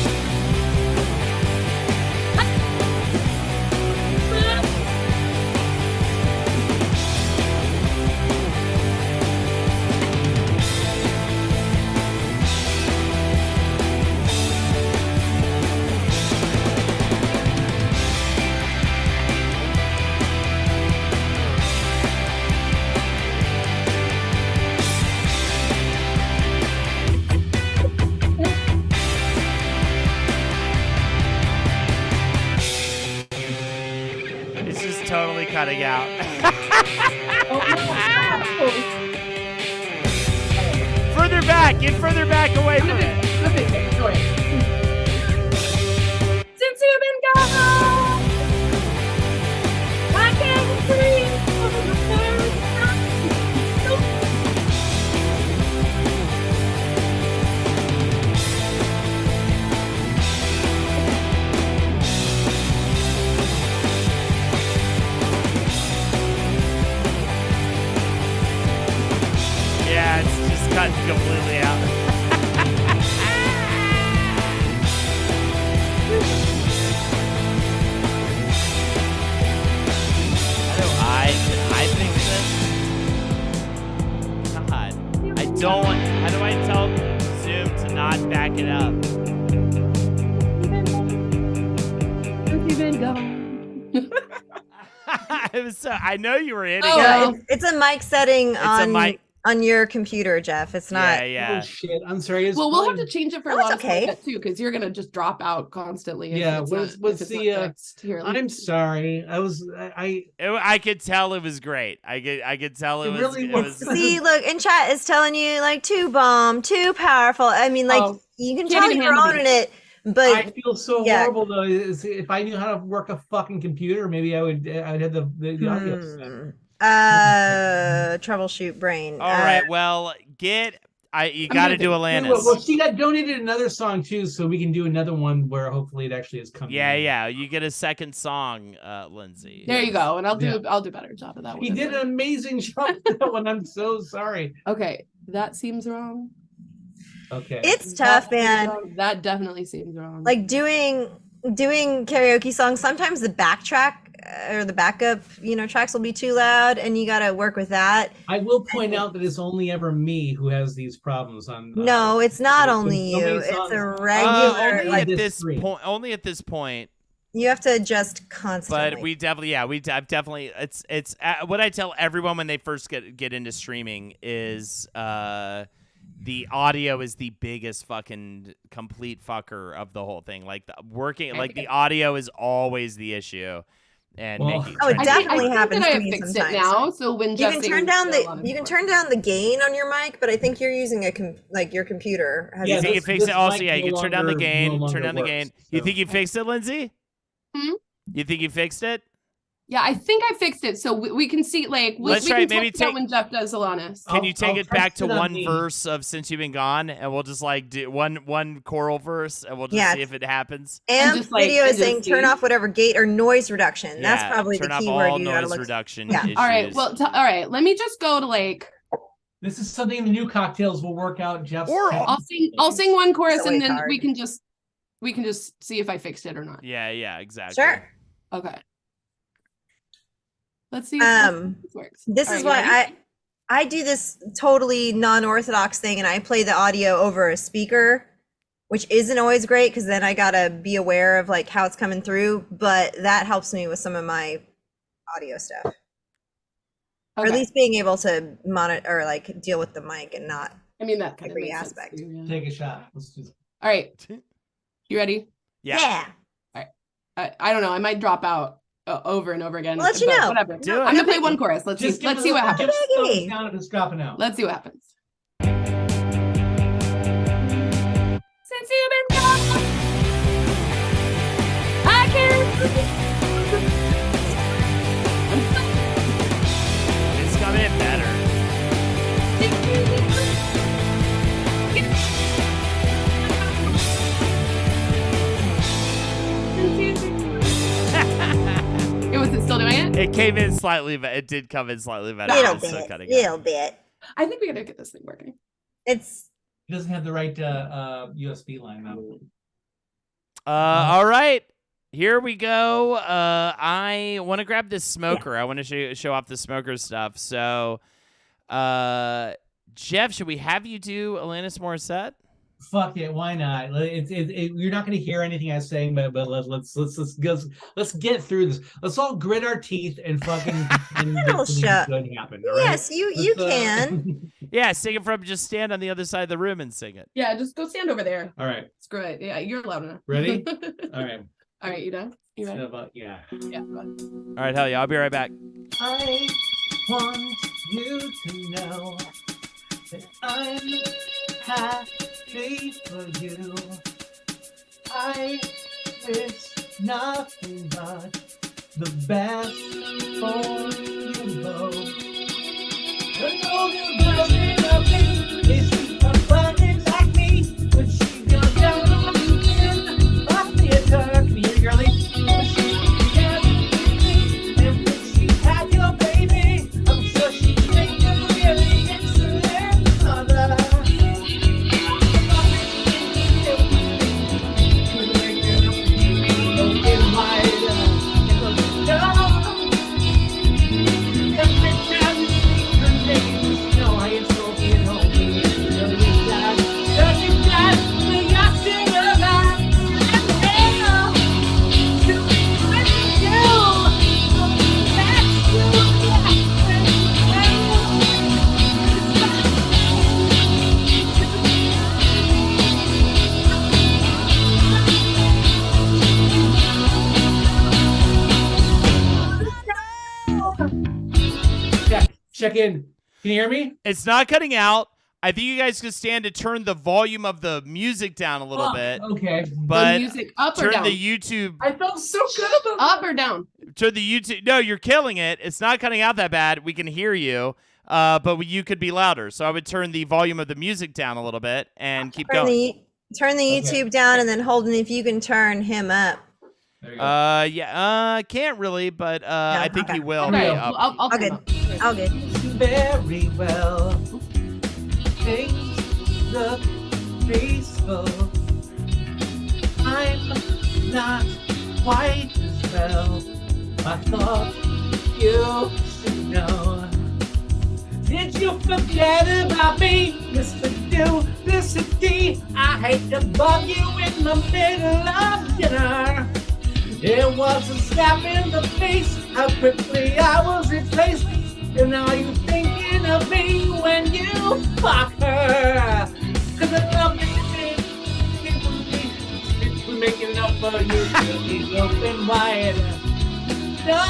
It's just totally cutting out. Further back. Get further back away from it. Since you've been gone, I can't breathe for the first time. Yeah, it's just cutting completely out. I think this. God, I don't want. How do I tell Zoom to not back it up? Since you've been gone. I know you were hitting. Yeah, it's a mic setting on. It's a mic. on your computer, Jeff. It's not. Yeah. Oh shit! I'm sorry. It's Well, we'll have fine. to change it for Oh, a it's lot of okay. stuff too, because you're gonna just drop out constantly. Yeah, If what's it's not fixed. Here, let me- I'm sorry. I could tell it was great. I could tell it It was. really it was. See, look, and chat is telling you like too bomb, too powerful. I mean, like Oh, you can can't tell even you're handle owning it, but I feel so yeah. horrible though. If I knew how to work a fucking computer, maybe I'd have the audio set. Troubleshoot brain. All right. Well, you got to do Alanis. Well, she got donated another song too, so we can do another one where hopefully it actually is coming. Yeah. You get a second song, Lindsay. There you go, and I'll do a better job of that one. He did an amazing job with that one. I'm so sorry. Okay, that seems wrong. Okay. It's tough, That seems man. wrong. That definitely seems wrong. Like doing karaoke songs, sometimes the backtrack or the backup, tracks will be too loud, and you got to work with that. I will point out that it's only ever me who has these problems on. No, it's not there's only so many you. It's songs. a regular. Only like at this point. Only at this point. you have to adjust constantly. But we definitely, I've definitely. It's what I tell everyone when they first get into streaming is the audio is the biggest fucking complete fucker of the whole thing. Like the audio is always the issue. And Well, making it trying to- definitely I happens think that I to have me fixed sometimes. it now. So when You Jeff can sings, turn down there's a lot of the different- gain on your mic, but I think you're using your computer. has You Yeah, think you this- fix it? this Also, mic yeah, you no can turn down the longer- gain. no Turn down the longer gain. works, You so. think you fixed it, Lindsay? Hmm? You think you fixed it? Yeah, I think I fixed it. So we can see, like, Let's we try can it. Maybe test it out take- when Jeff does Alanis. Can you take I'll it back text to it on one me. verse of Since You've Been Gone, and we'll just like do one choral verse, and we'll just Yeah. see if it happens. And just, like, video is and just saying turn see. off whatever gate or noise reduction. Yeah, That's probably turn the off key all word you gotta noise look. reduction. Yeah. Issues. All right. Well, all right. Let me just go to like This is something the new cocktails will work out. Jeff's Or- I'll sing one chorus It's and always then hard. we can just see if I fixed it or not. yeah, exactly. Sure. Okay. Let's see if this works. This All is right, you why ready? I do this totally non-orthodox thing, and I play the audio over a speaker, which isn't always great because then I gotta be aware of like how it's coming through. But that helps me with some of my audio stuff, or at Okay. least being able to monitor or like deal with the mic and not. I mean that kind of every makes aspect. sense too, yeah. Take a shot. Let's do this. All right. You ready? Yeah. I don't know. I might drop out over and over again. I'll let you but know. Whatever. Do it. I'm gonna play one chorus. Let's Just see. Let's see what give happens. us a thumbs down if it's dropping out. Let's see what happens. Since you've been gone, I It's coming in better. Was it still doing it? It came in slightly, but it did come in slightly better. Little It's still bit, cutting out. little bit. I think we gotta get this thing working. It's It doesn't have the right USB line now. All right. Here we go. I want to grab this smoker. I want to show off the smoker stuff. So, Jeff, should we have you do Alanis Morissette? Fuck it, why not? You're not going to hear anything I'm saying, but let's get through this. Let's all grit our teeth and fucking and It'll make something shut. good happen. All right? yes, you Let's, can. Yeah, sing it from just stand on the other side of the room and sing it. Yeah, just go stand over there. all right, Screw it. Yeah, you're loud enough. Ready? all right. All right, you done? You ready? Yeah. Yeah. Go ahead. All right, hell yeah. I'll be right back. I want you to know that I'm happy for you. I wish nothing but the best for you both. I know you're loving nothing is abundant like me, but she goes down on you in off the dark. Can you hear, girlie? But she can't be, and when she had your baby, I'm sure she think you're really excellent mother. Every time you speak her name, just know check in. Can you hear me? It's not cutting out. I think you guys could stand to turn the volume of the music down a little bit. Okay. But the music up or turn down? the YouTube. I felt so good about Up or down? Turn the YouTube. No, you're killing it. It's not cutting out that bad. We can hear you. But you could be louder. So I would turn the volume of the music down a little bit and keep going. Turn the YouTube down, and then Holden, if you can turn him up. There you go. Yeah. Can't really, but I think okay. he will. Okay, be up. I'll Okay. turn up. Okay. Very well. Things look peaceful. I'm not quite as well. I thought you should know. Did you forget about me, Mr. Duplicity? I hate to bug you in the middle of dinner. It was a slap in the face, how quickly I was replaced. And are you thinking of me when you fuck her? Cause I love you, we're making up for you, you're open wide. No.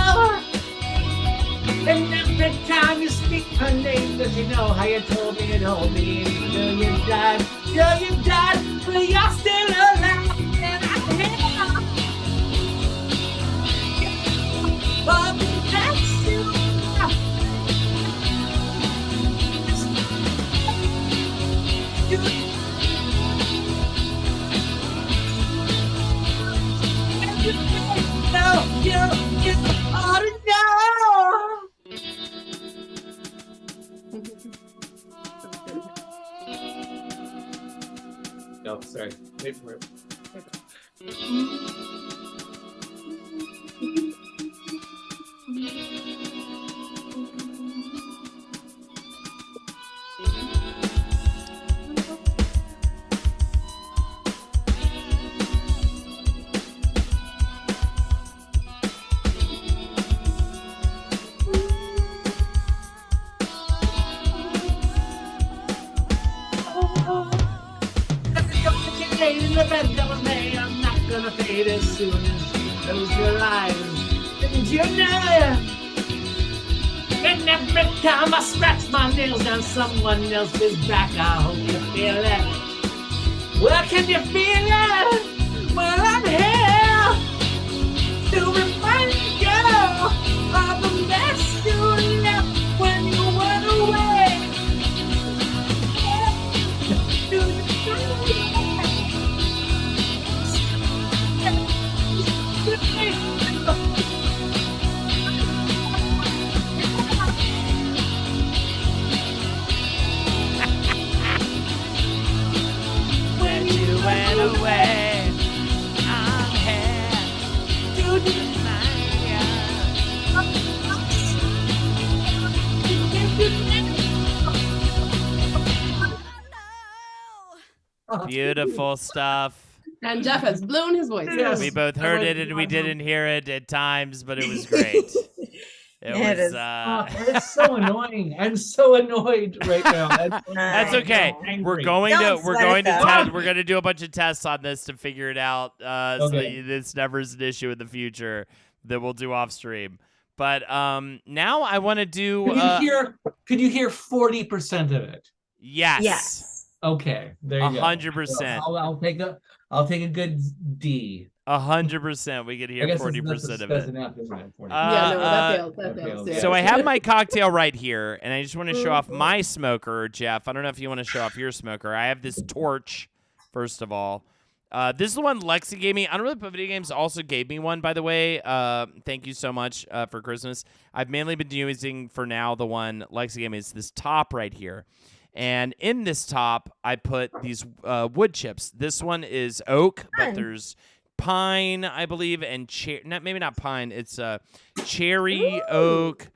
And every time you speak her name, does you know how you told me and hold me? Till you died, but you're still alive. And I can't. But that's you. You ought to know. No, sorry. Wait for it. In the bed that was made, I'm not gonna fade as soon as close your eyes. Didn't you know? And every time I scratch my nails on someone else's back, I hope you feel it. Well, can you feel it? Well, I'm here to remind you of the best you left when you went away. Do you When you went away, I'm here to remind you. Beautiful stuff. And Jeff has blown his voice. Yes. We both heard it and we didn't hear it at times, but it was great. It is. It's so annoying. I'm so annoyed right now. That's okay. We're going Don't sweat it out. we're going to do a bunch of tests on this to figure it out. So Okay. that this never is an issue in the future that we'll do off stream. But now I want to do. Could you hear 40% of it? Yes. Yes. Okay, there you go. 100%. I'll take a good D. 100%. We could I hear guess 40% of that's it. enough, isn't it? 40. Yeah, no, that Uh, fails. That okay, fails. okay. Yeah. So I have my cocktail right here, and I just want to show off my smoker, Jeff. I don't know if you want to show off your smoker. I have this torch, first of all. This is the one Lexi gave me. Unreal Video Games also gave me one, by the way. Thank you so much for Christmas. I've mainly been using, for now, the one Lexi gave me. It's this top right here. And in this top, I put these wood chips. This one is oak, but Fun. there's pine, I believe, and maybe not pine. It's cherry, oak,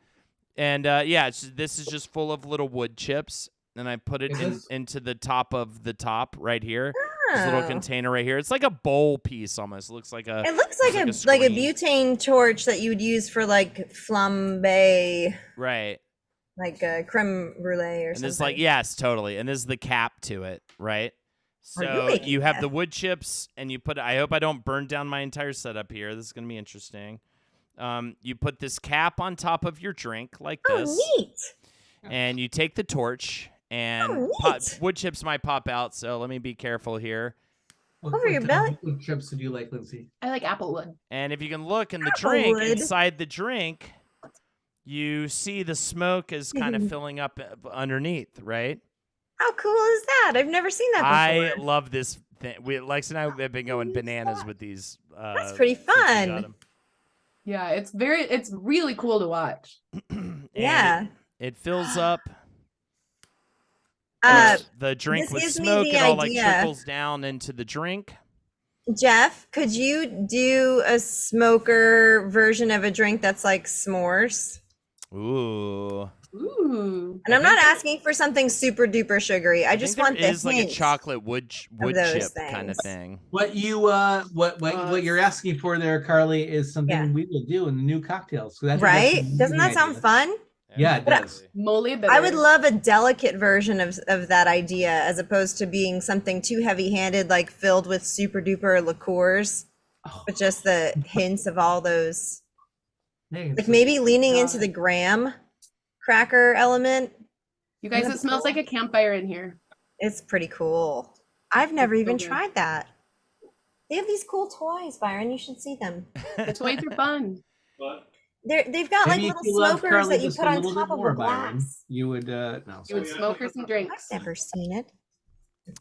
and this is just full of little wood chips. And I put it into the top of the top right here. This little Oh. container right here. It's like a bowl piece almost. It looks like a. It looks like a screen. butane torch that you would use for like flambe, Right. like creme brulee or And something. this yes, totally. And this is the cap to it, right? Are you So making you have that? the wood chips, and you put. I hope I don't burn down my entire setup here. This is gonna be interesting. You put this cap on top of your drink like Oh, this. neat. and you take the torch, and neat. wood chips might pop out. So let me be careful here. Over your belly. What chips do you like, Lindsay? I like Applewood. And if you can look in the drink, Applewood. inside the drink, you see the smoke is kind of filling up underneath, right? How cool is that? I've never seen that before. I love this thing. Lex and I have been going bananas with these. That's pretty since we got fun. 'em. Yeah, it's really cool to watch. And Yeah. It fills up Uh, the drink this with gives me smoke. the It all like idea. trickles down into the drink. Jeff, could you do a smoker version of a drink that's like s'mores? Ooh. Ooh. And I'm not asking for something super duper sugary. I just think want there the is like a hint. chocolate wood those chip kind of things. thing. What you what you're asking for there, Carly, is something Yeah. we will do in the new cocktails. So that's Right? that's a Doesn't that new sound idea. fun? Yeah, it does. Mole bitter. I would love a delicate version of that idea as opposed to being something too heavy handed, like filled with super duper liqueurs, but just the hints of all those. Hey, Like maybe leaning into the graham cracker element. You guys, it smells like a campfire in here. It's pretty cool. I've never so even good. tried that. They have these cool toys, Byron. You should see them. The toys are fun. But They've got like maybe if little you love smokers Carly that you just put a on little bit top of more, a Byron, glass. you would no. You would smoke her some I've drinks. never seen it.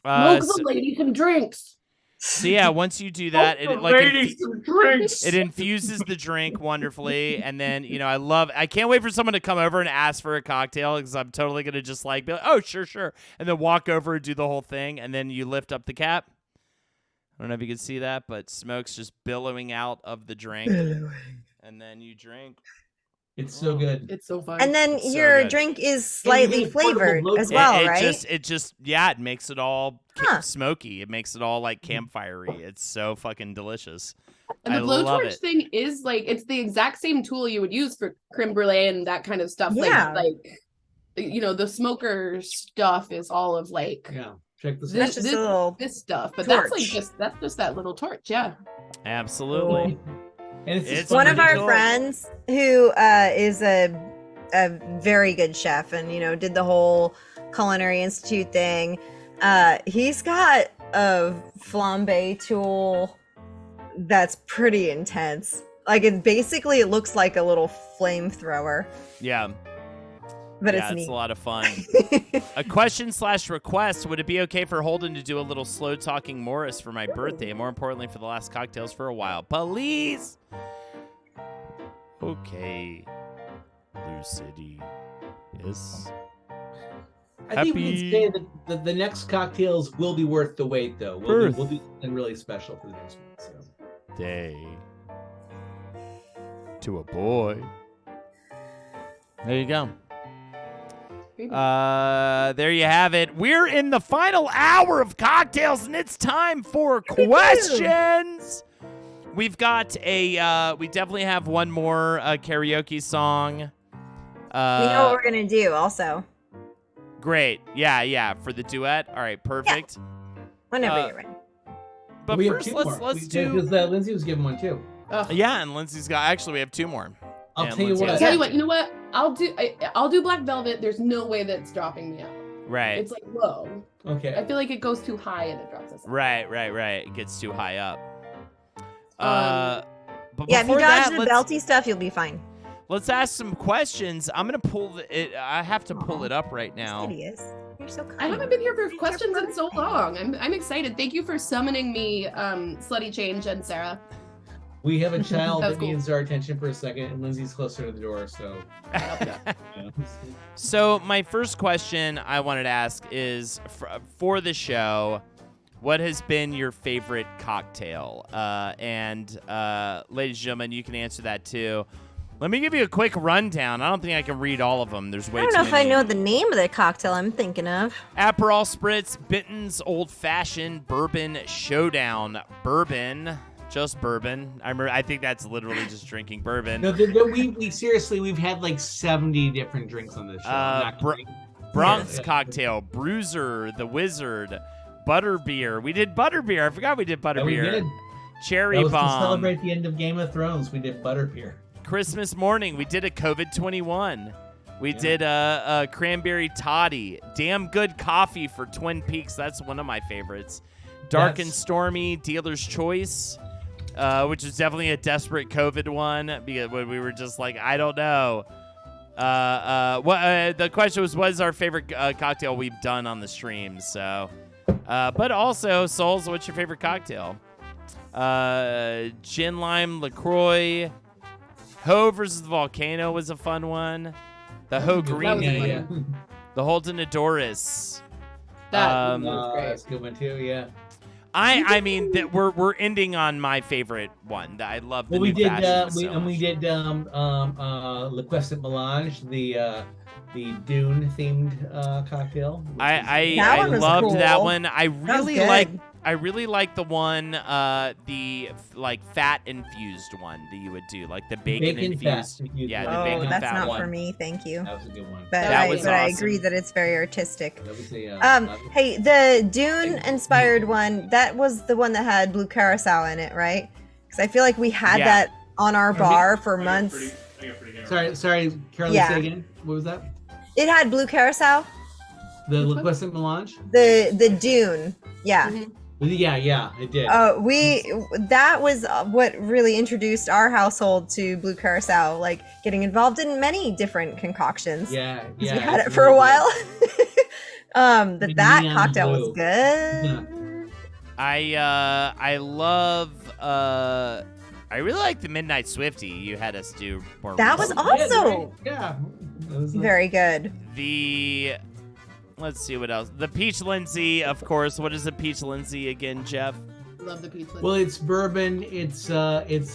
Uh, Smoke the lady some drinks. So yeah, once you do that, it some drinks. it infuses the drink wonderfully, and then I can't wait for someone to come over and ask for a cocktail because I'm totally gonna just like be like, oh sure, and then walk over and do the whole thing, and then you lift up the cap. I don't know if you can see that, but smoke's just billowing out of the drink, and then you drink. It's so good. It's so fun. And then So your good. drink is And you slightly get a portable flavored blow as dryer. well, it right? it makes it all Huh. smoky. It makes it all like campfirey. It's so fucking delicious. And the I love blowtorch it. thing is like it's the exact same tool you would use for creme brulee and that kind of stuff. Yeah. Like the smoker stuff is all of like Yeah, check this That's out. just a little. this stuff, but that's like Torch. that's just that little torch. Yeah. Absolutely. And it's It's just One fun of to our do. friends who is a very good chef and did the whole Culinary Institute thing. He's got a flambe tool that's pretty intense. Like it looks like a little flamethrower, Yeah. but Yeah, it's it's neat. a lot of fun. A question/request: would it be okay for Holden to do a little slow talking Morris for my birthday? And more importantly, for the last cocktails for a while, please. Okay, Lucidity. Yes. I think we Happy can say that the next cocktails will be worth the wait, though. We'll do something really special for the next one. So. Day to a boy. There you go. There you have it. We're in the final hour of cocktails, and it's time for questions. We've got we definitely have one more karaoke song. We know what we're gonna do. Also, Great. Yeah, for the duet. All right, perfect. whenever you're ready. But we first, have two more. let's do. Because Lindsay was given one too. Yeah, and Lindsay's got. Actually, we have two more. I'll And tell you Lindsay what. has Tell you what, you know what? I'll do Black Velvet. There's no way that's dropping me out. Right. It's like low. I Okay. feel like it goes too high and it drops us. Right. It gets too high up. But Yeah, if you before dodge that, the let's, belty stuff, you'll be fine. let's ask some questions. I'm gonna pull it. I have to pull it up right now. Hideous. You're so kind. I haven't been here for questions in so long. I'm excited. Thank you for summoning me, Slutty Change and Sarah. We have a child That that was cool. needs our attention for a second, and Lindsay's closer to the door, so. Yeah. So my first question I wanted to ask is for the show, what has been your favorite cocktail? And ladies and gentlemen, you can answer that too. Let me give you a quick rundown. I don't think I can read all of them. There's way I don't too know if I many. know the name of the cocktail I'm thinking of. Aperol Spritz, Benton's Old Fashioned, Bourbon Showdown, Bourbon, just bourbon. I think that's literally just drinking bourbon. No, we seriously, we've had like 70 different drinks on this show. I'm not kidding. Bronx Yeah. Cocktail, Bruiser, The Wizard, Butterbeer. We did Butterbeer. I forgot we did Yeah, we Butterbeer. did. Cherry That was to Bomb. celebrate the end of Game of Thrones. We did Butterbeer. Christmas morning, we did a COVID-21. We did a cranberry toddy. Damn good coffee for Twin Peaks. That's one of my favorites. Dark and Stormy, Dealer's Choice, which is definitely a desperate COVID one because when we were just like, I don't know. The question was, what is our favorite cocktail we've done on the stream? So, but also, Souls, what's your favorite cocktail? Gin Lime LaCroix. Ho versus the Volcano was a fun one. The Ho Green. Yeah. The Holden Adoris. That was great. That's a good one too. Yeah. I mean that we're ending on my favorite one. I love the Well, we new did fashion so we much. did Le Crescent Melange, the Dune themed cocktail. I That one was loved that cool. one. I That was really like the one the like fat infused one that you would do, like the bacon infused. Yeah, the Oh, bacon that's fat not one. for me. Thank you. That was a good one. But That was I awesome. agree that it's very artistic. That was a, Hey, the Dune inspired one, that was the one that had blue carousel in it, right? Because I feel like we had Yeah. that on our bar for months. sorry, Caroline, Yeah. say again. What was that? It had blue carousel. The Which Le one? Crescent Melange? The Dune. Yeah. Mhm. Yeah, it did. That was what really introduced our household to blue carousel, like getting involved in many different concoctions. yeah. We Yeah. had it's it for a really while. Neon that cocktail was blue. good. I love I really like the Midnight Swifty you had us do more That was recently. also Yeah. It was, very good. The let's see what else. The Peach Lindsay, of course. What is the Peach Lindsay again, Jeff? Love the pizza. Well, it's bourbon. It's pêche,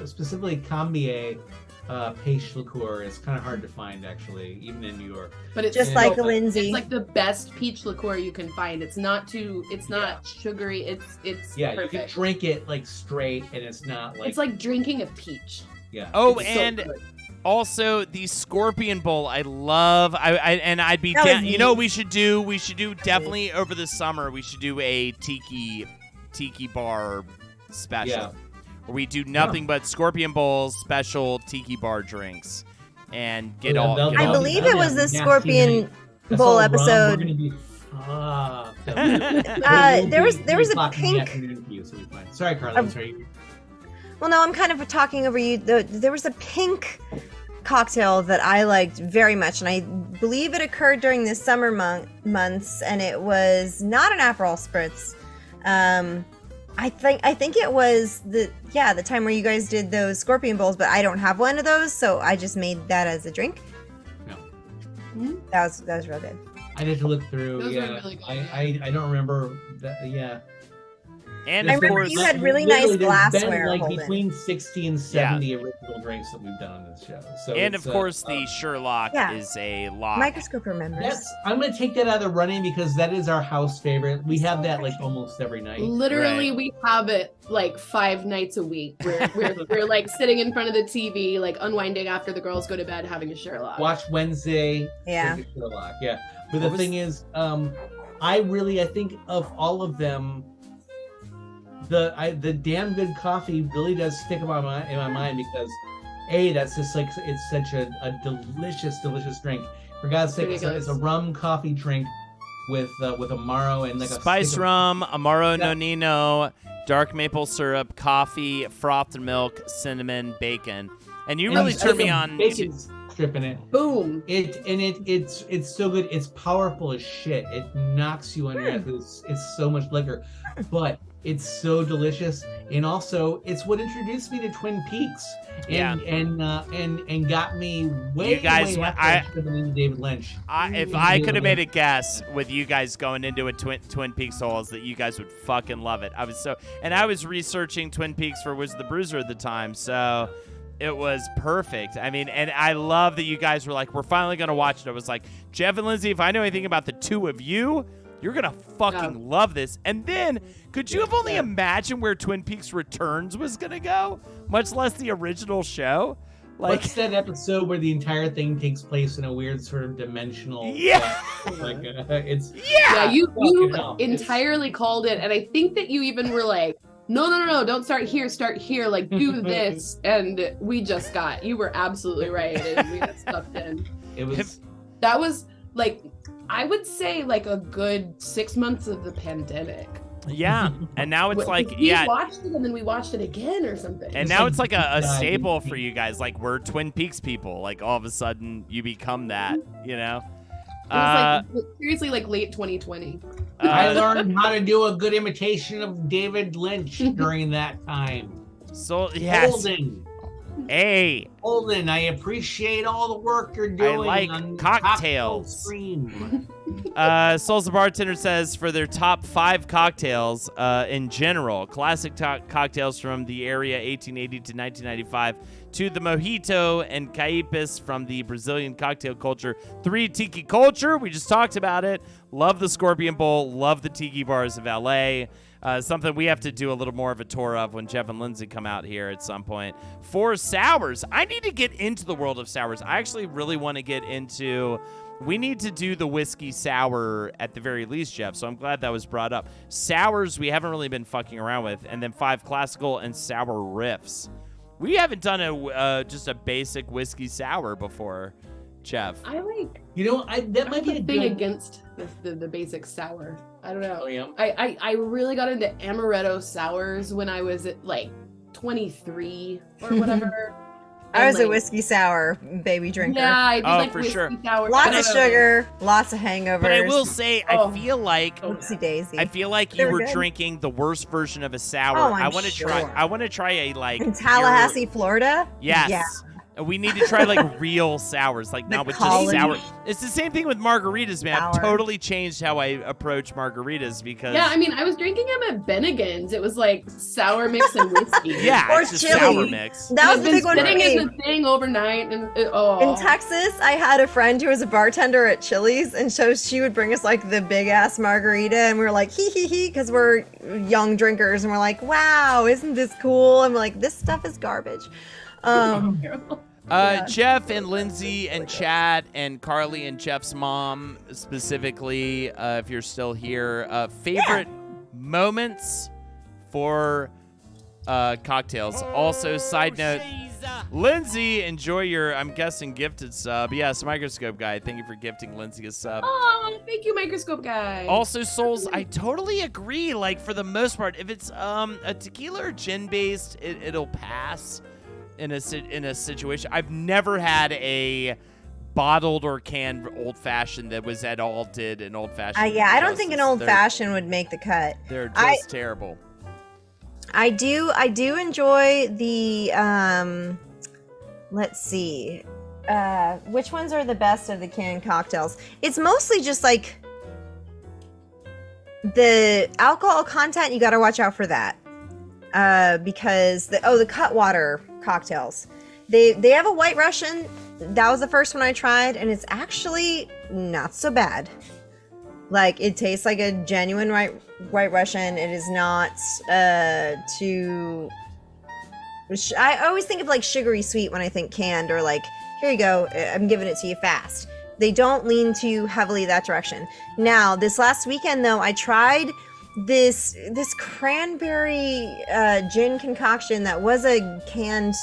specifically Cambier pêche liqueur. It's kind of hard to find actually, even in New York. but it's Just Yeah. like So- Lindsay. It's like the best peach liqueur you can find. It's not sugary. It's Yeah, you perfect. can drink it like straight, and it's not like It's like drinking a peach. yeah. Oh, It's so and good. also the Scorpion Bowl. I love. I'd be That was down. You know what neat. we should do? We should do definitely over the summer. We should do a tiki bar special. Yeah. Where we do nothing but Scorpion Bowls special tiki bar drinks and get Oh, all. that'll- get I all- that'll believe be it was the nasty Scorpion night. That's Bowl all rum. episode. We're gonna be fucked. There was a 3 o'clock in the pink. afternoon for you, so we'll be fine. Sorry, Carla. I'm sorry. Well, no, I'm kind of talking over you. There was a pink cocktail that I liked very much, and I believe it occurred during the summer months, and it was not an Aperol spritz. I think it was the time where you guys did those Scorpion Bowls, but I don't have one of those, so I just made that as a drink. No. That was real good. I'd have to look through. Those are yeah, really good. I don't remember that. Yeah. And I of remember course, you had really Literally, nice there's been, glassware, like Holden. between 60 and 70 original drinks that we've done on this show. So and it's, of course the Sherlock yeah. is a lock. Microscope remembers. I'm gonna take that out of the running because that is our house favorite. We have that like almost every night. Literally, Right. we have it like 5 nights a week. We're like sitting in front of the TV, like unwinding after the girls go to bed, having a Sherlock. Watch Wednesday. Yeah. take a Sherlock. Yeah. But What the was- thing is, I think of all of them, the damn good coffee really does stick in my mind because that's just like it's such a delicious drink. For God's sake, it's a rum coffee drink with Amaro and like a Spice stick of- rum, Amaro Yeah. Nonino, dark maple syrup, coffee, frothed milk, cinnamon, bacon. And you and really it's turned like me a on. bacon strip in it. Boom. It's so good. It's powerful as shit. It knocks you on your ass. It's so much liquor, but it's so delicious. And also, it's what introduced me to Twin Peaks and got me way. You guys, way after I into David Lynch. If I could have made a guess with you guys going into a Twin Peaks Souls that you guys would fucking love it. I was researching Twin Peaks for Wizard the Bruiser at the time, so it was perfect. I mean, and I love that you guys were like, we're finally going to watch it. I was like, Jeff and Lindsay, if I know anything about the two of you, you're going to fucking love this. And then, could you have only imagined where Twin Peaks Returns was going to go? Much less the original show? Like, What's that episode where the entire thing takes place in a weird sort of dimensional? Yeah. It's Yeah, you Fucking hell. entirely called it, and I think that you even were like, no, don't start here, like do this. And we just you were absolutely right. And we got stuffed in. That was like, I would say like a good 6 months of the pandemic. Yeah, and now it's like, we watched it and then we watched it again or something. And now it's like a staple for you guys. Like, we're Twin Peaks people. Like, all of a sudden, you become that, you know? It was like, seriously, like late 2020. I learned how to do a good imitation of David Lynch during that time. So, yes. Holden. Hey. Holden, I appreciate all the work you're doing. I like on cocktails. Souls the Bartender says for their top 5 cocktails in general, classic cocktails from the area 1880 to 1995, to the mojito and caipis from the Brazilian cocktail culture, 3 tiki culture, we just talked about it, love the Scorpion Bowl, love the tiki bars of LA. Something we have to do a little more of a tour of when Jeff and Lindsay come out here at some point. 4 sours. I need to get into the world of sours. I actually really want to get into... We need to do the whiskey sour at the very least, Jeff, so I'm glad that was brought up. Sours we haven't really been fucking around with, and then 5 classical and sour riffs. We haven't done just a basic whiskey sour before, Jeff. I like... that might be a thing good... against the basic sour. I don't know. Oh, yeah. I really got into amaretto sours when I was at like 23 or whatever. I was a whiskey sour baby drinker. Yeah, I did like for whiskey sure. sour. Lots of sugar, lots of hangovers. But I will say, I feel like Oopsie daisy. I feel like They you were were good. drinking the worst version of a sour. Oh, I I'm want to sure. try. I want to try a like in Tallahassee, Florida. Yes. Yeah. We need to try like real sours, like The not with colony. just sour. It's the same thing with margaritas, man. I've Sour. totally changed how I approach margaritas because Yeah, I mean, I was drinking them at Bennigan's. It was like sour mix and whiskey. yeah, Or it's just chili. sour mix. That was the big one for Sitting me. in the thing overnight, and In Texas, I had a friend who was a bartender at Chili's, and so she would bring us like the big ass margarita, and we were like hee hee hee because we're young drinkers, and we're like, wow, isn't this cool? I'm like, this stuff is garbage. Yeah. Jeff and Lindsay and Chad and Carly and Jeff's mom specifically, if you're still here, favorite moments for cocktails. Also, side note, Lindsay, enjoy your, I'm guessing, gifted sub. Yes, Microscope Guy. Thank you for gifting Lindsay a sub. Oh, thank you, Microscope Guy. Also, Souls, I totally agree. Like, for the most part, if it's a tequila or gin based, it'll pass in a situation. I've never had a bottled or canned old fashioned that was at all did an old fashioned. Yeah, I don't think an old fashioned would make the cut. They're just terrible. I do enjoy the let's see. Which ones are the best of the canned cocktails? It's mostly just like the alcohol content, you got to watch out for that. Because the Cutwater cocktails. They have a White Russian. That was the first one I tried, and it's actually not so bad. Like, it tastes like a genuine White Russian. It is not too... I always think of like sugary sweet when I think canned, or like, here you go, I'm giving it to you fast. They don't lean too heavily that direction. Now, this last weekend though, I tried this cranberry gin concoction that was a canned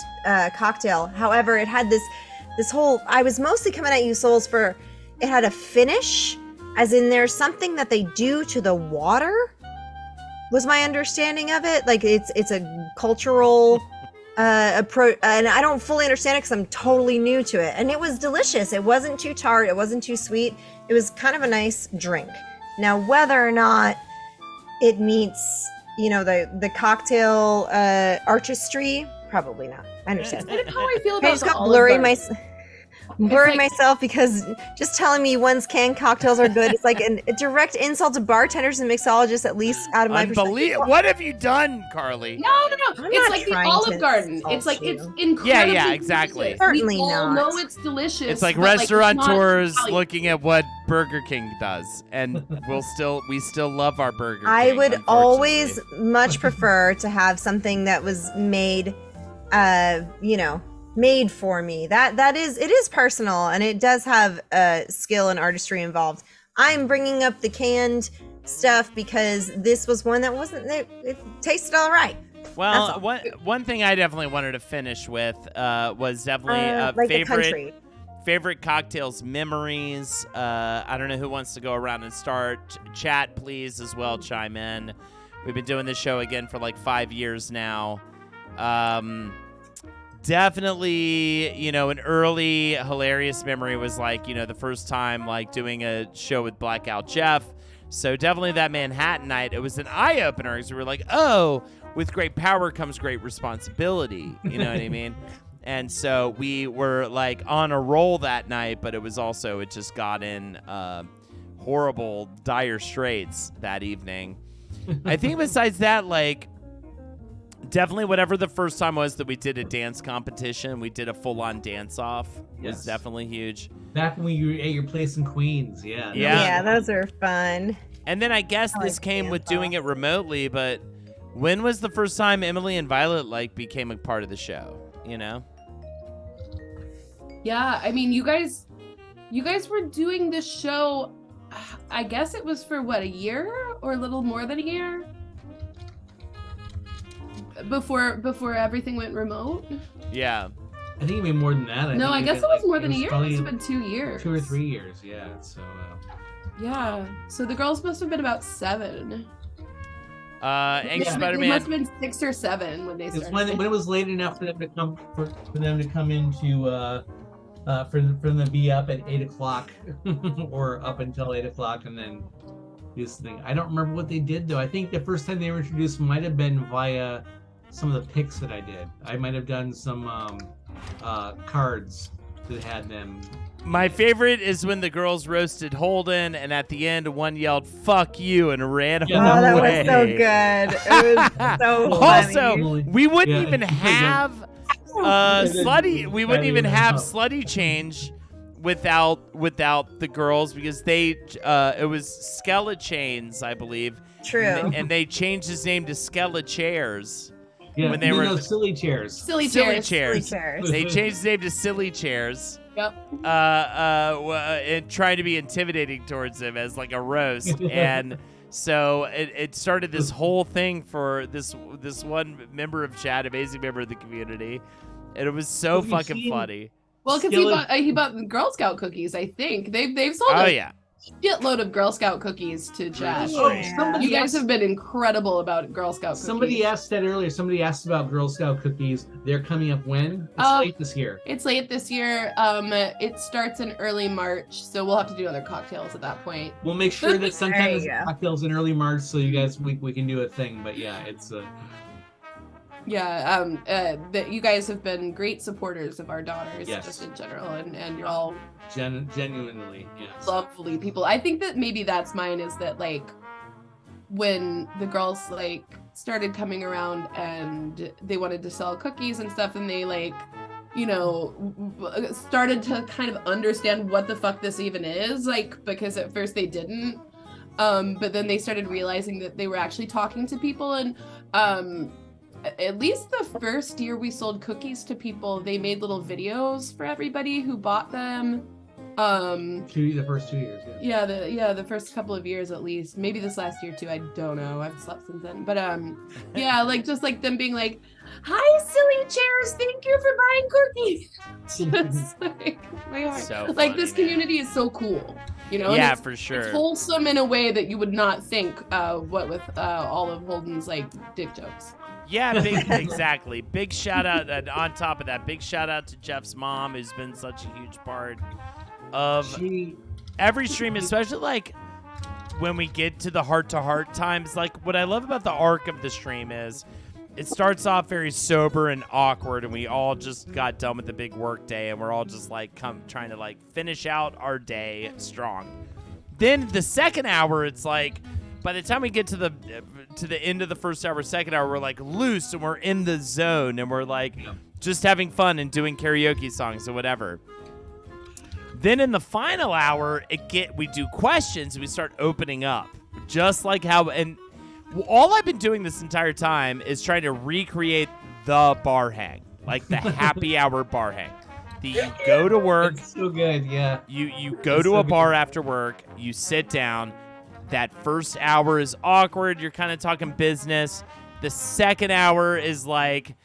cocktail. However, it had this whole, I was mostly coming at you, Souls, for it had a finish, as in there's something that they do to the water, was my understanding of it. Like, it's a cultural approach, and I don't fully understand it because I'm totally new to it. And it was delicious. It wasn't too tart. It wasn't too sweet. It was kind of a nice drink. Now, whether or not it meets, the cocktail artistry, probably not. I understand. That's kind of how I feel I about just the got Olive blurring Garden. myself because just telling me one's canned cocktails are good, it's like a direct insult to bartenders and mixologists, at least out of my perspective. Unbelievable. What have you done, Carly? No. I'm It's not like the trying Olive to Garden. insult It's like, you. it's incredibly Yeah, exactly. delicious. Certainly we all not. know it's delicious. It's like but, it's restaurateurs not Italian. looking at what Burger King does, and we still love our Burger King. I would always unfortunately. much prefer to have something that was made, made for me. It is personal, and it does have skill and artistry involved. I'm bringing up the canned stuff because this was one that wasn't. It tasted all right. Well, one thing I definitely wanted to finish with was definitely like the country. favorite cocktails memories. I don't know who wants to go around and start. Chat, please, as well. Chime in. We've been doing this show again for like 5 years now. Definitely, an early hilarious memory was like, the first time like doing a show with Blackout Jeff. So definitely that Manhattan night. It was an eye opener because we were like, oh, with great power comes great responsibility. You know what I mean? And so we were like on a roll that night, but it just got in horrible, dire straits that evening. I think besides that, like, definitely whatever the first time was that we did a dance competition, we did a full-on dance-off. Yes. Was definitely huge. Back when you were at your place in Queens, yeah. Yeah, those are fun. And then I guess this came with doing it remotely, but when was the first time Emily and Violet, like, became a part of the show, Yeah, I mean, you guys were doing this show, I guess it was for, what, a year? Or a little more than a year? Before everything went remote? Yeah. I think even more than that. I guess it was more than a year. It's been 2 years. 2 or 3 years, yeah. So. Yeah. So the girls must have been about 7. Anxious It Spider-Man. must have been 6 or 7 when they started. When it was late enough for them to come into for them to be up at 8:00 or up until 8:00 and then do this thing. I don't remember what they did though. I think the first time they were introduced might have been via some of the picks that I did. I might have done some cards that had them. My favorite is when the girls roasted Holden, and at the end, one yelled "fuck you" and ran away. Oh, that was so good. It was so Also, funny. we wouldn't even have slutty. We wouldn't even have slutty change without the girls because it was Skella Chains, I believe. True. And they changed his name to Skella Chairs. Yeah, when they were silly chairs. Silly chairs. Silly chairs. They changed his name to Silly Chairs. Yep. And trying to be intimidating towards him as like a roast, and so it started this whole thing for this one member of chat, amazing member of the community, and it was so fucking funny. Well, because he bought the Girl Scout cookies. I think they've sold a shitload of Girl Scout cookies to chat. You guys have been incredible about Girl Scout cookies. Somebody asked that earlier. Somebody asked about Girl Scout cookies. They're coming up when? It's late this year. It's late this year. It starts in early March, so we'll have to do other cocktails at that point. We'll make sure that sometimes There you go. cocktails in early March, so you guys we can do a thing. But yeah, it's that you guys have been great supporters of our daughters, Yes. just in general, and you're all genuinely, yes. lovely people. I think that maybe that's mine, is that like when the girls like started coming around and they wanted to sell cookies and stuff, and they like started to kind of understand what the fuck this even is, like, because at first they didn't, but then they started realizing that they were actually talking to people. And at least the first year we sold cookies to people, they made little videos for everybody who bought them. The first 2 years, yeah. The first couple of years at least. Maybe this last year too. I don't know. I've slept since then. But yeah, like just like them being like, "Hi, silly chairs. Thank you for buying cookies." Just like my heart. So like funny, this man. community is so cool. And Yeah, it's, for sure. It's wholesome in a way that you would not think. What with all of Holden's like dick jokes. Yeah, exactly. Big shout out, and on top of that, big shout out to Jeff's mom, who's been such a huge part of every stream, especially like when we get to the heart-to-heart times. Like, what I love about the arc of the stream is it starts off very sober and awkward, and we all just got done with the big work day, and we're all just like trying to like finish out our day strong. Then the second hour, it's like by the time we get to the end of the first hour, second hour, we're like loose and we're in the zone and we're like just having fun and doing karaoke songs or whatever. Then in the final hour, we do questions and we start opening up, just like how. And all I've been doing this entire time is trying to recreate the bar hang, like the happy hour bar hang. You go to work. It's so good, yeah. You go to a bar after work. You sit down. that first hour is awkward. You're kind of talking business. The second hour is like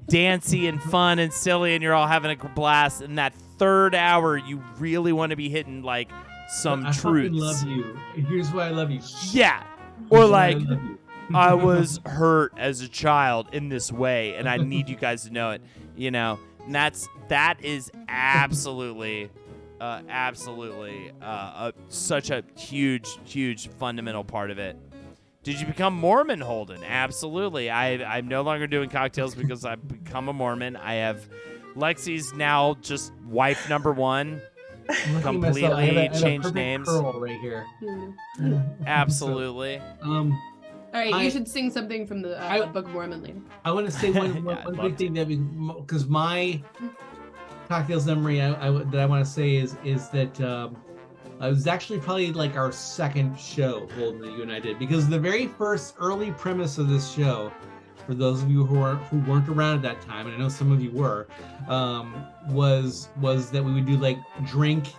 dancey and fun and silly, and you're all having a blast. And that third hour, you really want to be hitting like some I truths. fucking love you. Here's why I love you. Yeah. Or like, I was hurt as a child in this way, and I need you guys to know it. You know, and that is absolutely such a huge fundamental part of it. Did you become Mormon, Holden? Absolutely. I'm no longer doing cocktails because I've become a Mormon. I have Lexi's now just wife number one. Completely I have changed a names. curl right here. Absolutely. All right, you should sing something from the Book of Mormon later. I want to say one big thing that because my cocktails memory that I want to say is that it was actually probably like our second show, Holden, that you and I did, because the very first early premise of this show, for those of you who weren't around at that time, and I know some of you were, was that we would do like we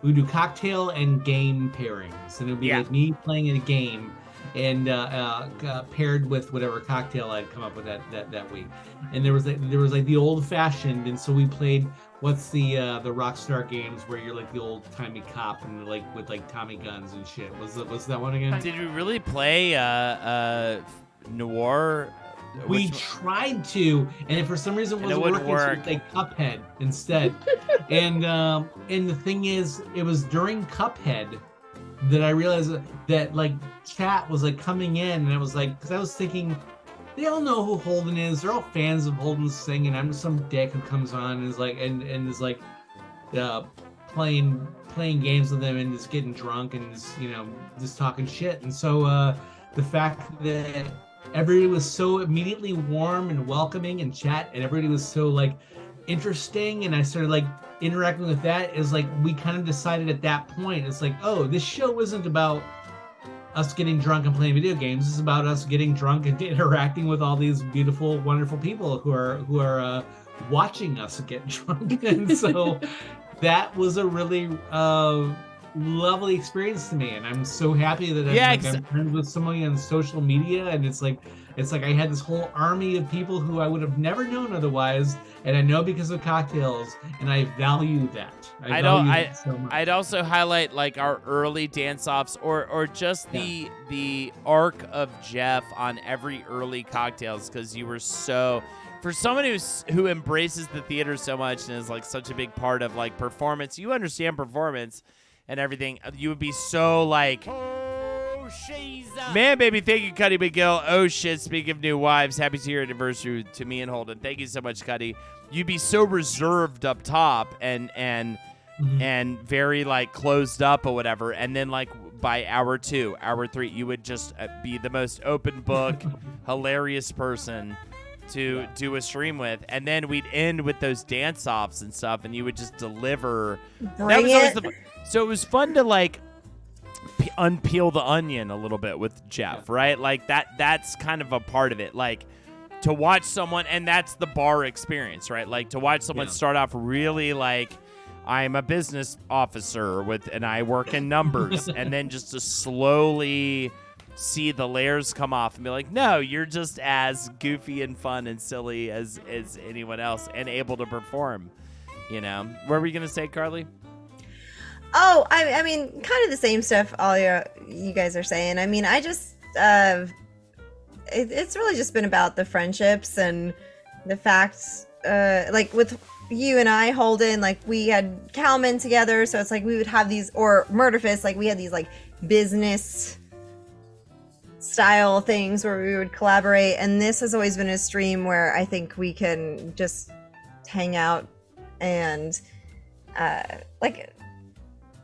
would do cocktail and game pairings, and it would be like me playing in a game and paired with whatever cocktail I'd come up with that week. And there was like the old fashioned, and so we played what's the Rockstar games where you're like the old timey cop and like with like Tommy guns and shit. Was that one again? Did we really play Noir? We tried to, and if for some reason it wasn't working, so we played Cuphead instead. and the thing is, it was during Cuphead that I realized that like chat was like coming in, and I was like, because I was thinking, they all know who Holden is. They're all fans of Holden's singing. I'm just some dick who comes on and is like and is like playing games with them and just getting drunk and just talking shit. And so the fact that everybody was so immediately warm and welcoming in chat, and everybody was so like interesting, and I started like interacting with that, is like we kind of decided at that point, it's like, oh, this show isn't about us getting drunk and playing video games. This is about us getting drunk and interacting with all these beautiful, wonderful people who are watching us get drunk. And so that was a really lovely experience to me, and I'm so happy that I'm friends with somebody on social media, and it's like I had this whole army of people who I would have never known otherwise, and I know because of cocktails, and I value that. I value that so much. I'd also highlight like our early dance-offs, or just the arc of Jeff on every early cocktails, because you were so, for someone who embraces the theater so much and is like such a big part of like performance, you understand performance and everything, you would be so like, oh, she's up. Man, baby, thank you, Cuddy McGill. Oh, shit, speaking of new wives, happy 2-year anniversary to me and Holden. Thank you so much, Cuddy. You'd be so reserved up top and very, like, closed up or whatever, and then, like, by hour 2, hour 3, you would just be the most open book, hilarious person to do a stream with, and then we'd end with those dance-offs and stuff, and you would just deliver. Bring it. So it was fun to like unpeel the onion a little bit with Jeff, right? Like that's kind of a part of it. Like to watch someone, and that's the bar experience, right? Like to watch someone start off really like, I'm a business officer and I work in numbers, and then just to slowly see the layers come off and be like, no, you're just as goofy and fun and silly as anyone else and able to perform, What were we going to say, Carly? Oh, I mean, kind of the same stuff all you guys are saying. I mean, I just, it's really just been about the friendships and the facts, like with you and I, Holden, like we had Calman together, so it's like we would have these, or Murderfist, like we had these like business style things where we would collaborate, and this has always been a stream where I think we can just hang out and like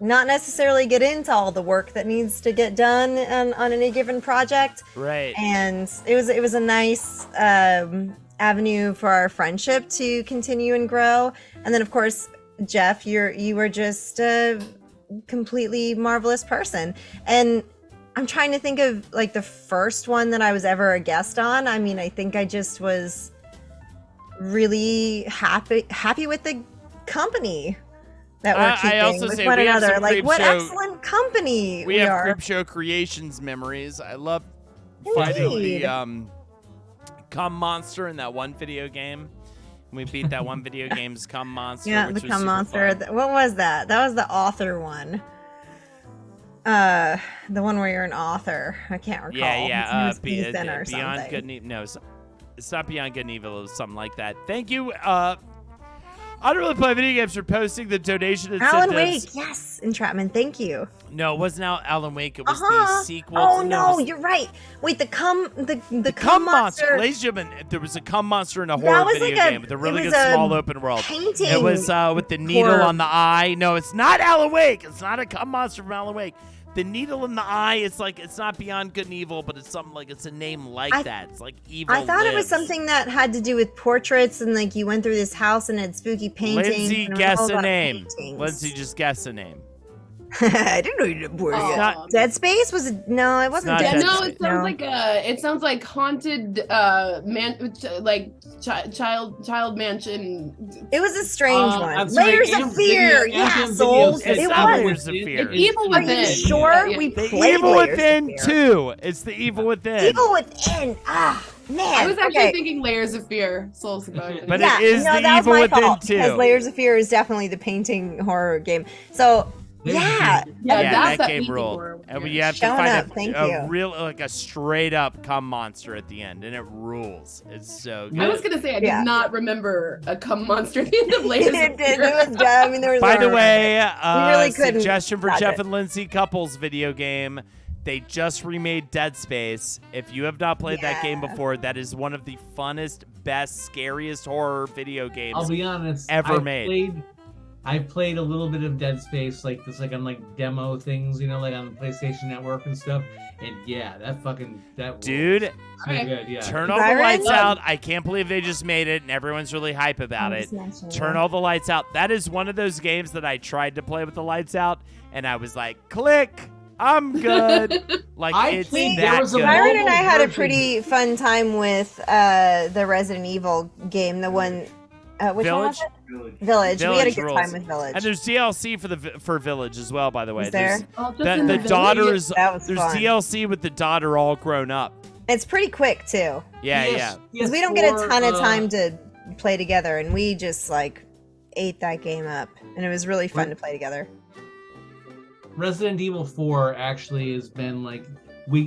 not necessarily get into all the work that needs to get done on any given project. Right. And it was a nice avenue for our friendship to continue and grow. And then of course, Jeff, you were just a completely marvelous person. And I'm trying to think of like the first one that I was ever a guest on. I mean, I think I just was really happy with the company that we're I keeping also with say one we have another. some Like, what Creepshow- excellent company We have are. Creepshow Creations memories. I love fighting Indeed. the cum monster in that one video game. We beat that one video game's cum monster. Yeah, which the was cum super monster. fun. What was that? That was the author one. The one where you're an author. I can't recall. His name is Ethan or Beyond something. Good and Evil. No, it's not Beyond Good and Evil. It's something like that. Thank you. I don't really play video games for posting the donation. It Alan said Wake, yes, Entrapment. Thank you. No, it wasn't Alan Wake. It was Uh-huh. the sequel. Oh to, no, it was you're right. Wait, the cum cum monster. monster Ladies and gentlemen, there was a cum monster in a That horror was video like a- game with a it really was good a small open world. painting. It was with the needle horror. on the eye. No, it's not Alan Wake. It's not a cum monster from Alan Wake. The needle in the eye, it's like, it's not Beyond Good and Evil, but it's something like, it's a name like that. It's like Evil I thought it was Lives. something that had to do with portraits and like you went through this house and it had spooky paintings. Lindsay, and it was guess all a about name. paintings. Lindsay, just guess a name. I didn't know you did board Oh. yet. not- Dead Space was it? No, it wasn't not Dead Dead no, Space. it sounds like it sounds like haunted child mansion. It was a strange I'm one. sorry, Layers Am of Fear. Video- Yeah, Am souls. Video It's It says not was. Layers of Fear. It's Evil Are Within. you sure? Yeah, yeah. We The played Evil Layers Within of Fear. 2. It's the Evil Within. Evil Within. Ah, man. I was actually okay. thinking Layers of Fear, Souls Rebellion. But yeah, it is no, the that was Evil my Within fault, 2. because Layers of Fear is definitely the painting horror game. So Layers of yeah, Fear. Yeah, Yeah, that's that painting game ruled. horror. And Yeah. you have to Showing find up, thank you. a real, like a straight up cum monster at the end, and it rules. It's so good. I was gonna say I Yeah. did not remember a cum monster at the end of Layers it of did. Fear. It was dumb. I mean, there was. By a- the way, really couldn't suggestion for dodge Jeff it. and Lindsay couples video game. They just remade Dead Space. If you have not played that game Yeah. before, that is one of the funnest, best, scariest horror video games. I'll be honest. ever made. I played a little bit of Dead Space, like this, like on like demo things, you know, like on the PlayStation Network and stuff. And yeah, that Dude, so Okay. good. Yeah. turn all the Byron? lights out. I can't believe they just made it, and everyone's really hype about it. Turn all the lights out. That is one of those games that I tried to play with the lights out, and I was like, click, I'm good. Like, I it's think that there was a good. Byron and I had a version. pretty fun time with the Resident Evil game. The one, which one was Village? it? Village. We had a Village good rules. time with Village. And there's DLC for Village as well, by the way. Is there? Oh, just There's in the village. daughters. That was There's fun. DLC with the daughter all grown up. It's pretty quick too, Yeah. because we don't get a ton of time to play together, and we just like ate that game up, and it was really fun to play together. Resident Evil 4 actually has been like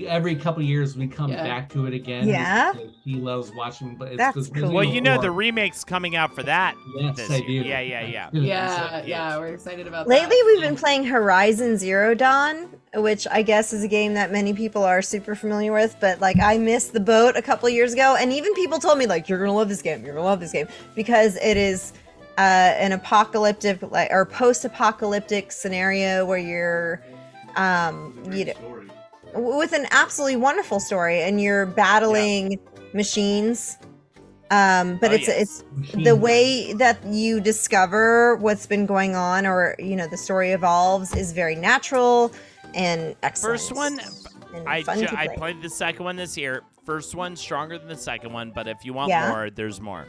every couple years we come Yeah. back to it again. Yeah? because He loves watching, but it's That's 'cause cool. Resident Well, Evil you know 4 the remake's coming out for that. Yes, this I year. do. Yeah. Yeah, we're excited about Lately, that. we've been playing Horizon Zero Dawn, which I guess is a game that many people are super familiar with. But like, I missed the boat a couple years ago, and even people told me like, "You're gonna love this game. You're gonna love this game," because it is an apocalyptic or post-apocalyptic scenario where you're, with an absolutely wonderful story, and you're battling machines. But Oh, it's yes. the way that you discover what's been going on, or the story evolves, is very natural and excellent. First one, and I fun to play. played the second one this year. First one stronger than the second one, but if you want Yeah. more, there's more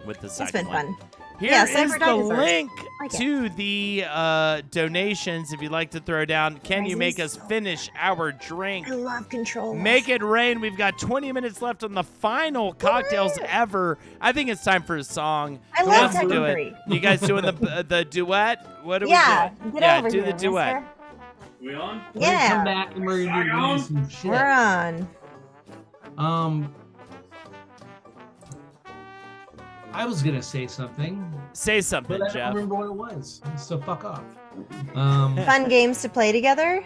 with the It's second been one. fun. Here Yeah, is Cyber the Dinosaurs. link Like it. to the donations if you'd like to throw down. Can you make us finish our drink? I love controls. Make it rain. We've got 20 minutes left on the final cocktails ever. I think it's time for a song. I Who love wants to do Tekken it? 3. You guys doing the duet? What do Yeah, we do? get Yeah, over do here, the duet. mister. We on? We're gonna come Yeah, back and we're gonna do some shit. we're on. I was gonna say something, Say something, but I don't Jeff. remember what it was. So fuck off. Fun games to play together.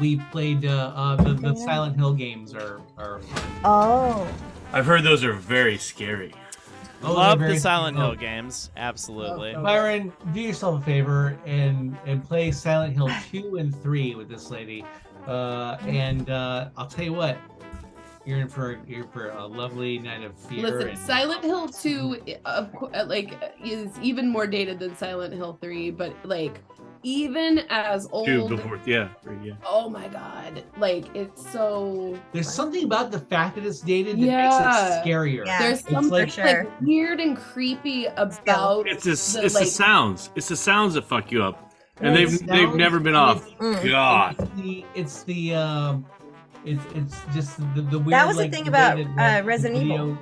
We played the Silent Hill games are fun. Oh, I've heard those are very scary. Oh, Love they're the very Silent fun. Hill games. Absolutely. Byron, do yourself a favor and play Silent Hill 2 and 3 with this lady. And I'll tell you what, you're in for a lovely night of fear. Listen, and Silent Hill 2 is even more dated than Silent Hill 3, but like even as Two old. before, yeah, yeah. Oh my god, like it's so. There's something about the fact that it's dated that Yeah. makes it scarier. Yeah. There's It's something like- sure. weird and creepy about It's the like, sounds. It's the sounds that fuck you up, and Well, they've sounds- never been off. Mm. God. It's just the weird. That was the like, thing way about, that Resident video-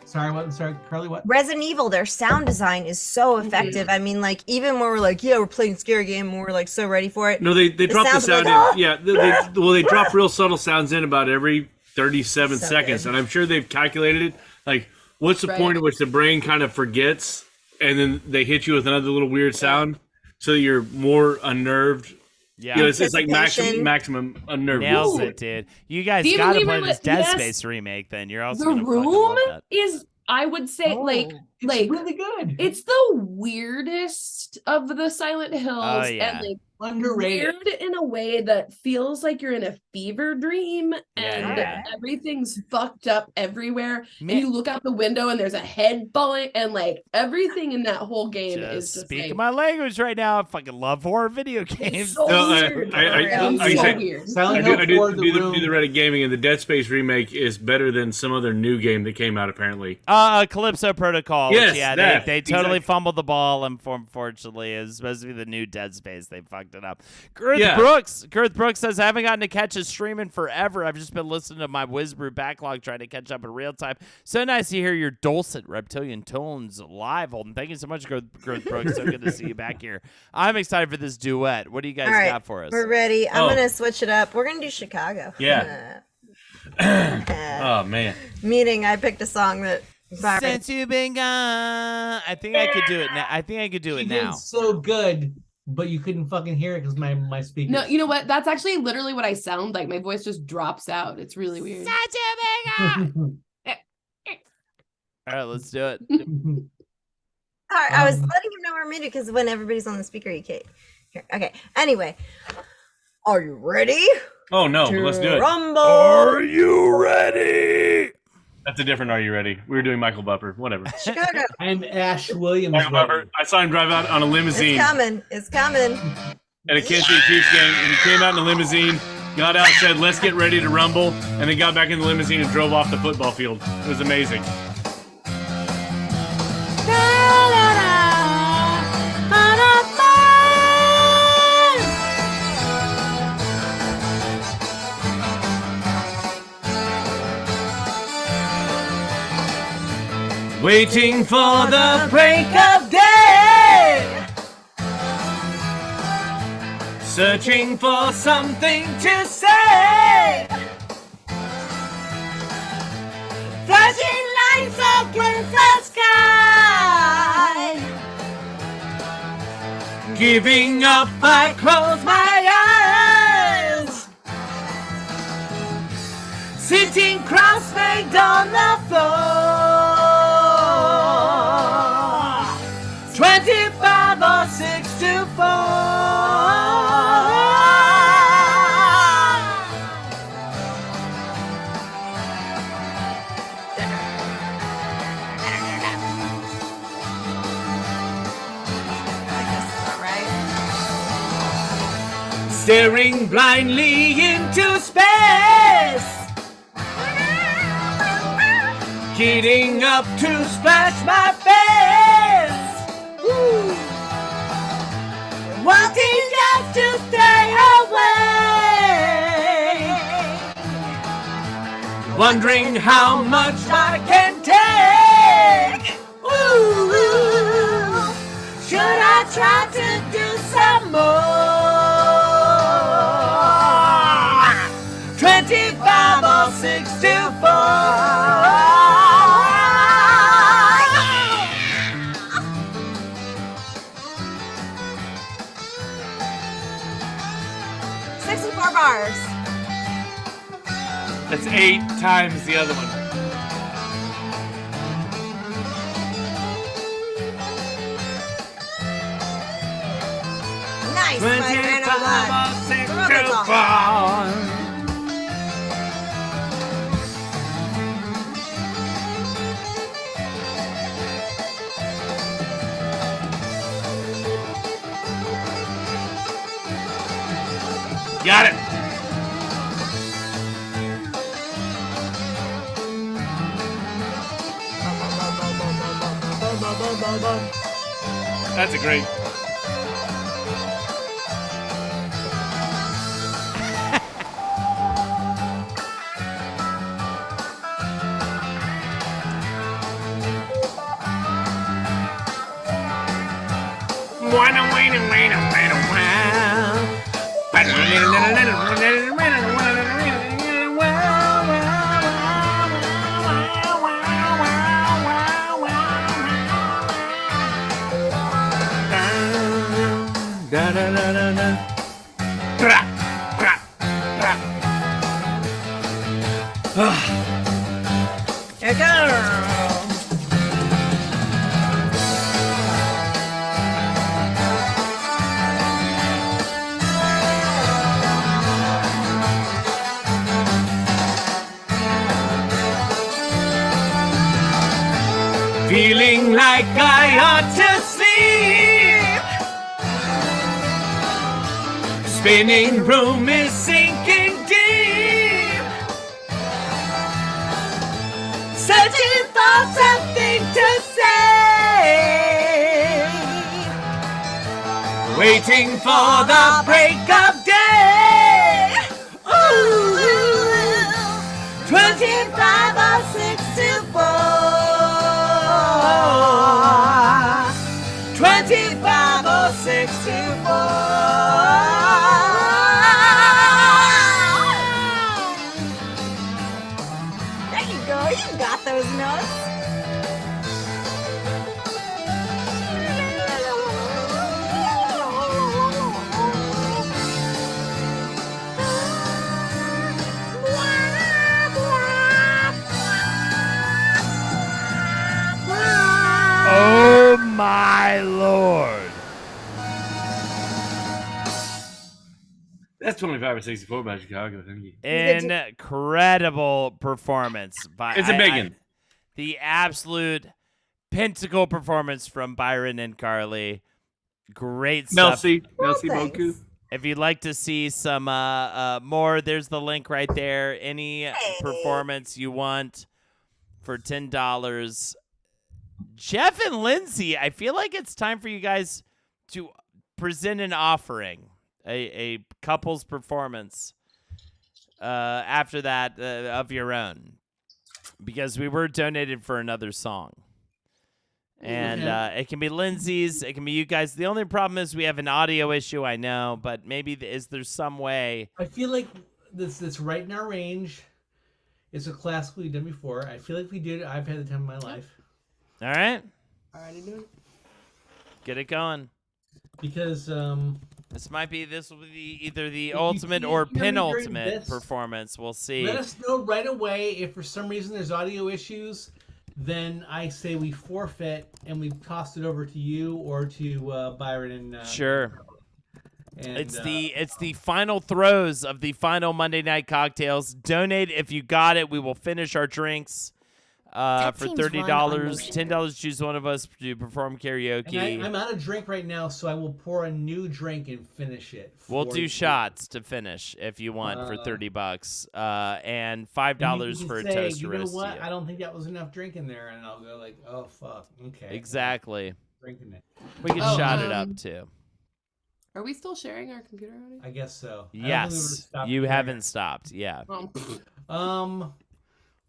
Sorry, Carly. What? Resident Evil, their sound design is so effective. I mean, like, even when we're like, yeah, we're playing scary game, and we're like so ready for it. No, they drop the sounds sound like, "Ah!" in. Yeah, they drop real subtle sounds in about every 37 So seconds, good. and I'm sure they've calculated it. Like, what's the Right. point at which the brain kind of forgets, and then they hit you with another little weird sound, so that you're more unnerved. Yeah. You know, it's like Anticipation. maximum unnerved. Nails Ooh. it, dude. You guys Do you gotta believe play in this it? Dead Yes. Space remake. Then you're also the gonna fucking room love that. is, I would say, like It's really good. it's the weirdest of the Silent Hills, Oh, yeah. and like underrated. weird in a way that feels like you're in a fever dream, and Yeah. everything's fucked up everywhere. Man- And you look out the window, and there's a head falling, and like everything in that whole game is Just just speaking like, my language right now. I fucking love horror video it's games. so No, weird. I It's so said- weird. Silent I Hill do 4, do The the Room. Reddit gaming, and the Dead Space remake is better than some other new game that came out. Apparently, Calypso Protocol. Yes, which, yeah, that, they totally exactly. fumbled the ball, and unfortunately, it's supposed to be the new Dead Space. They fucked it up. Girth Yeah. Brooks says, I haven't gotten to catch a stream in forever. I've just been listening to my Whizbrew backlog trying to catch up in real time. So nice to hear your dulcet reptilian tones live, Holden. Thank you so much, Girth Brooks. So good to see you back here. I'm excited for this duet. What do you guys All right, got for us? we're ready. I'm Oh. gonna switch it up. We're gonna do Chicago. Yeah. oh man, Meaning, I picked a song that. Since you've been gone, I think I could do it now. I think I could do She it did now. so good, but you couldn't fucking hear it because my speaker. No, you know what? That's actually literally what I sound like. My voice just drops out. It's really weird. Since you've been gone. All right, let's do it. All right, I was letting him know we're muted because when everybody's on the speaker, you can't hear. Okay. Anyway, are you ready? oh no, but let's do it. Rumble. Are you ready? That's a different. Are you ready? We were doing Michael Buffer. Whatever. Chicago. I'm Ash Williams. Michael ready. Buffer. I saw him drive out on a limousine It's coming. It's coming. at a Kansas City Chiefs game, and he came out in a limousine, got out, said, "Let's get ready to rumble," and then got back in the limousine and drove off the football field. It was amazing. Waiting for the break of day, searching for something to say. Flashing lights against the sky. Giving up, I close my eyes. Sitting cross-legged on the floor. 25 or 6 to 4. Staring blindly into space. Getting up to splash my face. Woo. Wanting just to stay away. Wondering how much I can take. Ooh. Should I try to do some more? 25 or 6 to 4. 64 bars. That's 8 times the other one. Nice. My grand old lad. 6 Rumble song. Got it. That's a great. Here it goes. Feeling like I ought to sleep. Spinning room is sinking deep. Searching for something to say. Waiting for the break of day. Ooh, 25 or 64. 25 or 64. There you go. You got those notes. Oh my lord. That's 25 or 64 by Chicago. Thank you. Incredible performance by It's a big one. the absolute pinnacle performance from Byron and Carly. Great stuff. Merci Thanks. beaucoup. If you'd like to see some more, there's the link right there. Any performance you want for $10. Jeff and Lindsay, I feel like it's time for you guys to present an offering, a couple's performance after that of your own, because we were donated for another song. And it can be Lindsay's, it can be you guys. The only problem is we have an audio issue, I know, but maybe is there some way? I feel like this right in our range. It's a classic we've done before. I feel like we did it. I've had the time of my life. All right, Already doing it. get it going. Because This will be either the If you ultimate can't or hear me during penultimate this, performance. We'll see. let us know right away if for some reason there's audio issues. Then I say we forfeit and we toss it over to you or to Byron and Sure. And, It's the final throws of the final Monday night cocktails. Donate if you got it. We will finish our drinks for seems $30. run on motion. $10 choose one of us to perform karaoke. and I'm out of drink right now, so I will pour a new drink and finish it. We'll for do you. shots to finish if you want for $30, and $5 And you for a can say, toast you know roast. what? To you. I don't think that was enough drink in there, and I'll go like, oh fuck, okay. Exactly. Drinking it. We can Oh, shot it up too. Are we still sharing our computer already? I guess so. I don't think we Yes, would've stopped you there. haven't stopped. Yeah. Oops.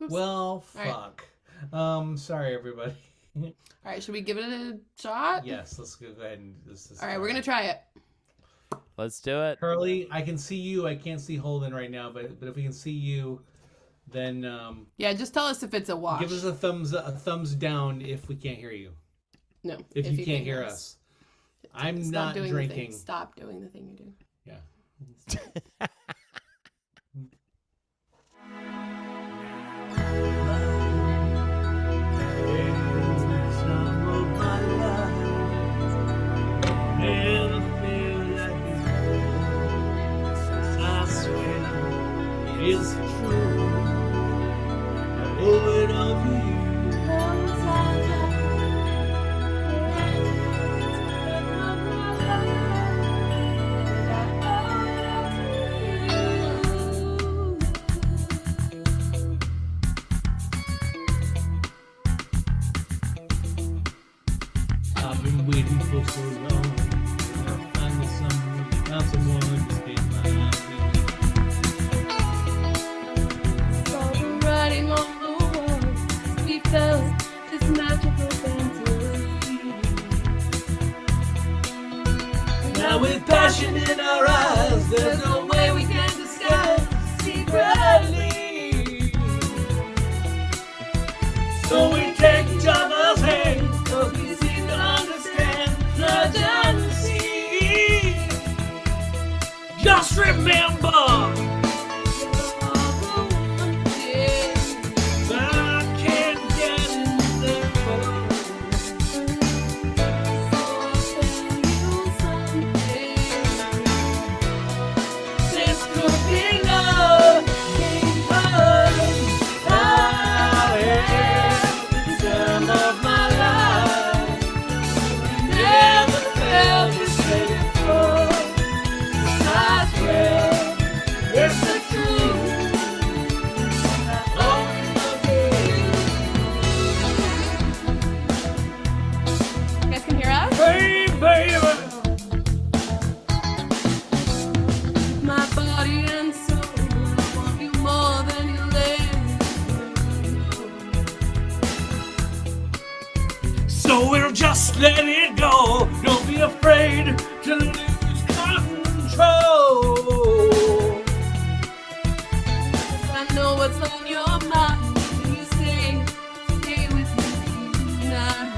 Well, All right. fuck. Sorry everybody. All right, should we give it a shot? Yes, let's go ahead and All right, we're gonna try it. Let's do it. Curly, I can see you. I can't see Holden right now, but if we can see you, then Yeah, just tell us if it's a wash. give us a thumbs down if we can't hear you. No, If you can't hear us. I'm Stop not doing The drinking. thing. Stop doing the thing you're doing. Yeah. It's true. I owe it all to you. Saw the writing on the wall. We felt this magical fantasy. Now with passion in our eyes, there's no way we can disguise secretly. So we take each other's hands, cause we seem to understand the jealousy. Just remember, I can't get enough. This could be love, because I have the time of my life. Never felt this way before. I swear it's the truth. I only love You guys can hear us? you. Hey, baby. My body and soul, I want you more than you'll ever. So we'll just let it go. Don't be afraid to lose control. I know what's on your mind. You stay with me tonight.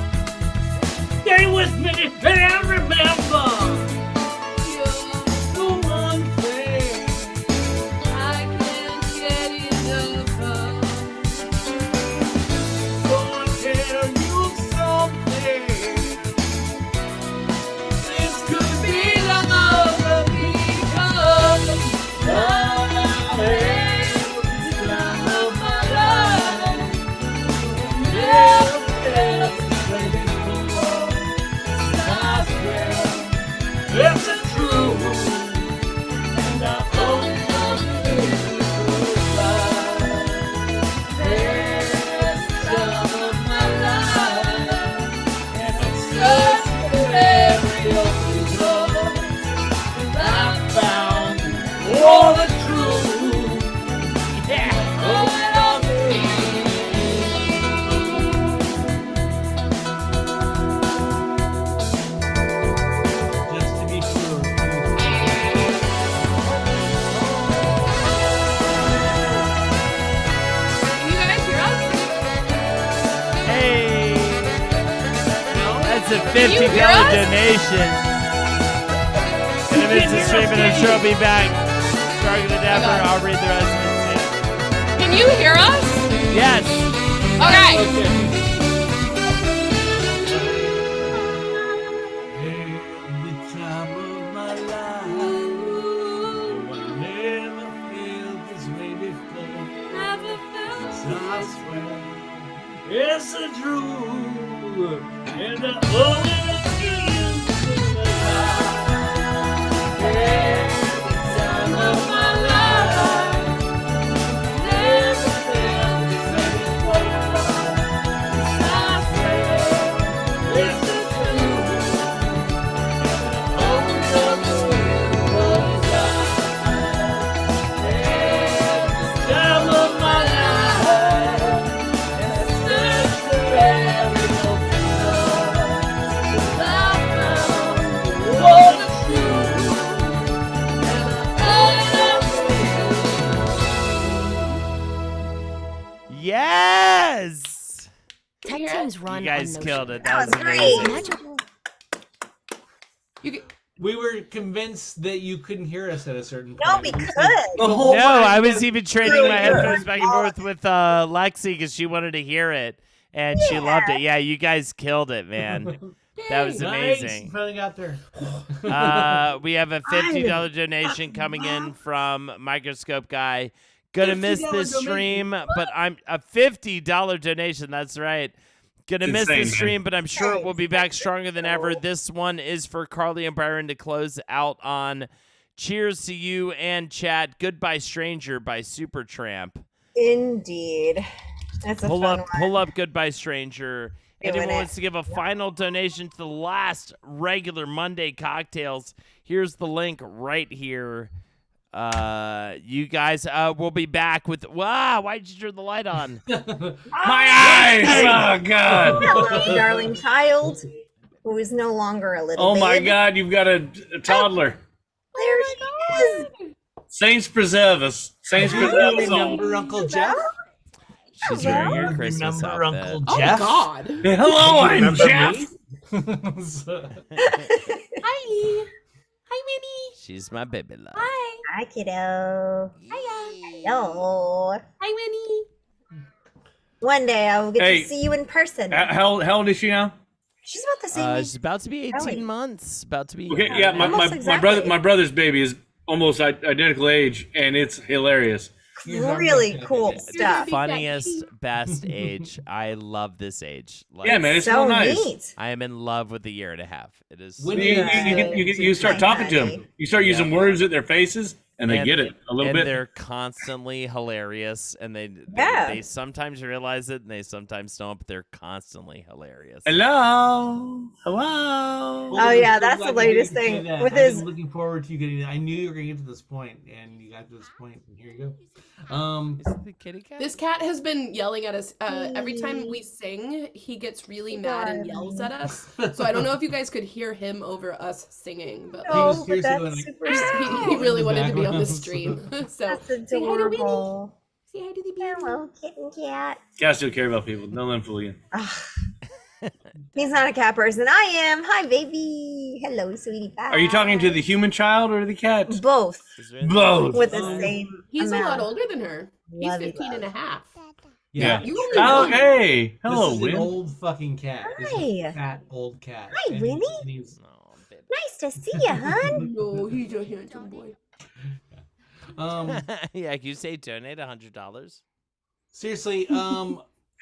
Stay with me and remember You're the one thing. I can't get enough of. So I'll tell you something. This could be love because I have the time of my life. Never felt this way before. I swear it's the truth, and I only love you goodbye. It's the time of my life, and I'm searching every open door. I found all the truth. Yeah, only love just to be sure. Can you guys hear us? Hey, that's a Can you $50 hear us? donation. Gonna miss the stream, and I'm sure I'll be back stronger than ever. Okay. I'll read the rest of it. Can you hear us? Yes. Okay. Every time of my life, I never felt this way before. Never felt I swear it's the truth, and I only love you. Every time of my life, never felt this way before. I swear it's the truth, and I only love you 'cause every time of my life. Search for every open door. I found all the truth, and I love you. Yes. Can you Tech hear teams us? run You guys on killed Notion. it. That was That was great. amazing. Magical. We were convinced that you couldn't hear us at a certain point. No, we You could. said the whole No, time I was because- even trading my headphones back and forth with Lexi because she wanted to hear it, and she loved it. Yeah, you guys killed it, man. That was Nice, amazing. finally got there. We have a $50 donation coming in from Microscope Guy. Gonna miss $50 this stream, but I'm a $50 donation. That's right. Gonna miss insane, this man. stream, but I'm sure it will be back stronger than ever. This one is for Carly and Byron to close out on. Cheers to you and chat. Goodbye, Stranger by Supertramp. Indeed. That's a Pull fun up, one. pull up. Goodbye, Stranger Anyone Doing wants to give a final donation to the last regular Monday cocktails, here's the link right here. You guys will be back with. Wow, why'd you turn the light on? My eyes! Oh God! Hello, darling child, who is no longer a little Oh my babe. God! You've got a toddler. There she is. Saints preserve us. Saints preserve us all. Remember Uncle Jeff? She's wearing your Christmas Remember outfit. Uncle Oh Jeff? God. Hello, I'm Remember Jeff. me? Hi. Hi, Winnie. She's my baby love. Hi. Hi, kiddo. Hiya. Hello. Hi, Winnie. One day I will get Hey. to see you in person. How old is she now? She's about the same age. She's about to be 18 Ellie. months. About to be. Okay, yeah, Almost my exactly. brother's baby is almost identical age, and it's hilarious. Really cool stuff. Funniest, best age. I love this age. Like, Yeah, man, it's So real nice. neat. I am in love with the year and a half. It is. When You start talking to them. You start using words at their faces, and they get it a little and bit. they're constantly hilarious, and Yeah. they sometimes realize it, and they sometimes don't. But they're constantly hilarious. Hello, hello. Oh, yeah, that's the latest thing with his- Looking forward to you getting it. I knew you were gonna get to this point, and you got to this point, and here you go. Is it the kitty cat? This cat has been yelling at us every time we sing. He gets really mad and yells at us. So I don't know if you guys could hear him over us singing, but Oh, was but seriously that's going like, super he really in the wanted to be on the background. stream. So That's say hi to Winnie. adorable. Say hi to the baby. Hello, kitten cat. Cats don't care about people. Don't let them fool you. He's not a cat person. I am. Hi, baby. Hello, sweetie pie. Are you talking to the human child or the cat? Both Is there any- Both. with the same He's a amount. lot older than her. He's Love you, 15 and a half. Yeah. You only Oh, know. hey. Hello, This is Win. an old fucking cat. This is Hi. a fat old cat. Hi, And Winnie. and he's- Oh, baby. Nice to see you, hon. No, he's a handsome boy. Yeah, can you say donate $100? seriously,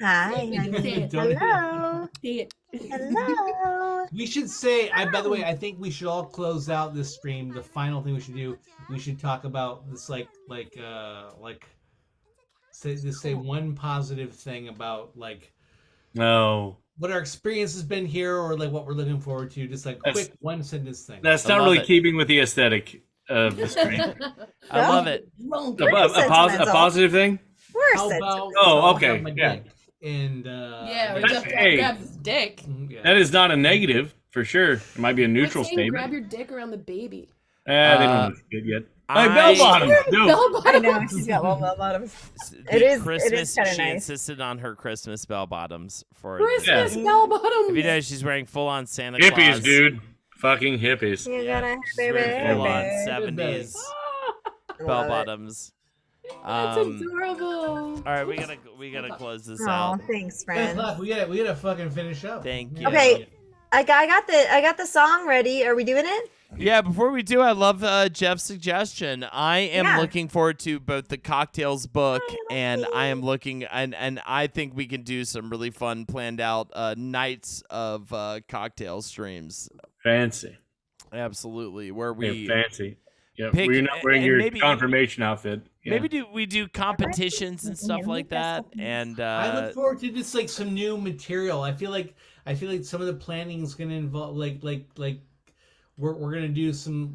Hi. Say it. Hello. Say it. Hello. we should say. By the way, I think we should all close out this stream. The final thing we should do, we should talk about this, say one positive thing about No. what our experience has been here, or like what we're looking forward to. Just like That's- quick one sentence thing. That's I not love really it. keeping with the aesthetic of the stream. I love it. Wrong. A sentimental. positive thing? We're How sentimental. about Oh, how okay, about my yeah. dick? And Yeah, or That's- just hey. grab his dick. yeah. That is not a negative, for sure. It might be a neutral Like saying grab statement. your dick around the baby. They don't Uh, know shit yet. I- Hey, bell bottom. No. Bell I bottom. know she's got little bell bottoms. The It is Christmas. kinda She nice. insisted on her Christmas bell bottoms for Christmas Yeah. bell bottom. If you know, she's wearing full on Santa Hippies, Claus. dude. Fucking hippies. You Yeah, gotta, she's baby. wearing full on baby. 70s bell Love it. bottoms. That's adorable. All right, we gotta close this Aw, out. thanks, Hey, friend. look, we gotta fucking finish up. Thank you. Okay, I got the song ready. Are we doing it? Yeah, before we do, I love Jeff's suggestion. I am Yeah. looking forward to both the cocktails book and I am looking and I think we can do some really fun planned out nights of cocktail streams. Fancy. Absolutely, where Yeah, we fancy. Yeah, pick- we're not wearing and your maybe- confirmation outfit. Yeah. maybe we do competitions and stuff like that. And I look forward to just like some new material. I feel like some of the planning is gonna involve we're gonna introduce some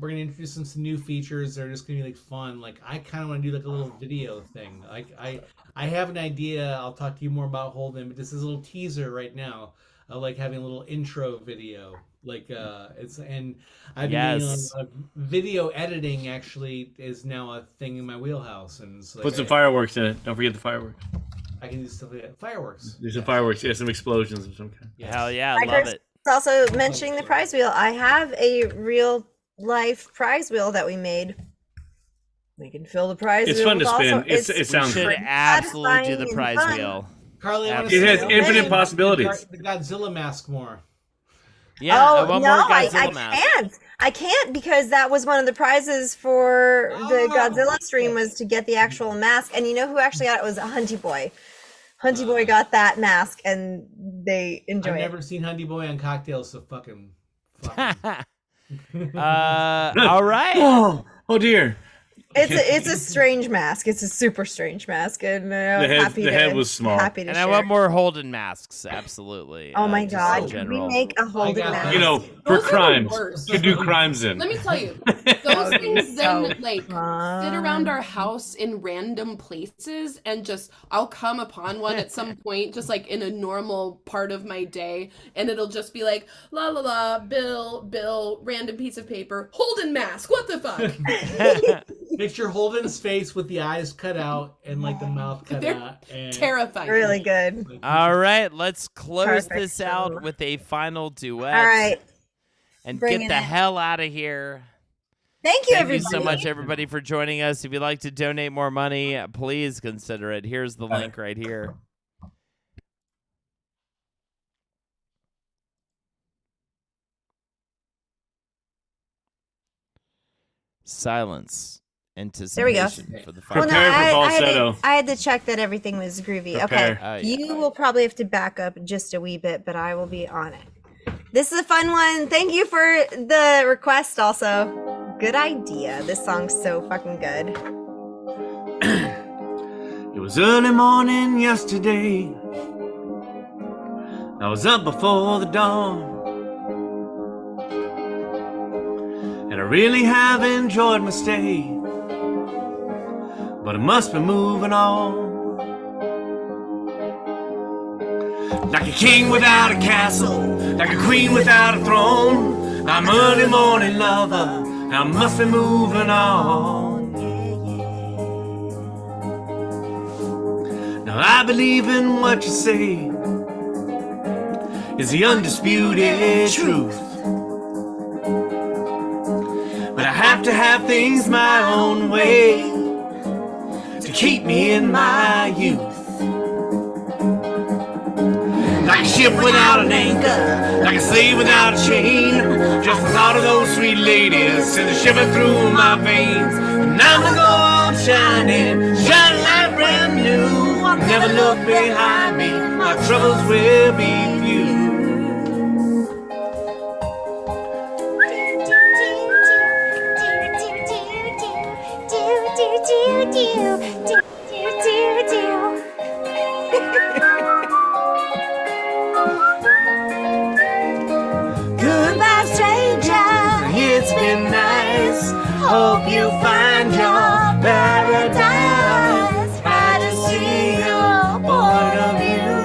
new features that are just gonna be like fun. Like I kind of want to do like a little video thing. Like I have an idea. I'll talk to you more about Holden, but this is a little teaser right now. Like having a little intro video. Like it's and I've been doing Yes. video editing actually is now a thing in my wheelhouse, and it's like Put some fireworks in it. Don't forget the fireworks. I can do stuff like that. Fireworks. Do some fireworks. Yeah, some explosions of some kind. Yes. hell yeah, Hi, love Chris. it. Also mentioning the prize wheel. I have a real life prize wheel that we made. We can fill the prize It's wheel. fun to with spin. also- It We sounds should great. absolutely do the satisfying prize and fun. wheel. Carly, I wanna It see has you infinite make possibilities. The Godzilla mask more. Yeah, I oh want no, more I Godzilla mask. can't. I can't because that was one of the prizes for the Oh. Godzilla stream was to get the actual mask. And you know who actually got it? It was a Hunty Boy. Hunty Boy got that mask and they enjoy I've it. never seen Hundy Boy on cocktails, so fucking. All right. Oh dear. It's a strange mask. It's a super strange mask, and I was The head was small. Happy to And share. I want more Holden masks, absolutely. Oh my just in god! Can we general. make a Holden got mask? You know, for Those are the crimes. worst. You could do crimes in. Let me tell you, those things then like sit around fun. our house in random places, and just I'll come upon one at some point, just like in a normal part of my day, and it'll just be like la la la, Bill, random piece of paper, Holden mask. What the fuck? Picture Holden's face with the eyes cut out and like the mouth cut They're out. And Terrifying. Really good. All right, let's close Perfect. this out with a final duet. All right. And bring get it the in. hell out of here. Thank you, Thank you everybody. so much, everybody, for joining us. If you'd like to donate more money, please consider it. Here's the link right here. Silence. There we go. Anticipation for the Well, final. no, Prepare for I falsetto. had to check that everything was groovy. Prepare. Okay, Oh, yeah. you will probably have to back up just a wee bit, but I will be on it. This is a fun one. Thank you for the request. Also, good idea. This song's so fucking good. It was early morning yesterday. I was up before the dawn. And I really have enjoyed my stay. But I must be moving on. Like a king without a castle, like a queen without a throne. I'm early morning lover, I must be moving on. Now I believe in what you say is the undisputed truth. But I have to have things my own way to keep me in my youth. Like a ship without an anchor, like a slave without a chain. Just the thought of those sweet ladies sends a shiver through my veins. And I'm gonna go on shining, shining like brand new. Never look behind me, my troubles will be few. Goodbye, stranger. It's been nice. Hope you find your paradise. Try to see your point of view.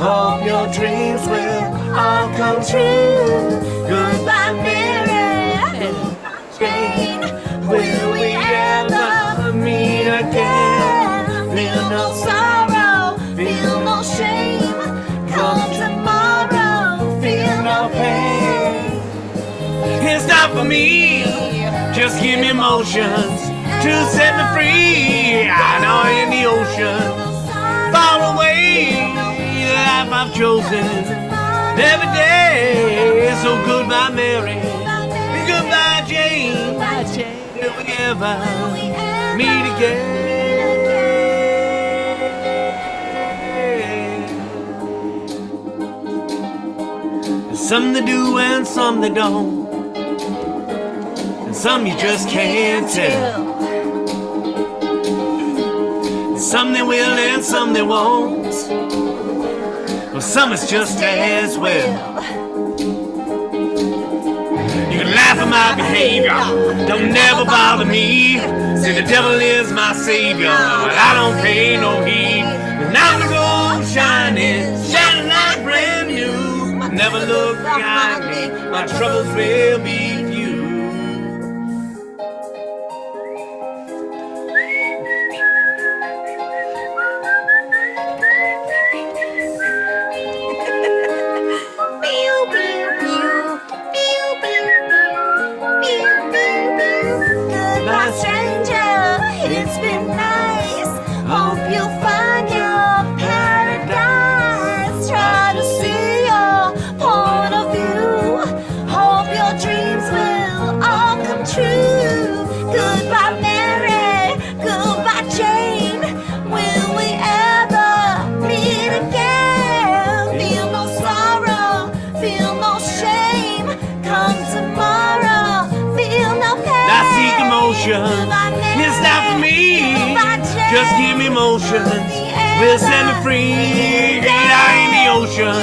Hope your dreams will all come true. Goodbye, Mary. Jane. Will we ever meet again? Feel no sorrow. Feel no shame. Come tomorrow. Feel no pain. It's not for me. Just give me emotions to set me free. I know in the ocean, far away, the life I've chosen every day. So goodbye, Mary, and goodbye, Jane. Will we ever meet again? Some they do and some they don't. Some you just can't tell. Some they will and some they won't. Well, some it's just as well. You can laugh at my behavior, don't never bother me. Say the devil is my savior, but I don't pay no heed. And I'm gonna go shining, shining like brand new. Never look behind me, my troubles will be few. Goodbye, stranger. It's been nice. Hope you'll find your paradise. Try to see your point of view. Hope your dreams will all come true. Goodbye, Mary. Goodbye, Jane. Will we ever meet again? Feel no sorrow. Feel no shame. Come tomorrow. Feel no pain. I seek emotion. Goodbye, Mary. Just give me motions, will set me free. Ain't I in the ocean,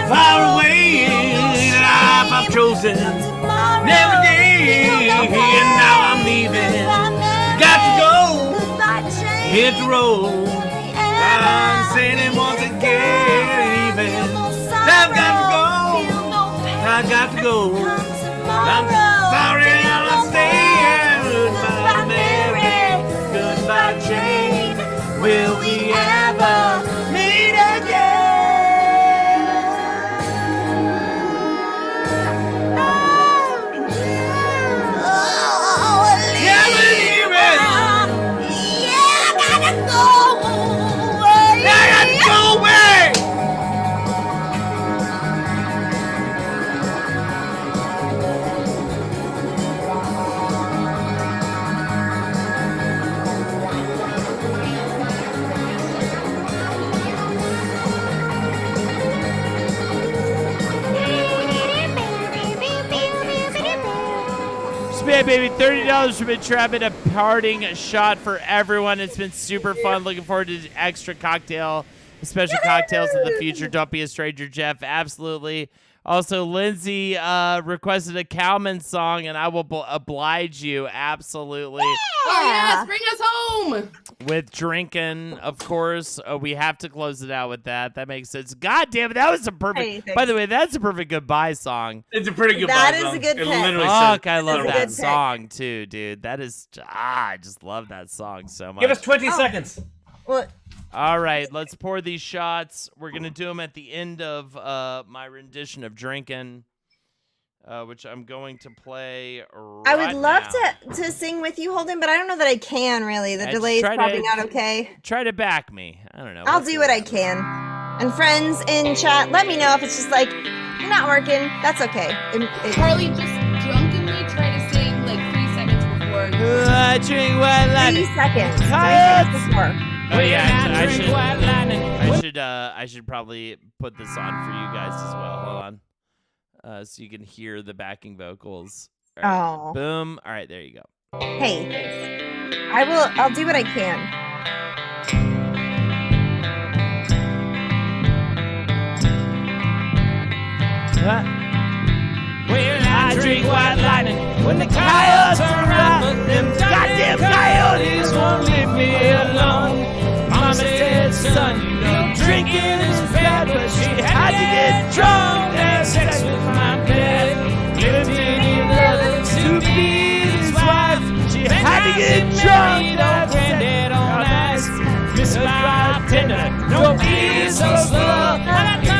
far away, the life I've chosen. Every day, and now I'm leaving. Got to go, hit the road. I'm saying it once again, even. I've got to go, I got to go. I'm sorry, I'm staying. Goodbye, Mary. Goodbye, Jane. Will we ever meet Yeah, baby, $30 for Big Trappin', a parting shot for everyone. It's been super fun. Looking forward to the extra cocktail, special cocktails in the future. Don't be a stranger, Jeff. Absolutely. Also, Lindsay requested a Cowman song, and I will oblige you. Absolutely. Oh, yes, bring us home. With drinking, of course. We have to close it out with that. That makes sense. God damn it, that was a perfect. By the way, that's a perfect goodbye song. It's a pretty good That song. is a good It pick. literally Fuck, says- I love That's a that good pick. song too, dude. That is, I just love that song so much. Give us 20 seconds. Well, All right, let's pour these shots. We're gonna do them at the end of my rendition of drinking, which I'm going to play. I would love now. to sing with you, Holden, but I don't know that I can really. The Yeah, delay is try probably to- not okay. Try to back me. I don't know. I'll We'll do see what I happens. can. And friends in chat, let me know if it's just like not working. That's okay. Carly just drunkenly tried to sing like 3 seconds before. I drink white 3 lightning. seconds. 3 Coyotes! seconds before. Oh yeah, I should probably put this on for you guys as well. Hold on, so you can hear the backing vocals. All right. Oh. Boom. All right, there you go. Hey, I'll do what I can. Well, I drink white lightning when the coyotes are out. Them goddamn coyotes won't leave me alone. Mama said, son, you know drinking is bad, but she had to get drunk to have sex with my dad. Lived in another to be his wife. She had to get drunk to have granddad on ice. Miss my tender, don't be so slow.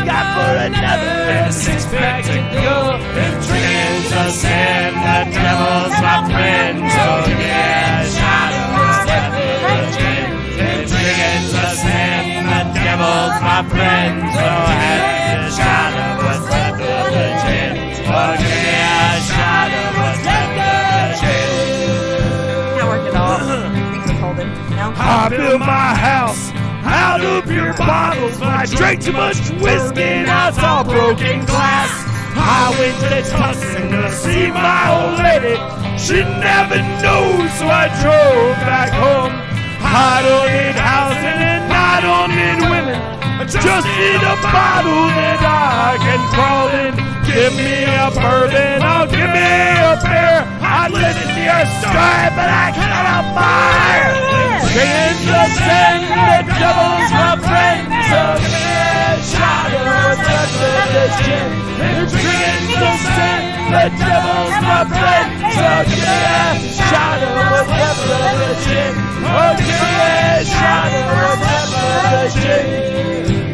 Got for another 6-pack to go. If drinking's a sin, the devil's my friend. So yeah, shot of the gin. If drinking's a sin, the devil's my friend. So have a shot of what's left of the gin. Oh yeah, shot of what's left of the gin. Not working at all. Thanks for Holden. No. I built my house out of beer bottles. I drank too much whiskey and I saw broken glass. I went to Tustin to see my old lady. She never knows, so I drove back home. I don't need housing and I don't need women. I just need a bottle that I can crawl in. Give me a bourbon, I'll give me a beer. I'd let it be a sky, but I cannot fire. Drinking the sin, the devil's my friend. So give me a shot of what's left of the gin. Drinking the sin, the devil's my friend. So give me a shot of what's left of the gin. Oh, give me a shot of what's left of the gin.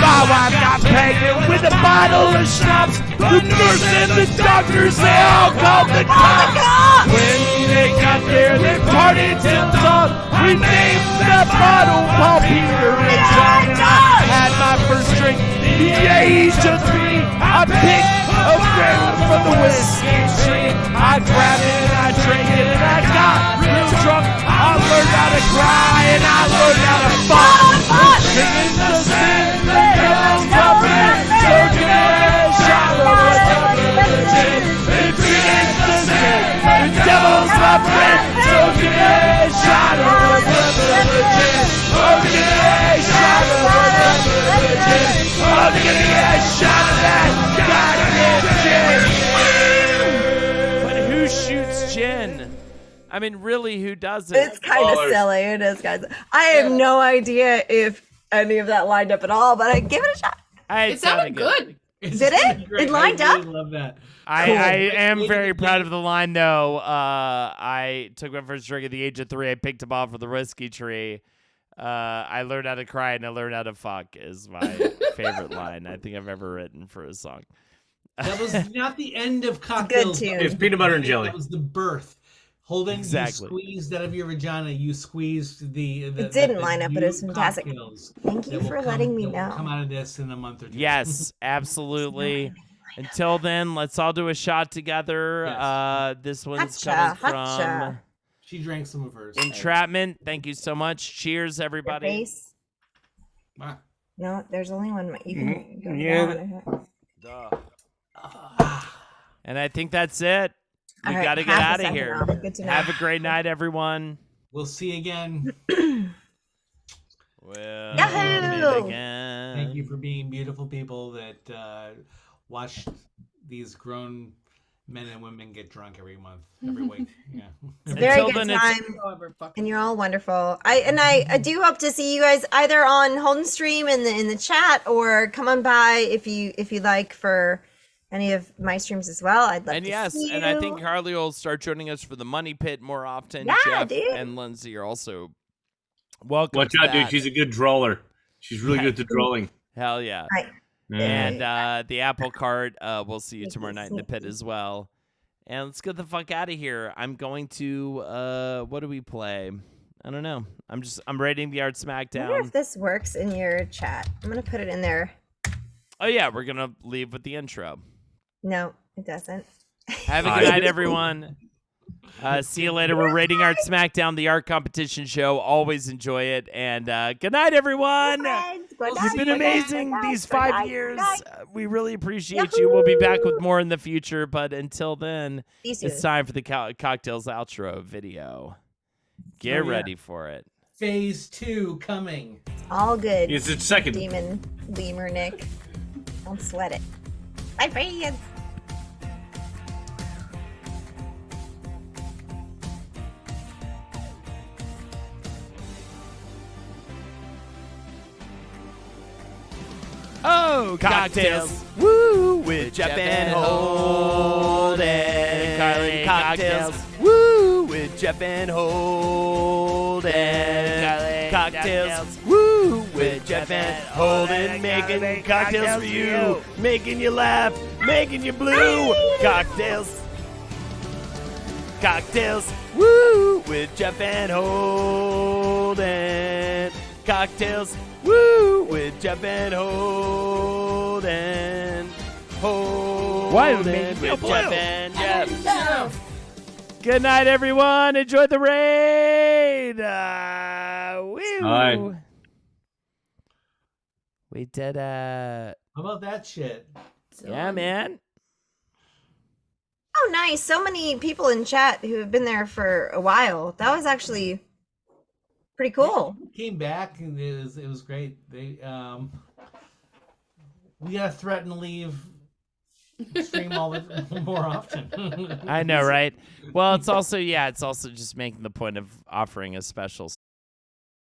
My wife got pregnant with a bottle of schnapps. The nurse and the doctors, they all called the cops. When they got there, they partied till dawn. We named that bottle Paul, Peter, and John. And I had my first drink at the age of 3. I picked a grape from the whiskey tree. I grabbed it and I drank it and I got real drunk. I learned how to cry and I learned how to fuck. Drinking the sin, the devil's my friend. So give me a shot of what's left of the gin. Drinking the sin, the devil's my friend. So get shot of virgin. I'm gonna get shot of virgin. I'm gonna get shot of that goddamn gin. But who shoots gin? I mean, really, who does it? It's kind of silly. It is, guys. I have no idea if any of that lined up at all, but I give it a shot. It sounded good. Did it? It lined I up? really love that. I am very proud of the line, though. I took my first drink at the age of 3. I picked a ball for the whiskey tree. I learned how to cry and I learned how to fuck is my favorite line I think I've ever written for a song. That was not the end of cocktails. Good tune. It's peanut butter and jelly. That was the birth. Holden, Exactly. you squeezed out of your vagina. You squeezed the It didn't line up, but it was new fantastic. cocktails Thank you that will for letting me that will know. Come out of this in a month or two. Yes, absolutely. Until then, let's all do a shot together. Yes. This one's Hatcha, coming hatcha. from She drank some of hers. Entrapment. Thank you so much. Cheers, Your everybody. face. Ah. No, there's only one. You can go Yeah. down. And I think that's it. We All right, got to get half a out of second here. off. Good to know. Have a great night, everyone. We'll see you again. We'll Yahoo! meet again. Thank you for being beautiful people that watch these grown men and women get drunk every month, every week. Yeah. It's a very Until good then, it's- time, and you're all wonderful. I do hope to see you guys either on Holden Stream in the chat, or come on by if you like for any of my streams as well. I'd love And to yes, see and I you. think Harley will start joining us for the Money Pit more often. Yeah, Jeff dude. and Lindsay are also welcome. Watch to out, dude. that. She's a good drawer. She's really good at drawing. Hell yeah. Right. And the Apple Cart, we'll see you tomorrow night in the pit as well. And let's get the fuck out of here. I'm going to what do we play? I don't know. I'm rating the Art I wonder Smackdown. if this works in your chat. I'm gonna put it in there. Oh yeah, we're gonna leave with the intro. No, it doesn't. Have a good night, everyone. See you later. We're rating Art Smackdown, the art competition show. Always enjoy it. And good night, everyone. You've been amazing these 5 years. We really appreciate you. We'll be back with more in the future. But until then, it's time for the Cocktails outro video. Get Oh, yeah. ready for it. Phase 2 coming. All good. It's its second. Demon Lemur Nick. Don't sweat it. Bye, friends. Oh, cocktails. Woo, with Jeff and Holden. Carly, cocktails. Woo, with Jeff and Holden. Carly, cocktails. Woo, with Jeff and Holden. Making cocktails for you. Making you laugh. Making you blue. Cocktails. Cocktails. Woo, with Jeff and Holden. Cocktails. Woo, with Jeff and Holden. Holden with Jeff and Jeff. Good night, everyone. Enjoy the raid. Woo. Bye. We did How about that shit? yeah, man. Oh, nice. So many people in chat who have been there for a while. That was actually pretty cool. Came back and it was great. They we gotta threaten to leave stream all the more often. I know, right? Well, it's also just making the point of offering a special